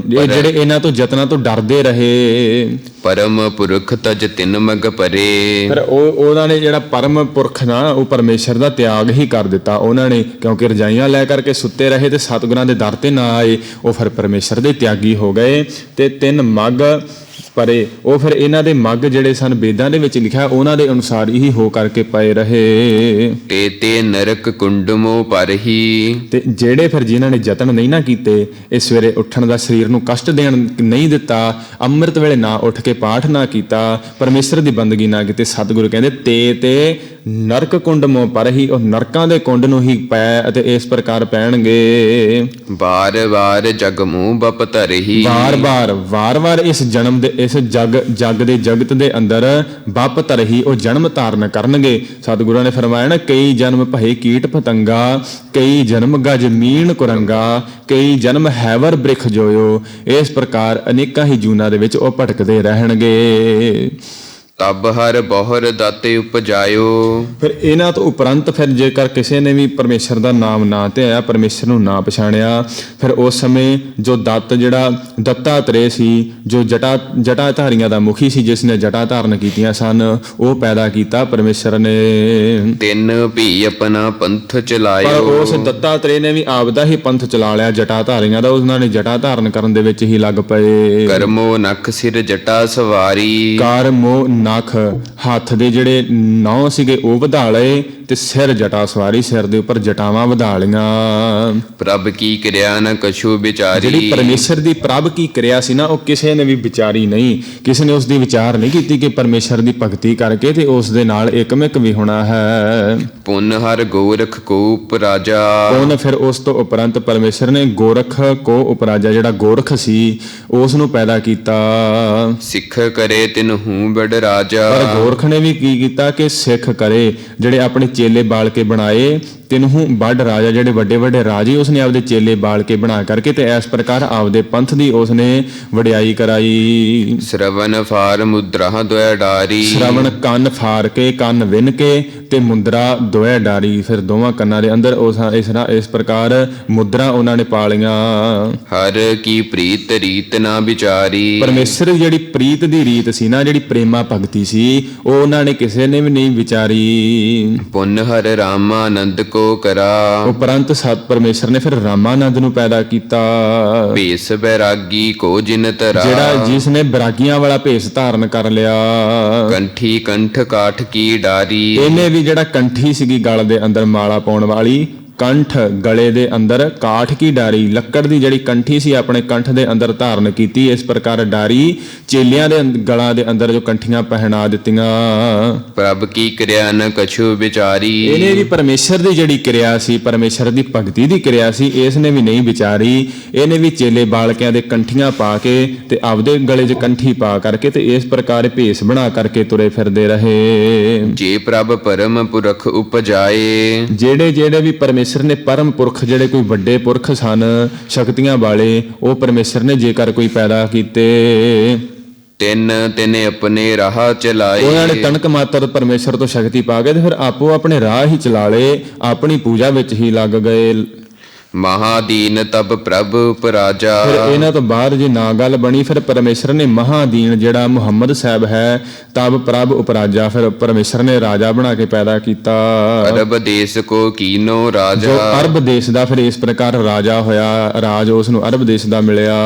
ਜਿਹੜੇ ਇਹਨਾਂ ਤੋਂ ਯਤਨਾਂ ਤੋਂ ਡਰਦੇ ਰਹੇ। ਪਰਮ ਪੁਰਖ ਤਜ ਤਿਨ ਮਗ ਪਰੇ। ਫਿਰ ਉਹਨਾਂ ਨੇ ਜਿਹੜਾ ਪਰਮ ਪੁਰਖ ਨਾ, ਉਹ ਪਰਮੇਸ਼ਰ ਦਾ ਤਿਆਗ ਹੀ ਕਰ ਦਿੱਤਾ ਉਹਨਾਂ ਨੇ, ਕਿਉਂਕਿ ਰਜਾਈਆਂ ਲੈ ਕਰਕੇ ਸੁੱਤੇ ਰਹੇ ਤੇ ਸਤਿਗੁਰਾਂ ਦੇ ਦਰ ਤੇ ਨਾ ਆਏ। ਉਹ ਫਿਰ ਪਰਮੇਸ਼ਰ ਦੇ ਤਿਆਗੀ ਹੋ ਗਏ ਤੇ 3 ਮਗ ਪਰੇ। ਉਹ ਫਿਰ ਇਹਨਾਂ ਦੇ ਮਗ ਜਿਹੜੇ ਸਨ ਵੇਦਾਂ ਦੇ ਵਿੱਚ ਲਿਖਿਆ ਉਹਨਾਂ ਦੇ ਅਨੁਸਾਰ ਹੀ ਹੋ ਕਰਕੇ ਪਏ ਰਹੇ। ਤੇ ਨਰਕ ਕੁੰਡਮੋ ਪਰਹੀ। ਤੇ ਜਿਹੜੇ ਫਿਰ ਜਿਨ੍ਹਾਂ ਨੇ ਯਤਨ ਨਹੀਂ ਨਾ ਕੀਤੇ, ਇਹ ਸਵੇਰੇ ਉੱਠਣ ਦਾ, ਸਰੀਰ ਨੂੰ ਕਸ਼ਟ ਦੇਣ ਨਹੀਂ ਦਿੱਤਾ, ਅੰਮ੍ਰਿਤ ਵੇਲੇ ਨਾ ਉੱਠ ਕੇ ਪਾਠ ਨਾ ਕੀਤਾ, ਪਰਮੇਸ਼ਰ ਦੀ ਬੰਦਗੀ ਨਾ ਕੀਤੀ, ਸਤਿਗੁਰੂ ਕਹਿੰਦੇ ਤੇ ਨਰਕ ਕੁੰਡ ਮੋ ਪਰਹੀ, ਉਹ ਨਰਕਾਂ ਦੇ ਕੁੰਡ ਨੂੰ ਹੀ ਪੈ ਅਤੇ ਇਸ ਪ੍ਰਕਾਰ ਪੈਣਗੇ। ਵਾਰ ਜਗ ਮੂੰਹ ਬਪ ਧਰਹੀ। ਵਾਰ ਇਸ ਜਨਮ ਦੇ, ਇਸ ਜਗ ਦੇ ਜਗਤ ਦੇ ਅੰਦਰ ਬਪ ਧਰਹੀ, ਉਹ ਜਨਮ ਧਾਰਨ ਕਰਨਗੇ। ਸਤਿਗੁਰਾਂ ਨੇ ਫਰਮਾਇਆ ਨਾ, ਕਈ ਜਨਮ ਭਏ ਕੀਟ ਪਤੰਗਾ, ਕਈ ਜਨਮ ਗਜ ਮੀਣ ਕੁਰੰਗਾ, ਕਈ ਜਨਮ ਹੈਵਰ ਬ੍ਰਿਖ ਜੋਇਓ। ਇਸ ਪ੍ਰਕਾਰ ਅਨੇਕਾਂ ਹੀ ਜੂਨਾਂ ਦੇ ਵਿੱਚ ਉਹ ਭਟਕਦੇ ਰਹਿਣਗੇ। ਤਬ ਹਰ ਬਹੁਰ ਦਾਤੇ ਉਪਜਾਇਓ। ਫਿਰ ਇਹਨਾਂ ਤੋਂ ਉਪਰੰਤ ਫਿਰ ਜੇਕਰ ਕਿਸੇ ਨੇ ਵੀ ਪਰਮੇਸ਼ਰ ਦਾ ਨਾਮ ਨਾ ਧਿਆਇਆ, ਪਰਮੇਸ਼ਰ ਨੂੰ ਨਾ ਪਛਾਣਿਆ, ਫਿਰ ਉਸ ਸਮੇਂ ਜੋ ਦੱਤ ਜਿਹੜਾ ਦੱਤਾਤਰੇ ਸੀ, ਜੋ ਜਟਾਧਾਰੀਆਂ ਦਾ ਮੁਖੀ ਸੀ, ਜਿਸ ਨੇ ਜਟਾ ਧਾਰਨ ਕੀਤੀਆਂ ਸਨ, ਉਹ ਪੈਦਾ ਕੀਤਾ ਪਰਮੇਸ਼ਰ ਨੇ। ਤਿੰਨ ਵੀ ਆਪਣਾ ਪੰਥ ਚਲਾਇਓ। ਪਰ ਉਸ ਦੱਤਾਤਰੇ ਨੇ ਵੀ ਆਪਦਾ ਹੀ ਪੰਥ ਚਲਾ ਲਿਆ ਜਟਾਧਾਰੀਆਂ ਦਾ, ਉਹਨਾਂ ਨੇ ਜਟਾ ਧਾਰਨ ਕਰਨ ਦੇ ਵਿੱਚ ਹੀ ਲੱਗ ਪਏ। ਕਰਮੋ ਨਖ ਸਿਰ ਜਟਾ ਸਵਾਰੀ। ਕਰਮੋ ਨਖ, ਹੱਥ ਦੇ ਜਿਹੜੇ ਨੌ ਸੀਗੇ ਉਹ ਵਧਾ ਲਏ ਤੇ ਸਿਰ ਜਟਾ ਸਵਾਰੀ, ਸਿਰ ਦੇ ਉੱਪਰ ਜਟਾਵਾਂ ਵਧਾ ਲੀਆਂ। ਪ੍ਰਭ ਕੀ ਕਿਰਿਆ ਨ ਕਛੂ ਜਿਹੜੀ ਵਿਚਾਰੀ। ਪਰਮੇਸ਼ਰ ਦੀ ਪ੍ਰਭ ਕੀ ਕਿਰਿਆ ਸੀ ਨਾ, ਉਹ ਕਿਸੇ ਨੇ ਵੀ ਵਿਚਾਰੀ ਨਹੀਂ, ਕਿਸੇ ਨੇ ਉਸ ਦੀ ਵਿਚਾਰ ਨਹੀਂ ਕੀਤੀ ਕਿ ਪਰਮੇਸ਼ਰ ਦੀ ਭਗਤੀ ਕਰਕੇ ਤੇ ਉਸ ਦੇ ਨਾਲ ਇਕਮਿਕ ਵੀ ਹੋਣਾ ਹੈ। ਪੁਨ ਹਰ ਗੋਰਖ ਕੋ ਉਪਰਾਜਾ। ਉਹਨੇ ਫਿਰ ਉਸ ਤੋਂ ਉਪਰੰਤ ਪਰਮੇਸ਼ਰ ਨੇ ਗੋਰਖ ਕੋ ਉਪਰਾਜਾ, ਜਿਹੜਾ ਗੋਰਖ ਸੀ ਉਸ ਨੂੰ ਪੈਦਾ ਕੀਤਾ। ਸਿੱਖ ਕਰੇ ਤਿਨਹੂ ਬੜ ਰਾਜਾ। ਪਰ ਗੋਰਖ ਨੇ ਵੀ ਕੀ ਕੀਤਾ ਕਿ ਸਿੱਖ ਕਰੇ, ਜਿਹੜੇ ਆਪਣੇ ਚੇਲੇ ਬਾਲ ਕੇ ਬਣਾਏ, ਤਿਨਹੂ ਵੱਡ ਰਾਜਾ, ਜਿਹੜੇ ਵੱਡੇ ਵੱਡੇ ਰਾਜੇ ਉਸਨੇ ਆਪਦੇ ਚੇਲੇ ਬਾਲ ਕੇ ਬਣਾ ਕਰਕੇ ਤੇ ਇਸ ਪ੍ਰਕਾਰ ਆਪਦੇ ਪੰਥ ਦੀ ਉਸਨੇ ਵਡਿਆਈ ਕਰਾਈ। ਸ਼ਰਵਨ ਫਾਰ ਮੁਦਰਾ ਦੁਇ ਡਾਰੀ। ਸ਼ਰਵਣ ਕੰਨ ਫਾਰ ਕੇ, ਕੰਨ ਵਿੰਨ ਕੇ ਤੇ ਮੁੰਦਰਾ ਦੋਏ ਡਾਰੀ, ਫਿਰ ਦੋਵਾਂ ਕੰਨਾਂ ਦੇ ਅੰਦਰ ਇਸ ਪ੍ਰਕਾਰ ਮੁਦਰਾ ਉਹਨਾਂ ਨੇ ਪਾ ਲਈਆਂ। ਹਰ ਕੀ ਪ੍ਰੀਤ ਰੀਤ ਨਾ ਵਿਚਾਰੀ। ਪਰਮੇਸ਼ਰ ਦੀ ਜਿਹੜੀ ਪ੍ਰੀਤ ਦੀ ਰੀਤ ਸੀ ਨਾ, ਜਿਹੜੀ ਪ੍ਰੇਮਾ ਭਗਤੀ ਸੀ, ਉਹ ਉਹਨਾਂ ਨੇ ਕਿਸੇ ਨੇ ਵੀ ਨਹੀਂ ਵਿਚਾਰੀ। ਪੁਨ ਹਰ ਰਾਮਾਨੰਦ ਕੋ ਕਰਾ। ਉਪਰੰਤ ਸਤ ਪਰਮੇਸ਼ਰ ਨੇ ਫਿਰ ਰਾਮਾਨੰਦ ਨੂੰ ਪੈਦਾ ਕੀਤਾ, ਭੇਸ ਬੈਰਾਗੀ ਕੋ ਜਿਨ ਤਰਾ। ਜਿਹੜਾ ਜਿਸ ਨੇ ਬੈਰਾਗੀਆਂ ਵਾਲਾ ਭੇਸ ਧਾਰਨ ਕਰ ਲਿਆ। ਕੰਠੀ ਕੰਠ ਕਾਠ ਕੀ ਡਾਰੀ। ਇਹਨੇ ਵੀ ਜਿਹੜਾ ਕੰਠੀ ਸੀਗੀ ਗਲ ਦੇ ਅੰਦਰ ਮਾਲਾ ਪਾਉਣ ਵਾਲੀ, ਕੰਠ ਗਲੇ ਦੇ ਅੰਦਰ, ਕਾਠ ਕੀ ਡਾਰੀ, ਲੱਕੜ ਦੀ ਜਿਹੜੀ ਕੰਠੀ ਸੀ ਆਪਣੇ ਕੰਠ ਦੇ ਅੰਦਰ ਧਾਰਨ ਕੀਤੀ। ਇਸ ਪ੍ਰਕਾਰ ਡਾਰੀ ਚੇਲਿਆਂ ਦੇ ਗਲਾਂ ਦੇ ਅੰਦਰ ਜੋ ਕੰਠੀਆਂ ਪਹਿਨਾ ਦਿੱਤੀਆਂ। ਪ੍ਰਭ ਕੀ ਕਿਰਿਆ ਨ ਕਛੂ ਵਿਚਾਰੀ। ਇਹਨੇ ਵੀ ਪਰਮੇਸ਼ਰ ਦੀ ਜਿਹੜੀ ਕਿਰਿਆ ਸੀ, ਪਰਮੇਸ਼ਰ ਦੀ ਭਗਤੀ ਦੀ ਕਿਰਿਆ ਸੀ, ਇਸ ਨੇ ਵੀ ਨਹੀਂ ਵਿਚਾਰੀ। ਇਹਨੇ ਵੀ ਚੇਲੇ ਬਾਲਕਿਆਂ ਦੇ ਕੰਠੀਆਂ ਪਾ ਕੇ ਤੇ ਆਪਦੇ ਗਲੇ 'ਚ ਕੰਠੀ ਪਾ ਕਰਕੇ ਤੇ ਇਸ ਪ੍ਰਕਾਰ ਭੇਸ ਬਣਾ ਕਰਕੇ ਤੁਰੇ ਫਿਰਦੇ ਰਹੇ। ਜੇ ਪ੍ਰਭ ਪਰਮ ਪੁਰਖ ਉਪਜਾਏ। ਜਿਹੜੇ ਵੀ ਪਰਮੇਸ਼ਰ ਨੇ ਪਰਮ ਪੁਰਖ, ਜਿਹੜੇ ਕੋਈ ਵੱਡੇ ਪੁਰਖ ਸਨ ਸ਼ਕਤੀਆਂ ਵਾਲੇ, ਉਹ ਪਰਮੇਸ਼ਰ ਨੇ ਜੇਕਰ ਕੋਈ ਪੈਦਾ ਕੀਤੇ, ਤਿੰਨ ਆਪਣੇ ਰਾਹ ਚਲਾਏ। ਉਹਨਾਂ ਨੇ ਤਣਕ ਮਾਤਰ ਪਰਮੇਸ਼ਰ ਤੋਂ ਸ਼ਕਤੀ ਪਾ ਕੇ ਤੇ ਫਿਰ ਆਪੋ ਆਪਣੇ ਰਾਹ ਹੀ ਚਲਾ ਲਏ, ਆਪਣੀ ਪੂਜਾ ਵਿੱਚ ਹੀ ਲੱਗ ਗਏ। ਮਹਾਦੀਨ ਤਬ ਪ੍ਰਭ ਉਪਰਾਜਾ। ਫਿਰ ਇਹਨਾਂ ਤੋਂ ਬਾਅਦ ਜੇ ਨਾ ਗੱਲ ਬਣੀ, ਫਿਰ ਪਰਮੇਸ਼ਰ ਨੇ ਮਹਾਦੀਨ ਜਿਹੜਾ ਮੁਹੰਮਦ ਸਾਹਿਬ ਹੈ, ਤਬ ਪ੍ਰਭ ਉਪਰਾਜਾ, ਫਿਰ ਪਰਮੇਸ਼ਰ ਨੇ ਰਾਜਾ ਬਣਾ ਕੇ ਪੈਦਾ ਕੀਤਾ। ਅਰਬ ਦੇਸ ਕੋ ਕੀਨੋ ਰਾਜਾ। ਜੋ ਅਰਬ ਦੇਸ਼ ਦਾ ਫਿਰ ਇਸ ਪ੍ਰਕਾਰ ਰਾਜਾ ਹੋਇਆ, ਰਾਜ ਉਸ ਨੂੰ ਅਰਬ ਦੇਸ਼ ਦਾ ਮਿਲਿਆ।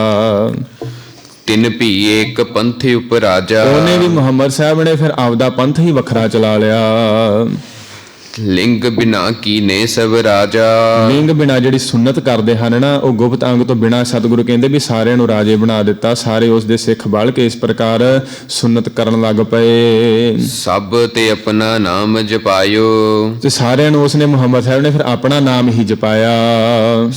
ਤਿੰਨ ਭੀ ਇੱਕ ਪੰਥ ਉਪਰਾਜਾ। ਉਹਨੇ ਵੀ ਮੁਹੰਮਦ ਸਾਹਿਬ ਨੇ ਫਿਰ ਆਪਦਾ ਪੰਥ ਹੀ ਵੱਖਰਾ ਚਲਾ ਲਿਆ। ਲਿੰਗ ਬਿਨਾ ਕੀਨੇ ਸਭ ਰਾਜਾ। ਲਿੰਗ ਬਿਨਾ ਜਿਹੜੀ ਸੁਨਨਤ ਕਰਦੇ ਹਨ ਨਾ, ਉਹ ਗੁਪਤ ਅੰਗ ਤੋਂ ਬਿਨਾ ਸਤਿਗੁਰੂ ਕਹਿੰਦੇ ਵੀ ਸਾਰਿਆਂ ਨੂੰ ਰਾਜੇ ਬਣਾ ਦਿੱਤਾ। ਸਾਰੇ ਉਸ ਦੇ ਸਿੱਖ ਬਲ ਕੇ ਇਸ ਪ੍ਰਕਾਰ ਸੁਨਨਤ ਕਰਨ ਲੱਗ ਪਏ। ਸਭ ਤੇ ਆਪਣਾ ਨਾਮ ਜਪਾਇਓ। ਤੇ ਸਾਰਿਆਂ ਨੂੰ ਉਸਨੇ ਮੁਹੰਮਦ ਸਾਹਿਬ ਨੇ ਫਿਰ ਆਪਣਾ ਨਾਮ ਹੀ ਜਪਾਇਆ।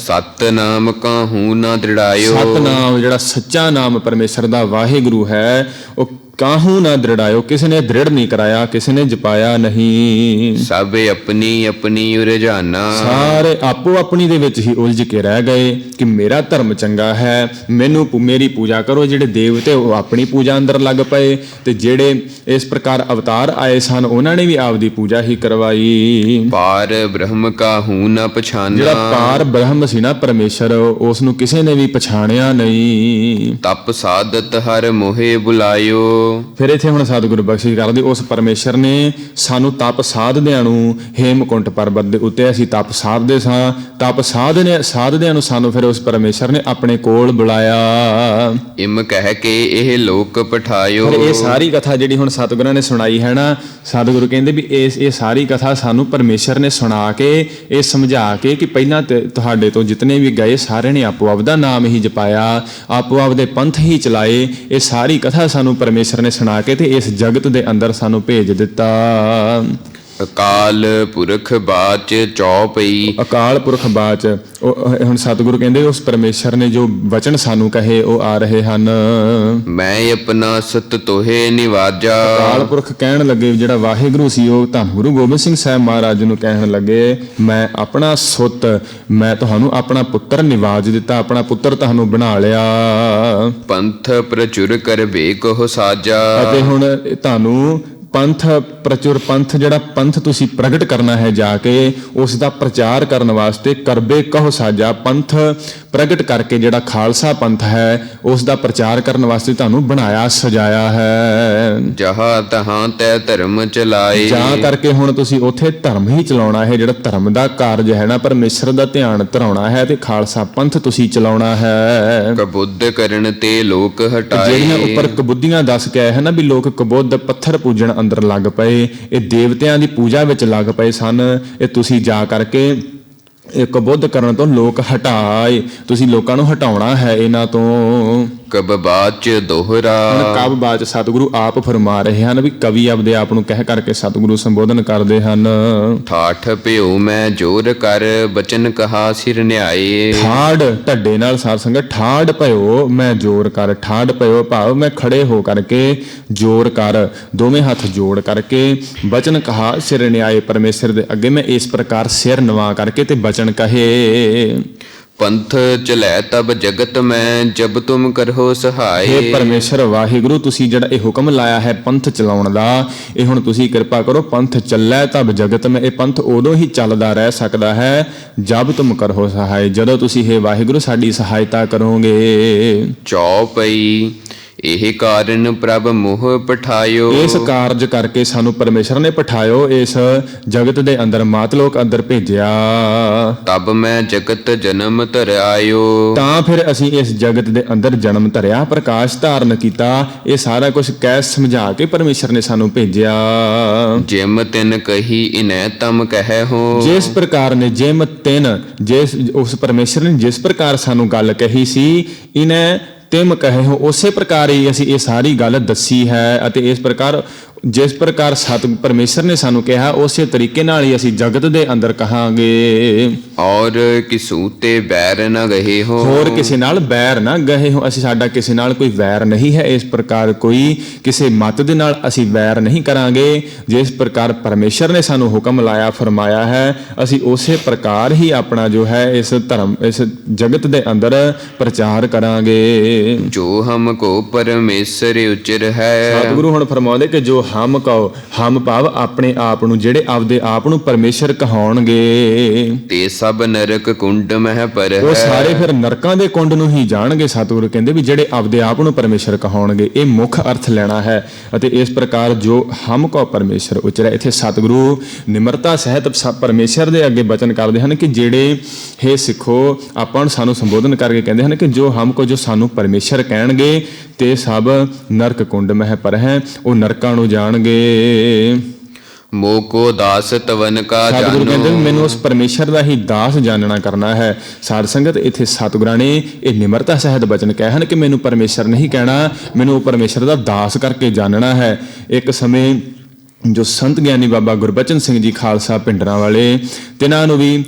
ਸਤ ਨਾਮ ਕਾਹੂ ਨਾ ਦ੍ਰਿੜਾਇਓ। ਸਤਨਾਮ ਜਿਹੜਾ ਸੱਚਾ ਨਾਮ ਪਰਮੇਸ਼ਰ ਦਾ ਵਾਹਿਗੁਰੂ ਹੈ, ਉਹ ਕਾਹੂ ਨਾ ਦ੍ਰਿੜਾਇਓ, ਕਿਸੇ ਨੇ ਦ੍ਰਿੜ ਨਹੀਂ ਕਰਾਇਆ, ਕਿਸੇ ਨੇ ਜਪਾਇਆ ਨਹੀਂ। ਸਭ ਆਪਣੀ ਆਪਣੀ ਉਰਝਾਨਾ। ਸਾਰੇ ਆਪੋ ਆਪਣੀ ਦੇ ਵਿੱਚ ਹੀ ਉਲਝ ਕੇ ਰਹਿ ਗਏ ਕਿ ਮੇਰਾ ਧਰਮ ਚੰਗਾ ਹੈ, ਮੈਨੂੰ ਮੇਰੀ ਪੂਜਾ ਕਰੋ। ਜਿਹੜੇ ਦੇਵਤੇ ਉਹ ਆਪਣੀ ਪੂਜਾ ਅੰਦਰ ਲੱਗ ਪਏ ਤੇ ਜਿਹੜੇ ਇਸ ਪ੍ਰਕਾਰ ਅਵਤਾਰ ਆਏ ਸਨ ਉਹਨਾਂ ਨੇ ਵੀ ਆਪਦੀ ਪੂਜਾ ਹੀ ਕਰਵਾਈ। ਪਾਰ ਬ੍ਰਹਮ ਕਾਹੂ ਨਾ ਪਛਾਨਾ। ਜਿਹੜਾ ਪਾਰ ਬ੍ਰਹਮ ਸੀ ਨਾ ਪਰਮੇਸ਼ਰ, ਉਸ ਨੂੰ ਕਿਸੇ ਨੇ ਵੀ ਪਛਾਣਿਆ ਨਹੀਂ। ਤਪ ਸਾਧਤ ਹਰ ਮੋਹਿ ਬੁਲਾਇਓ। ਫਿਰ ਇੱਥੇ ਹੁਣ ਸਤਿਗੁਰੂ ਬਖਸ਼ਿਸ਼ ਕਰਦੇ, ਉਸ ਪਰਮੇਸ਼ਰ ਨੇ ਸਾਨੂੰ ਤਪ ਸਾਧਦਿਆਂ ਨੂੰ ਹੇਮਕੁੰਟ ਪਰਬਤ ਦੇ ਉੱਤੇ ਅਸੀਂ ਤਪ ਸਾਧਦੇ ਸਾਂ, ਤਪ ਸਾਧਦਿਆਂ ਨੂੰ ਸਾਨੂੰ ਫਿਰ ਉਸ ਪਰਮੇਸ਼ਰ ਨੇ ਆਪਣੇ ਕੋਲ ਬੁਲਾਇਆ। ਇਮ ਕਹਿ ਕੇ ਇਹ ਲੋਕ ਪਠਾਇਓ। ਫਿਰ ਇਹ ਸਾਰੀ ਕਥਾ ਜਿਹੜੀ ਹੁਣ ਸਤਿਗੁਰਾਂ ਨੇ ਸੁਣਾਈ ਹੈ ਨਾ, ਸਤਿਗੁਰੂ ਕਹਿੰਦੇ ਵੀ ਇਹ ਸਾਰੀ ਕਥਾ ਸਾਨੂੰ ਪਰਮੇਸ਼ਰ ਨੇ ਸੁਣਾ ਕੇ, ਇਹ ਸਮਝਾ ਕੇ ਕਿ ਪਹਿਲਾਂ ਤੁਹਾਡੇ ਤੋਂ ਜਿਤਨੇ ਵੀ ਗਏ ਸਾਰਿਆਂ ਨੇ ਆਪੋ ਆਪਦਾ ਨਾਮ ਹੀ ਜਪਾਇਆ, ਆਪੋ ਆਪਦੇ ਪੰਥ ਹੀ ਚਲਾਏ। ਇਹ ਸਾਰੀ ਕਥਾ ਸਾਨੂੰ ਪਰਮੇਸ਼ਰ ਨੇ ਸੁਣਾ ਕੇ ਤੇ ਇਸ ਜਗਤ ਦੇ ਅੰਦਰ ਸਾਨੂੰ ਭੇਜ ਦਿੱਤਾ। ਅਕਾਲ ਪੁਰਖ ਬਾਚ ਚੌਪਈ। ਅਕਾਲ ਪੁਰਖ ਬਾਚ, ਹੁਣ ਸਤਿਗੁਰੂ ਕਹਿੰਦੇ ਉਸ ਪਰਮੇਸ਼ਰ ਨੇ ਜੋ ਵਚਨ ਸਾਨੂੰ ਕਹੇ ਉਹ ਆ ਰਹੇ ਹਨ। ਮੈਂ ਆਪਣਾ ਸਤ ਤੋਹੇ ਨਿਵਾਜਾ। ਅਕਾਲ ਪੁਰਖ ਕਹਿਣ ਲੱਗੇ, ਜਿਹੜਾ ਵਾਹਿਗੁਰੂ ਸੀ ਉਹ ਧੰਨ ਗੁਰੂ ਗੋਬਿੰਦ ਸਿੰਘ ਸਾਹਿਬ ਮਹਾਰਾਜ ਨੂੰ ਕਹਿਣ ਲੱਗੇ, ਮੈਂ ਆਪਣਾ ਸੁੱਤ, ਮੈਂ ਤੁਹਾਨੂੰ ਆਪਣਾ ਪੁੱਤਰ ਨਿਵਾਜ ਦਿੱਤਾ, ਆਪਣਾ ਪੁੱਤਰ ਤੁਹਾਨੂੰ ਬਣਾ ਲਿਆ। ਪੰਥ ਪ੍ਰਚੁਰ ਕਰ ਵੇਕੋ ਸਾਜਾ। ਅਤੇ ਹੁਣ ਤੁਹਾਨੂੰ ਪੰਥ ਪ੍ਰਚੁਰ, ਪੰਥ ਜਿਹੜਾ ਪੰਥ ਤੁਸੀਂ ਪ੍ਰਗਟ ਕਰਨਾ ਹੈ ਜਾ ਕੇ, ਉਸ ਦਾ ਪ੍ਰਚਾਰ ਕਰਨ ਵਾਸਤੇ ਕਰਬੇ ਕਹੋ ਸਾਜਾ, ਪੰਥ ਪ੍ਰਗਟ ਕਰਕੇ ਜਿਹੜਾ ਖਾਲਸਾ ਪੰਥ ਹੈ ਉਸ ਦਾ ਪ੍ਰਚਾਰ ਕਰਨ ਵਾਸਤੇ ਤੁਹਾਨੂੰ ਬਣਾਇਆ ਸਜਾਇਆ ਹੈ। ਜਹਾਂ ਤਹਾਂ ਤੈ ਧਰਮ ਚਲਾਏ। ਜਾਂ ਕਰਕੇ ਹੁਣ ਤੁਸੀਂ ਉੱਥੇ ਧਰਮ ਹੀ ਚਲਾਉਣਾ ਹੈ, ਜਿਹੜਾ ਧਰਮ ਦਾ ਕਾਰਜ ਹੈ ਨਾ, ਪਰਮੇਸ਼ਰ ਦਾ ਧਿਆਨ ਧਰਾਉਣਾ ਹੈ ਤੇ ਖਾਲਸਾ ਪੰਥ ਤੁਸੀਂ ਚਲਾਉਣਾ ਹੈ। ਕਬੁੱਧ ਕਰਨ ਤੇ ਲੋਕ ਹਟਾਏ। ਜਿਹੜੀਆਂ ਉੱਪਰ ਕਬੁੱਧੀਆਂ ਦੱਸ ਕੇ ਆਏ ਹਨ ਨਾ ਵੀ ਲੋਕ ਕਬੁੱਧ ਪੱਥਰ ਪੂਜਣ ਅੰਦਰ ਲੱਗ ਪਏ, ਇਹ ਦੇਵਤਿਆਂ ਦੀ ਪੂਜਾ ਵਿੱਚ ਲੱਗ ਪਏ ਸਨ। ਇਹ ਤੁਸੀਂ ਜਾ ਕਰਕੇ ਇਹ ਕਬੁੱਧ ਕਰਨ ਤੋਂ ਲੋਕ ਹਟਾਏ, ਤੁਸੀਂ ਲੋਕਾਂ ਨੂੰ ਹਟਾਉਣਾ ਹੈ ਇਹਨਾਂ ਤੋਂ। ਕਬ ਬਾਚ ਦੋਹਰਾ। ਕਬ ਬਾਚ ਸਤਿਗੁਰੂ ਆਪ ਫਰਮਾ ਰਹੇ ਹਨ ਵੀ ਕਵੀ ਆਪਦੇ ਆਪ ਨੂੰ ਕਹਿ ਕਰਕੇ ਸਤਿਗੁਰੂ ਸੰਬੋਧਨ ਕਰਦੇ ਹਨ। ਠਾਠ ਭਿਓ ਮੈਂ ਜੋਰ ਕਰ ਬਚਨ ਕਹਾ ਸਿਰ ਨਿਆਏ। ਠਾੜ ਢੱਡੇ ਨਾਲ ਸਾਧ ਸੰਗਤ, ਠਾੜ ਭਇਓ ਮੈਂ ਜੋਰ ਕਰ, ਠਾੜ ਭਇਓ ਭਾਵ ਮੈਂ ਖੜੇ ਹੋ ਕਰਕੇ, ਜੋਰ ਕਰ ਦੋਵੇਂ ਹੱਥ ਜੋੜ ਕਰਕੇ, ਬਚਨ ਕਹਾ ਸਿਰ ਨਿਆਏ ਪਰਮੇਸ਼ਰ ਦੇ ਅੱਗੇ ਮੈਂ ਇਸ ਪ੍ਰਕਾਰ ਸਿਰ ਨਵਾ ਕਰਕੇ ਤੇ ਬਚਨ ਕਹੇ। ਪੰਥ ਚਲੈ ਤਬ ਜਗਤ ਮੈਂ ਜਬ ਤੁਮ ਕਰੋ ਸਹਾਏ। ਇਹ ਪਰਮੇਸ਼ਰ ਵਾਹਿਗੁਰੂ ਤੁਸੀਂ ਜਿਹੜਾ ਇਹ ਹੁਕਮ ਲਾਇਆ ਹੈ ਪੰਥ ਚਲਾਉਣ ਦਾ, ਇਹ ਹੁਣ ਤੁਸੀਂ ਕਿਰਪਾ ਕਰੋ ਪੰਥ ਚੱਲੈ ਤਬ ਜਗਤ ਮੈਂ। ਇਹ ਪੰਥ ਉਦੋਂ ਹੀ ਚੱਲਦਾ ਰਹਿ ਸਕਦਾ ਹੈ ਜਬ ਤੁਮ ਕਰੋ ਸਹਾਏ, ਜਦੋਂ ਤੁਸੀਂ ਇਹ ਵਾਹਿਗੁਰੂ ਸਾਡੀ ਸਹਾਇਤਾ ਕਰੋਗੇ। ਚੌਪਈ ਇਹ ਕਾਰਨ ਪ੍ਰਭ ਮੋਹ ਪਠਾਇਓ। ਇਸ ਕਾਰਜ ਕਰਕੇ ਸਾਨੂੰ ਪਰਮੇਸ਼ਰ ਨੇ ਪਠਾਇਓ, ਇਸ ਜਗਤ ਦੇ ਅੰਦਰ ਮਾਤਲੋਕ ਅੰਦਰ ਭੇਜਿਆ। ਤਬ ਮੈਂ ਜਗਤ ਜਨਮ ਧਰਿਆਇਓ। ਤਾਂ ਫਿਰ ਅਸੀਂ ਇਸ ਜਗਤ ਦੇ ਅੰਦਰ ਜਨਮ ਧਰਿਆ, ਪ੍ਰਕਾਸ਼ ਧਾਰਨ ਕੀਤਾ। ਇਹ ਸਾਰਾ ਕੁਝ ਕਹਿ ਸਮਝਾ ਕੇ ਪਰਮੇਸ਼ਰ ਨੇ ਸਾਨੂੰ ਭੇਜਿਆ। ਜਿਮ ਤਿਨ ਕਹੀ ਇਨੈ ਤਮ ਕਹਿ ਹੋ। ਜਿਸ ਪ੍ਰਕਾਰ ਨੇ ਜਿਮ ਤਿਨ, ਜਿਸ ਉਸ ਪਰਮੇਸ਼ਰ ਨੇ ਜਿਸ ਪ੍ਰਕਾਰ ਸਾਨੂੰ ਗੱਲ ਕਹੀ ਸੀ, ਇਨੈ ਤਿਮ ਕਹੇ ਹੋ, ਉਸੇ ਪ੍ਰਕਾਰ ਹੀ ਅਸੀਂ ਇਹ ਸਾਰੀ ਗੱਲ ਦੱਸੀ ਹੈ। ਅਤੇ ਇਸ ਪ੍ਰਕਾਰ ਜਿਸ ਪ੍ਰਕਾਰ ਸਤ ਪਰਮੇਸ਼ਰ ਨੇ ਸਾਨੂੰ ਕਿਹਾ ਉਸੇ ਤਰੀਕੇ ਨਾਲ ਹੀ ਅਸੀਂ ਜਗਤ ਦੇ ਅੰਦਰ ਕਹਾਂਗੇ। ਔਰ ਕਿਸੂ ਤੇ ਬੈਰ ਨ ਗਏ ਹੋ। ਹੋਰ ਕਿਸੇ ਨਾਲ ਬੈਰ ਨਾ ਗਏ ਹੋ, ਅਸੀਂ ਸਾਡਾ ਕਿਸੇ ਨਾਲ ਕੋਈ ਵੈਰ ਨਹੀਂ ਹੈ। ਇਸ ਪ੍ਰਕਾਰ ਕੋਈ ਕਿਸੇ ਮਤ ਦੇ ਨਾਲ ਅਸੀਂ ਵੈਰ ਨਹੀਂ ਕਰਾਂਗੇ। ਜਿਸ ਪ੍ਰਕਾਰ ਪਰਮੇਸ਼ਰ ਨੇ ਸਾਨੂੰ ਹੁਕਮ ਲਾਇਆ ਫਰਮਾਇਆ ਹੈ, ਅਸੀਂ ਉਸੇ ਪ੍ਰਕਾਰ ਹੀ ਆਪਣਾ ਜੋ ਹੈ ਇਸ ਧਰਮ ਇਸ ਜਗਤ ਦੇ ਅੰਦਰ ਪ੍ਰਚਾਰ ਕਰਾਂਗੇ। ਜੋ ਹਮ ਕੋ ਪਰਮੇਸ਼ਰ ਉਚਰ ਹੈ। ਸਤਿਗੁਰੂ ਹੁਣ ਫਰਮਾਉਂਦੇ ਕਿ ਜੋ ਹਮ ਕਹੋ, ਹਮ ਭਾਵ ਆਪਣੇ ਆਪ ਨੂੰ, ਜਿਹੜੇ ਆਪਦੇ ਆਪ ਨੂੰ ਪਰਮੇਸ਼ਰ ਕਹਾਉਣਗੇ, ਤੇ ਸਭ ਨਰਕ ਕੁੰਡ ਮਹਿ ਪਰ ਉਹ ਸਾਰੇ ਫਿਰ ਨਰਕਾਂ ਦੇ ਕੁੰਡ ਨੂੰ ਹੀ ਜਾਣਗੇ। ਸਤਿਗੁਰੂ ਕਹਿੰਦੇ ਵੀ ਜਿਹੜੇ ਆਪਦੇ ਆਪ ਨੂੰ ਪਰਮੇਸ਼ਰ ਕਹਾਉਣਗੇ, ਇਹ ਮੁੱਖ ਅਰਥ ਲੈਣਾ ਹੈ। ਅਤੇ ਇਸ ਪ੍ਰਕਾਰ ਜੋ ਹਮ ਕੋ ਪਰਮੇਸ਼ਰ ਉਚਰੈ, ਇੱਥੇ ਸਤਿਗੁਰੂ ਨਿਮਰਤਾ ਸਹਿਤ ਪਰਮੇਸ਼ਰ ਦੇ ਅੱਗੇ ਬਚਨ ਕਰਦੇ ਹਨ ਕਿ ਜਿਹੜੇ ਹੇ ਸਿੱਖੋ, ਆਪਾਂ ਨੂੰ ਸਾਨੂੰ ਸੰਬੋਧਨ ਕਰਕੇ ਕਹਿੰਦੇ ਹਨ ਕਿ ਜੋ ਹਮ ਕੋ, ਜੋ ਸਾਨੂੰ ਪਰਮੇਸ਼ਰ ਕਹਿਣਗੇ, ਤੇ ਸਭ ਨਰਕ ਕੁੰਡ ਮਹਿ ਪਰ ਹੈ, ਉਹ ਨਰਕਾਂ ਨੂੰ ਜਾਣਗੇ। ਮੋਕੋ ਦਾਸ ਤਵਨ ਕਾ ਜਾਨੋ। ਸਤਿਗੁਰੂ ਕਹਿੰਦੇ ਮੈਨੂੰ ਉਸ ਪਰਮੇਸ਼ਰ ਦਾ ਹੀ ਦਾਸ ਜਾਣਨਾ ਕਰਨਾ ਹੈ। ਸਾਧ ਸੰਗਤ ਇੱਥੇ ਸਤਿਗੁਰਾਂ ਨੇ ਇਹ ਨਿਮਰਤਾ ਸਹਿਤ ਬਚਨ ਕਹੇ ਹਨ ਕਿ ਮੈਨੂੰ ਪਰਮੇਸ਼ਰ ਨਹੀਂ ਕਹਿਣਾ, ਮੈਨੂੰ ਉਹ ਪਰਮੇਸ਼ਰ ਦਾ ਦਾਸ ਕਰਕੇ ਜਾਣਨਾ ਹੈ। ਇੱਕ ਸਮੇਂ ਜੋ ਸੰਤ ਗਿਆਨੀ ਬਾਬਾ ਗੁਰਬਚਨ ਸਿੰਘ ਜੀ ਖਾਲਸਾ ਪਿੰਡਰਾਂ ਵਾਲੇ, ਤਿਨਾਂ ਨੂੰ ਵੀ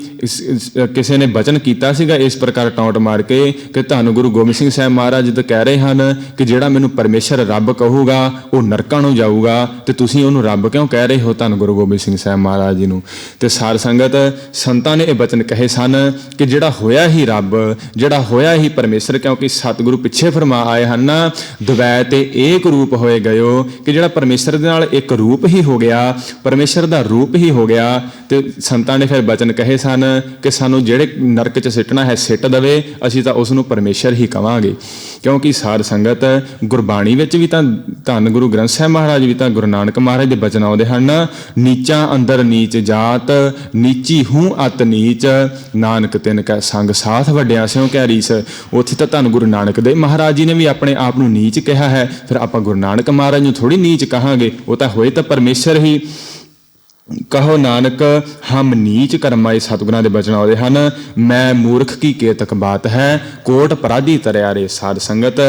ਕਿਸੇ ਨੇ ਬਚਨ ਕੀਤਾ ਸੀਗਾ ਇਸ ਪ੍ਰਕਾਰ ਟੌਂਟ ਮਾਰ ਕੇ ਕਿ ਧੰਨ ਗੁਰੂ ਗੋਬਿੰਦ ਸਿੰਘ ਸਾਹਿਬ ਮਹਾਰਾਜ ਤਾਂ ਕਹਿ ਰਹੇ ਹਨ ਕਿ ਜਿਹੜਾ ਮੈਨੂੰ ਪਰਮੇਸ਼ਰ ਰੱਬ ਕਹੂਗਾ ਉਹ ਨਰਕਾਂ ਨੂੰ ਜਾਊਗਾ, ਤੇ ਤੁਸੀਂ ਉਹਨੂੰ ਰੱਬ ਕਿਉਂ ਕਹਿ ਰਹੇ ਹੋ ਧੰਨ ਗੁਰੂ ਗੋਬਿੰਦ ਸਿੰਘ ਸਾਹਿਬ ਮਹਾਰਾਜ ਜੀ ਨੂੰ। ਤੇ ਸਾਧ ਸੰਗਤ ਸੰਤਾਂ ਨੇ ਇਹ ਬਚਨ ਕਹੇ ਸਨ ਕਿ ਜਿਹੜਾ ਹੋਇਆ ਹੀ ਰੱਬ, ਜਿਹੜਾ ਹੋਇਆ ਹੀ ਪਰਮੇਸ਼ਰ, ਕਿਉਂਕਿ ਸਤਿਗੁਰੂ ਪਿੱਛੇ ਫਰਮਾ ਆਏ ਹਨ ਦੁਵੈ ਤੇ ਏਕ ਰੂਪ ਹੋਏ ਗਇਓ, ਕਿ ਜਿਹੜਾ ਪਰਮੇਸ਼ਰ ਦੇ ਨਾਲ ਇੱਕ ਰੂਪ ਹੀ ਹੋ ਗਿਆ, ਪਰਮੇਸ਼ਰ ਦਾ ਰੂਪ ਹੀ ਹੋ ਗਿਆ। ਤੇ ਸੰਤਾਂ ਨੇ ਫਿਰ ਬਚਨ ਕਹੇ ਸਨ ਕਿ ਸਾਨੂੰ ਜਿਹੜੇ ਨਰਕ 'ਚ ਸਿੱਟਣਾ ਹੈ ਸਿੱਟ ਦਵੇ, ਅਸੀਂ ਤਾਂ ਉਸ ਨੂੰ ਪਰਮੇਸ਼ਰ ਹੀ ਕਵਾਂਗੇ। ਕਿਉਂਕਿ ਸਾਧ ਸੰਗਤ ਗੁਰਬਾਣੀ ਵਿੱਚ ਵੀ ਤਾਂ ਧੰਨ ਗੁਰੂ ਗ੍ਰੰਥ ਸਾਹਿਬ ਮਹਾਰਾਜ ਵੀ ਤਾਂ ਗੁਰੂ ਨਾਨਕ ਮਹਾਰਾਜ ਦੇ ਬਚਨ ਆਉਂਦੇ ਹਨ, ਨੀਚਾਂ ਅੰਦਰ ਨੀਚ ਜਾਤ, ਨੀਚੀ ਹੂੰ ਅਤ ਨੀਚ, ਨਾਨਕ ਤਿਨ ਕੈ ਸੰਗ ਸਾਥ ਵੱਡਿਆ ਸਿਉ ਕੈ ਰੀਸ। ਉੱਥੇ ਤਾਂ ਧੰਨ ਗੁਰੂ ਨਾਨਕ ਦੇਵ ਮਹਾਰਾਜ ਜੀ ਨੇ ਵੀ ਆਪਣੇ ਆਪ ਨੂੰ ਨੀਚ ਕਿਹਾ ਹੈ, ਫਿਰ ਆਪਾਂ ਗੁਰੂ ਨਾਨਕ ਮਹਾਰਾਜ ਨੂੰ ਥੋੜੀ ਨੀਚ ਕਹਾਂਗੇ। ਉਹ ਤਾਂ ਹੋਏ ਤਾਂ ਪਰਮੇਸ਼ਰ ਹੀ। ਕਹੋ ਨਾਨਕ ਹਮ ਨੀਚ ਕਰਮਾਏ, ਸਤਿਗੁਰਾਂ ਦੇ ਬਚਨ ਆਉਂਦੇ ਹਨ, ਮੈਂ ਮੂਰਖ ਕੀ ਕੇਤਕ ਬਾਤ ਹੈ, ਕੋਟ ਪਰਾਧੀ ਤਰਿਆ ਰੇ। ਸਾਧ ਸੰਗਤ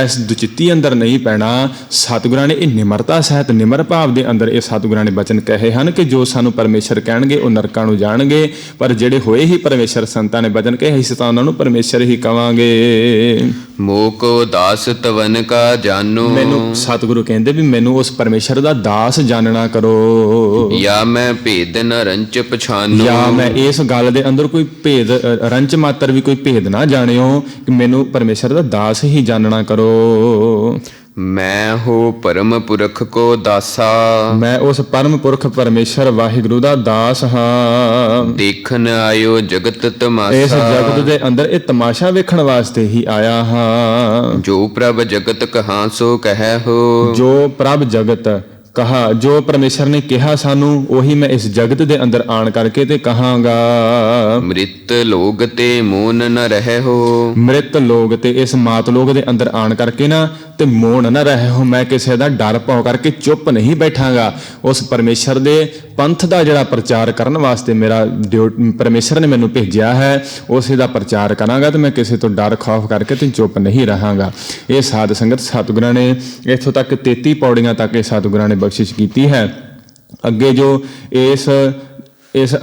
ਇਸ ਦੁਚਿੱਤੀ ਅੰਦਰ ਨਹੀਂ ਪੈਣਾ। ਸਤਿਗੁਰਾਂ ਨੇ ਇਹ ਨਿਮਰਤਾ ਸਹਿਤ ਨਿਮਰ ਭਾਵ ਦੇ ਅੰਦਰ ਇਹ ਸਤਿਗੁਰਾਂ ਨੇ ਬਚਨ ਕਹੇ ਹਨ ਕਿ ਜੋ ਸਾਨੂੰ ਪਰਮੇਸ਼ਰ ਕਹਿਣਗੇ ਉਹ ਨਰਕਾਂ ਨੂੰ ਜਾਣਗੇ, ਪਰ ਜਿਹੜੇ ਹੋਏ ਹੀ ਪਰਮੇਸ਼ਰ ਸੰਤਾਂ ਨੇ ਬਚਨ ਕਹੇ ਅਸੀਂ ਤਾਂ ਉਹਨਾਂ ਨੂੰ ਪਰਮੇਸ਼ਰ ਹੀ ਕਵਾਂਗੇ। ਮੋਕੋ ਦਾਸ ਤਵਨ ਕਾ ਜਾਨੋ। ਮੈਨੂੰ ਸਤਿਗੁਰੂ ਕਹਿੰਦੇ ਵੀ ਮੈਨੂੰ ਉਸ ਪਰਮੇਸ਼ਰ ਦਾ ਦਾਸ ਜਾਣਨਾ ਕਰੋ। ਜਾਂ ਮੈਂ ਭੇਦ ਨ ਰੰਚ ਪਛਾਨੋ। ਜਾਂ ਮੈਂ ਇਸ ਗੱਲ ਦੇ ਅੰਦਰ ਕੋਈ ਭੇਦ ਰੰਚ ਮਾਤਰ ਵੀ ਕੋਈ ਭੇਦ ਨਾ ਜਾਣਿਓ, ਕਿ ਮੈਨੂੰ ਪਰਮੇਸ਼ਰ ਦਾ ਦਾਸ ਹੀ ਜਾਣਨਾ ਕਰੋ। ਮੈਂ ਹੋ ਪਰਮ ਪੁਰਖ ਕੋ ਦਾਸਾ। ਮੈਂ ਉਸ ਪਰਮ ਪੁਰਖ ਪਰਮੇਸ਼ਰ ਵਾਹਿਗੁਰੂ ਦਾ ਦਾਸ ਹਾਂ। ਦੇਖਣ ਆਇਓ ਜਗਤ ਤਮਾਸ਼ਾ। ਇਸ ਜਗਤ ਦੇ ਅੰਦਰ ਇਹ ਤਮਾਸ਼ਾ ਵੇਖਣ ਵਾਸਤੇ ਹੀ ਆਇਆ ਹਾਂ। ਜੋ ਪ੍ਰਭ ਜਗਤ ਕਹਾਂ ਸੋ ਕਹਿ ਹੋ। ਜੋ ਪ੍ਰਭ ਜਗਤ, ਕਹਾ ਜੋ ਪਰਮੇਸ਼ਰ ਨੇ ਕਿਹਾ ਸਾਨੂੰ ਉਹੀ ਮੈਂ ਇਸ ਜਗਤ ਦੇ ਅੰਦਰ ਆਣ ਕਰਕੇ ਤੇ ਕਹਾਂਗਾ। ਮ੍ਰਿਤ ਲੋਗ ਤੇ ਮੋਨ ਨ ਰਹਿ ਹੋ। ਮ੍ਰਿਤ ਲੋਕ ਤੇ ਇਸ ਮਾਤ ਲੋਕ ਦੇ ਅੰਦਰ ਆਣ ਕਰਕੇ ਨਾ ਤੇ ਮੋਨ ਨਾ ਰਹੇ ਹੋ। ਮੈਂ ਕਿਸੇ ਦਾ ਡਰ ਭੌ ਕਰਕੇ ਚੁੱਪ ਨਹੀਂ ਬੈਠਾਂਗਾ। ਉਸ ਪਰਮੇਸ਼ਰ ਦੇ ਪੰਥ ਦਾ ਜਿਹੜਾ ਪ੍ਰਚਾਰ ਕਰਨ ਵਾਸਤੇ ਮੇਰਾ ਪਰਮੇਸ਼ਰ ਨੇ ਮੈਨੂੰ ਭੇਜਿਆ ਹੈ, ਉਸੇ ਦਾ ਪ੍ਰਚਾਰ ਕਰਾਂਗਾ ਤੇ ਮੈਂ ਕਿਸੇ ਤੋਂ ਡਰ ਖੌਫ ਕਰਕੇ ਤੇ ਚੁੱਪ ਨਹੀਂ ਰਹਾਂਗਾ। ਇਹ ਸਾਧ ਸੰਗਤ ਸਤਿਗੁਰਾਂ ਨੇ ਇੱਥੋਂ ਤੱਕ 33 ਪੌੜੀਆਂ ਤੱਕ ਇਹ ਸਤਿਗੁਰਾਂ ਨੇ ਬਖਸ਼ਿਸ਼ ਕੀਤੀ ਹੈ। ਅੱਗੇ ਜੋ ਇਸ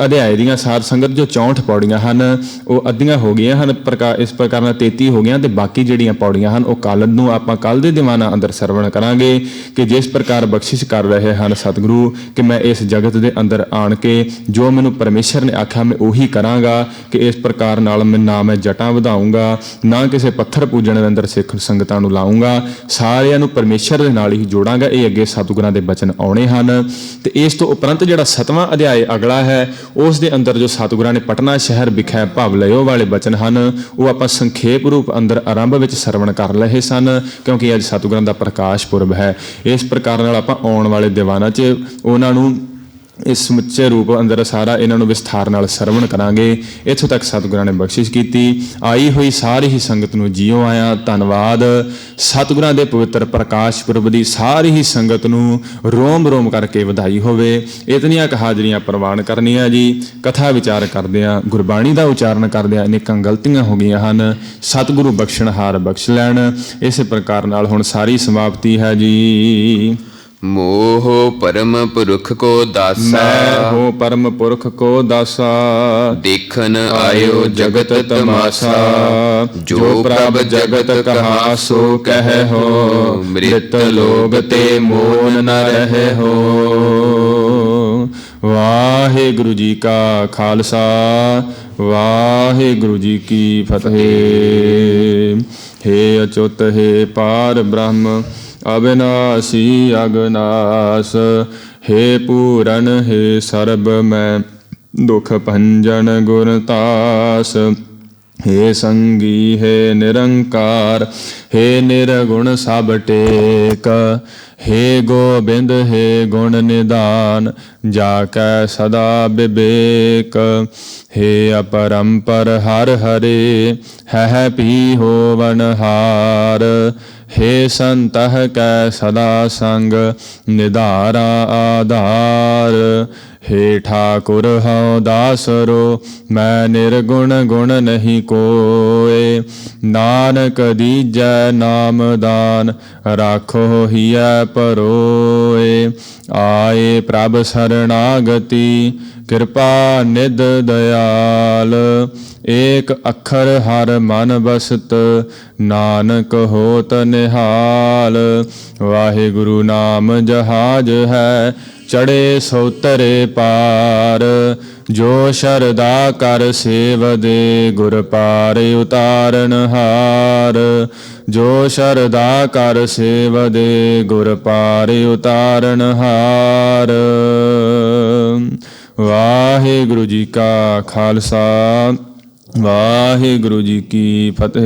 ਅਧਿਆਏ ਦੀਆਂ ਸਾਧ ਸੰਗਤ ਜੋ 64 ਪੌੜੀਆਂ ਹਨ ਉਹ ਅੱਧੀਆਂ ਹੋ ਗਈਆਂ ਹਨ। ਇਸ ਪ੍ਰਕਾਰ ਨਾਲ 33 ਹੋ ਗਈਆਂ ਤੇ ਬਾਕੀ ਜਿਹੜੀਆਂ ਪੌੜੀਆਂ ਹਨ ਉਹ ਕੱਲ੍ਹ ਨੂੰ ਆਪਾਂ ਕੱਲ੍ਹ ਦੇ ਦੀਵਾਨਾਂ ਅੰਦਰ ਸਰਵਣ ਕਰਾਂਗੇ ਕਿ ਜਿਸ ਪ੍ਰਕਾਰ ਬਖਸ਼ਿਸ਼ ਕਰ ਰਹੇ ਹਨ ਸਤਿਗੁਰੂ ਕਿ ਮੈਂ ਇਸ ਜਗਤ ਦੇ ਅੰਦਰ ਆਣ ਕੇ ਜੋ ਮੈਨੂੰ ਪਰਮੇਸ਼ਰ ਨੇ ਆਖਿਆ ਮੈਂ ਉਹੀ ਕਰਾਂਗਾ ਕਿ ਇਸ ਪ੍ਰਕਾਰ ਨਾਲ ਨਾ ਮੈਂ ਜਟਾਂ ਵਧਾਊਂਗਾ, ਨਾ ਕਿਸੇ ਪੱਥਰ ਪੂਜਣ ਦੇ ਅੰਦਰ ਸਿੱਖ ਸੰਗਤਾਂ ਨੂੰ ਲਾਊਂਗਾ, ਸਾਰਿਆਂ ਨੂੰ ਪਰਮੇਸ਼ਰ ਦੇ ਨਾਲ ਹੀ ਜੋੜਾਂਗਾ। ਇਹ ਅੱਗੇ ਸਤਿਗੁਰਾਂ ਦੇ ਬਚਨ ਆਉਣੇ ਹਨ। ਤੇ ਇਸ ਤੋਂ ਉਪਰੰਤ ਜਿਹੜਾ 7ਵਾਂ ਅਧਿਆਏ ਅਗਲਾ ਹੈ ਉਸ ਦੇ ਅੰਦਰ ਜੋ ਸਤਿਗੁਰਾਂ ਨੇ ਪਟਨਾ ਸ਼ਹਿਰ ਵਿਖੇ ਭਵ ਲਿਓ ਵਾਲੇ ਬਚਨ ਹਨ ਉਹ ਆਪਾਂ ਸੰਖੇਪ ਰੂਪ ਅੰਦਰ ਆਰੰਭ ਵਿੱਚ ਸਰਵਣ ਕਰ ਲਏ ਸਨ, ਕਿਉਂਕਿ ਅੱਜ ਸਤਿਗੁਰਾਂ ਦਾ ਪ੍ਰਕਾਸ਼ ਪੁਰਬ ਹੈ। ਇਸ ਪ੍ਰਕਾਰ ਨਾਲ ਆਪਾਂ ਆਉਣ ਵਾਲੇ ਦੀਵਾਨਾਂ 'ਚ ਉਹਨਾਂ ਨੂੰ ਇਸ ਸਮੁੱਚੇ ਰੂਪ ਅੰਦਰ ਸਾਰਾ ਇਹਨਾਂ ਨੂੰ ਵਿਸਥਾਰ ਨਾਲ ਸਰਵਣ ਕਰਾਂਗੇ। ਇੱਥੋਂ ਤੱਕ ਸਤਿਗੁਰਾਂ ਨੇ ਬਖਸ਼ਿਸ਼ ਕੀਤੀ। ਆਈ ਹੋਈ ਸਾਰੀ ਹੀ ਸੰਗਤ ਨੂੰ ਜੀਓ ਆਇਆ ਧੰਨਵਾਦ। ਸਤਿਗੁਰਾਂ ਦੇ ਪਵਿੱਤਰ ਪ੍ਰਕਾਸ਼ ਪੁਰਬ ਦੀ ਸਾਰੀ ਹੀ ਸੰਗਤ ਨੂੰ ਰੋਮ ਰੋਮ ਕਰਕੇ ਵਧਾਈ ਹੋਵੇ। ਇਤਨੀਆਂ ਕੁ ਹਾਜ਼ਰੀਆਂ ਪ੍ਰਵਾਨ ਕਰਨੀਆਂ ਜੀ। ਕਥਾ ਵਿਚਾਰ ਕਰਦਿਆਂ ਗੁਰਬਾਣੀ ਦਾ ਉਚਾਰਨ ਕਰਦਿਆਂ ਅਨੇਕਾਂ ਗਲਤੀਆਂ ਹੋ ਗਈਆਂ ਹਨ। ਸਤਿਗੁਰੂ ਬਖਸ਼ਣਹਾਰ ਬਖਸ਼ ਲੈਣ। ਇਸੇ ਪ੍ਰਕਾਰ ਨਾਲ ਹੁਣ ਸਾਰੀ ਸਮਾਪਤੀ ਹੈ ਜੀ। ਮੋਹ ਪਰਮ ਪੁਰਖ ਕੋ ਦਾਸਾ। ਮੈਂ ਹੋ ਪਰਮ ਪੁਰਖ ਕੋ ਦਾਸਾ। ਦੇਖਨ ਆਇਓ ਜਗਤ ਤਮਾਸਾ। ਜੋ ਪ੍ਰਭ ਜਗਤ ਕਹਾ ਸੋ ਕਹਿ ਹੋ। ਮ੍ਰਿਤ ਲੋਗ ਤੇ ਮੋਨ ਨ ਰਹੇ ਹੋ। ਵਾਹਿਗੁਰੂ ਜੀ ਕਾ ਖਾਲਸਾ ਵਾਹਿਗੁਰੂ ਜੀ ਕੀ ਫਤਿਹ। ਹੇ ਅਚੁੱਤ ਹੈ ਪਾਰ ਬ੍ਰਹਮ ਅਬਿਨਾਸੀ ਅਗਨਾਸ। ਹੇ ਪੂਰਨ ਹੈ ਸਰਬ ਮੈਂ ਦੁਖ ਭੰਜਨ ਗੁਰਤਾਸ। ਹੇ ਸੰਗੀ ਹੈ ਨਿਰੰਕਾਰ ਹੇ ਨਿਰਗੁਣ ਸਭ ਟੇਕ। ਹੇ ਗੋਬਿੰਦ ਹੈ ਗੁਣ ਨਿਦਾਨ ਜਾ ਕੈ ਸਦਾ ਵਿਵੇਕ। ਹੇ ਅਪਰੰਪਰ ਹਰ ਹਰੇ ਹੈ ਭੀ ਹੋਵਨ ਹਾਰ। ਹੇ ਸੰਤਹ ਕੈ ਸਦਾ ਸੰਗ ਨਿਧਾਰਾ ਆਧਾਰ। ਹੇ ਠਾਕੁਰ ਹਉ ਦਾਸਰੋ ਮੈਂ ਨਿਰਗੁਣ ਗੁਣ ਨਹੀਂ ਕੋਇ। ਨਾਨਕ ਦੀਜੈ ਨਾਮਦਾਨ ਰਾਖੋ ਹੀਐ ਪਰੋਏ। ਆਏ ਪ੍ਰਭ ਸਰਣਾਗਤੀ ਕਿਰਪਾ ਨਿਧ ਦਇਆਲ। ਏਕ ਅੱਖਰ ਹਰ ਮਨ ਬਸਤ ਨਾਨਕ ਹੋਤ ਨਿਹਾਲ। ਵਾਹਿਗੁਰੂ ਨਾਮ ਜਹਾਜ ਹੈ ਚੜੇ ਸੋਤਰੇ ਪਾਰ। ਜੋ ਸ਼ਰਧਾ ਕਰ ਸੇਵਦੇ ਗੁਰ ਪਾਰ ਉਤਾਰਨ ਹਾਰ। ਜੋ ਸ਼ਰਧਾ ਕਰ ਸੇਵਦੇ ਗੁਰ ਪਾਰ ਉਤਾਰਨ ਹਾਰ। ਵਾਹਿਗੁਰੂ ਜੀ ਕਾ ਖਾਲਸਾ ਵਾਹਿਗੁਰੂ ਜੀ ਕੀ ਫਤਿਹ।